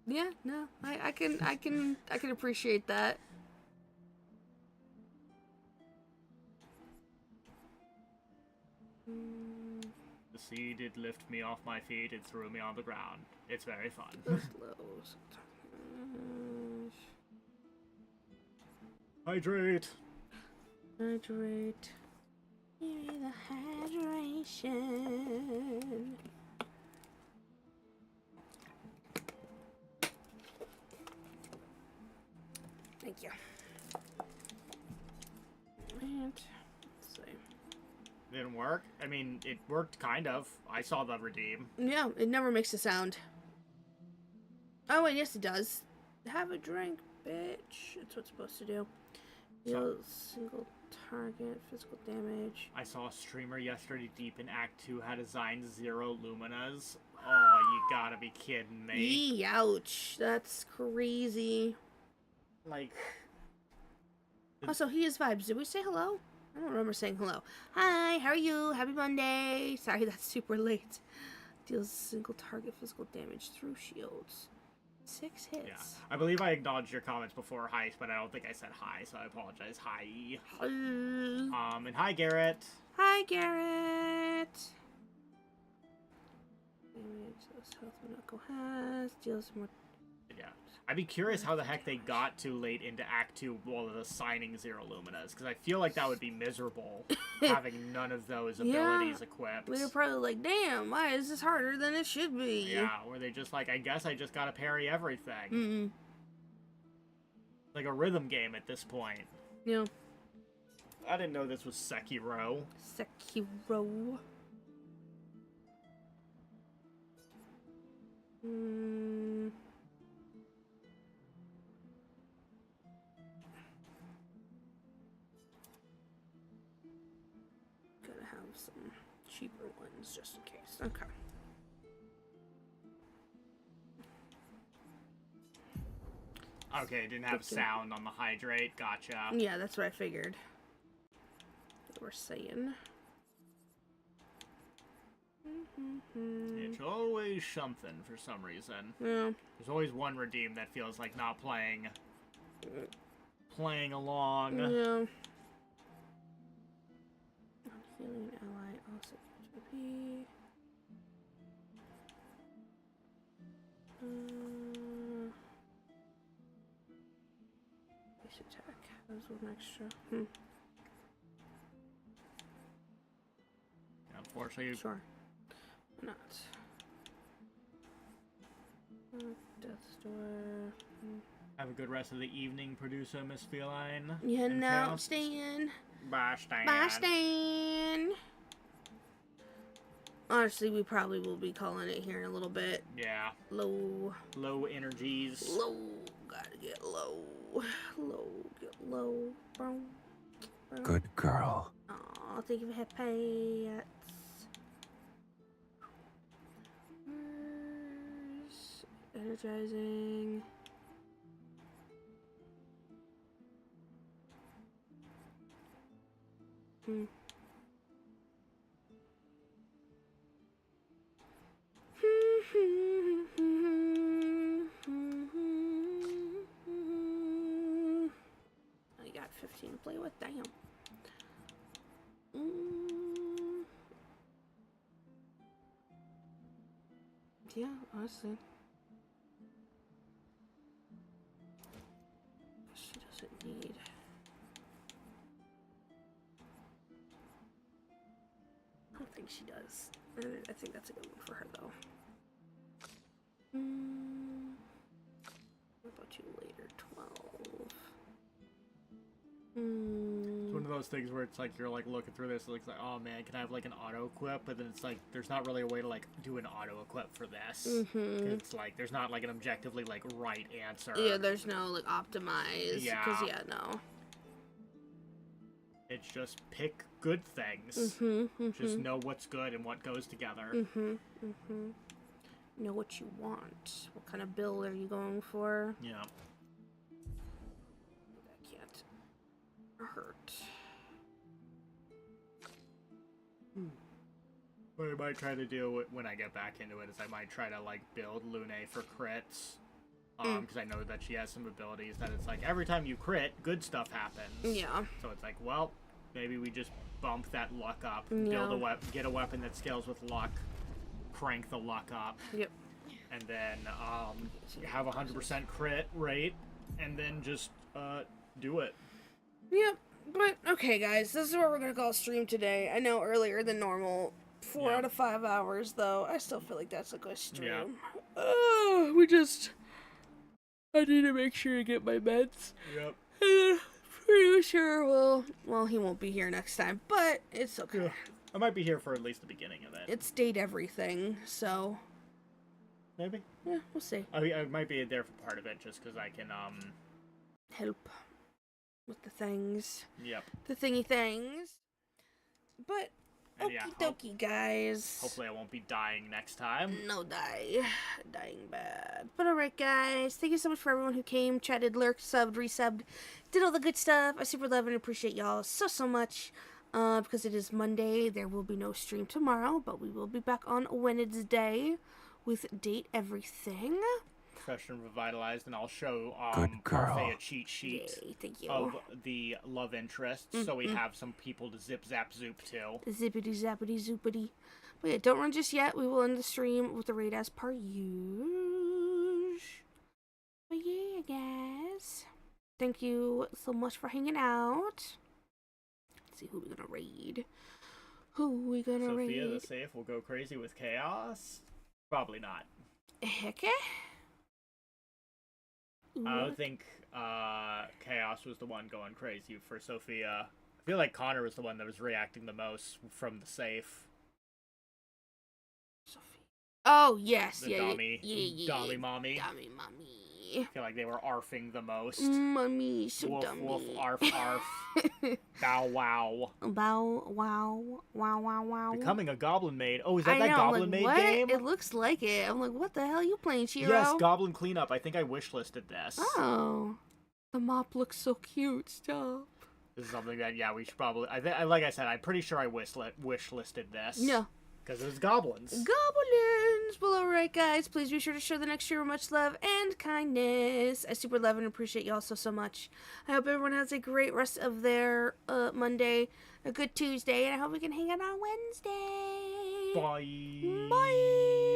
Yeah, no, I can appreciate that. The sea did lift me off my feet, it threw me on the ground. It's very fun. Hydrate! Hydrate. Give me the hydration. Thank you. And let's see. Didn't work? I mean, it worked kind of. I saw the redeem. Yeah, it never makes a sound. Oh wait, yes it does. Have a drink, bitch. That's what it's supposed to do. Deals single target, physical damage. I saw a streamer yesterday deep in Act 2 had assigned 0 Luminas. Oh, you gotta be kidding me. Yee, ouch. That's crazy. Like... Also, he is Vibes. Did we say hello? I don't remember saying hello. Hi, how are you? Happy Monday. Sorry, that's super late. Deals single target physical damage through shields. 6 hits. Yeah. I believe I acknowledged your comments before Heist, but I don't think I said hi, so I apologize. Hi. And hi, Garrett. Hi, Garrett. Damage this health Monaco has. Deals more. Yeah. I'd be curious how the heck they got too late into Act 2 while the signing Zero Luminas, because I feel like that would be miserable, having none of those abilities equipped. They're probably like, damn, why is this harder than it should be? Yeah, where they just like, I guess I just gotta parry everything. Like a rhythm game at this point. Yeah. I didn't know this was Sekiro. Sekiro. Gotta have some cheaper ones just in case. Okay. Okay, didn't have sound on the hydrate. Gotcha. Yeah, that's what I figured. What we're saying. It's always something for some reason. Yeah. There's always one redeem that feels like not playing along. Yeah. Healing ally also HP. Base attack has one extra. Unfortunately, Sure. Not. Death's Door. have a good rest of the evening, producer Miss Feline. Yeah, and no, Count. Stan. Bye, Stan. Bye, Stan. Honestly, we probably will be calling it here in a little bit. Yeah. Low. Low energies. Low. Gotta get low. Low. Get low. Boom. Good girl. Aw, thank you for pets. Energizing. I got 15 to play with. Damn. Yeah, honestly. She doesn't need. I don't think she does. I think that's a good one for her, though. What about you later? 12. It's one of those things where it's like you're like looking through this, it's like, oh man, can I have like an auto equip? But then it's like there's not really a way to like do an auto equip for this. It's like there's not like an objectively like right answer. Yeah, there's no like optimize. Yeah. Because no. It's just pick good things. Just know what's good and what goes together. Know what you want. What kind of build are you going for? Yeah. That can't hurt. What I might try to do when I get back into it is I might try to like build Lune for crits. Because I know that she has some abilities that it's like every time you crit, good stuff happens. Yeah. So it's like, well, maybe we just bump that luck up, Yeah. build a get a weapon that scales with luck, crank the luck up. Yep. And then have 100% crit rate, and then just do it. Yep. But okay, guys, this is what we're gonna call stream today. I know earlier than normal. 4 out of 5 hours, though. I still feel like that's a good stream. Yeah. I need to make sure to get my meds. Yep. Pretty sure well, he won't be here next time, but it's okay. Yeah. I might be here for at least the beginning of it. It's date everything, so Maybe. yeah, we'll see. I might be there for part of it just because I can Help with the things. Yep. The thingy things. But And Okie dokie, guys. Hopefully I won't be dying next time. No dying bad. But alright, guys, thank you so much for everyone who came, chatted, lurked, subbed, resubbed, did all the good stuff. I super love and appreciate y'all so much. Because it is Monday, there will be no stream tomorrow, but we will be back on Wednesday with Date Everything. Fresh and revitalized, and I'll show Good girl. Parfait a cheat sheet Yay, thank you. of the love interests, so we have some people to zip zap zoop to. Zippity zappity zoopity. But yeah, don't run just yet. We will end the stream with the raid as per usual. But yeah, guys. Thank you so much for hanging out. Let's see who we're gonna raid. Who we gonna Sophia raid? the safe will go crazy with chaos? Probably not. Heck I would think Chaos was the one going crazy for Sophia. I feel like Connor was the one that was reacting the most from the safe. Oh, yes. The Yeah, Dommy, yeah. Dommy mommy. Dommy mommy. I feel like they were arfing the most. Mommy, so Woof, dummy. woof, arf, arf. Bow, wow. Bow, wow, wow, wow, wow. Becoming a Goblin Maid. Oh, is that I know, Goblin like, Maid what? game? It looks like it. I'm like, what the hell are you playing, Chiro? Yes, Goblin Cleanup. I think I wishlisted this. Oh. The mop looks so cute. Stop. This is something that, yeah, we should probably... like I said, I'm pretty sure I wishlisted this. Yeah. Because it was goblins. Goblins! Well, alright, guys. Please be sure to show the next year much love and kindness. I super love and appreciate y'all so much. I hope everyone has a great rest of their Monday, a good Tuesday, and I hope we can hang out on Wednesday. Bye. Bye!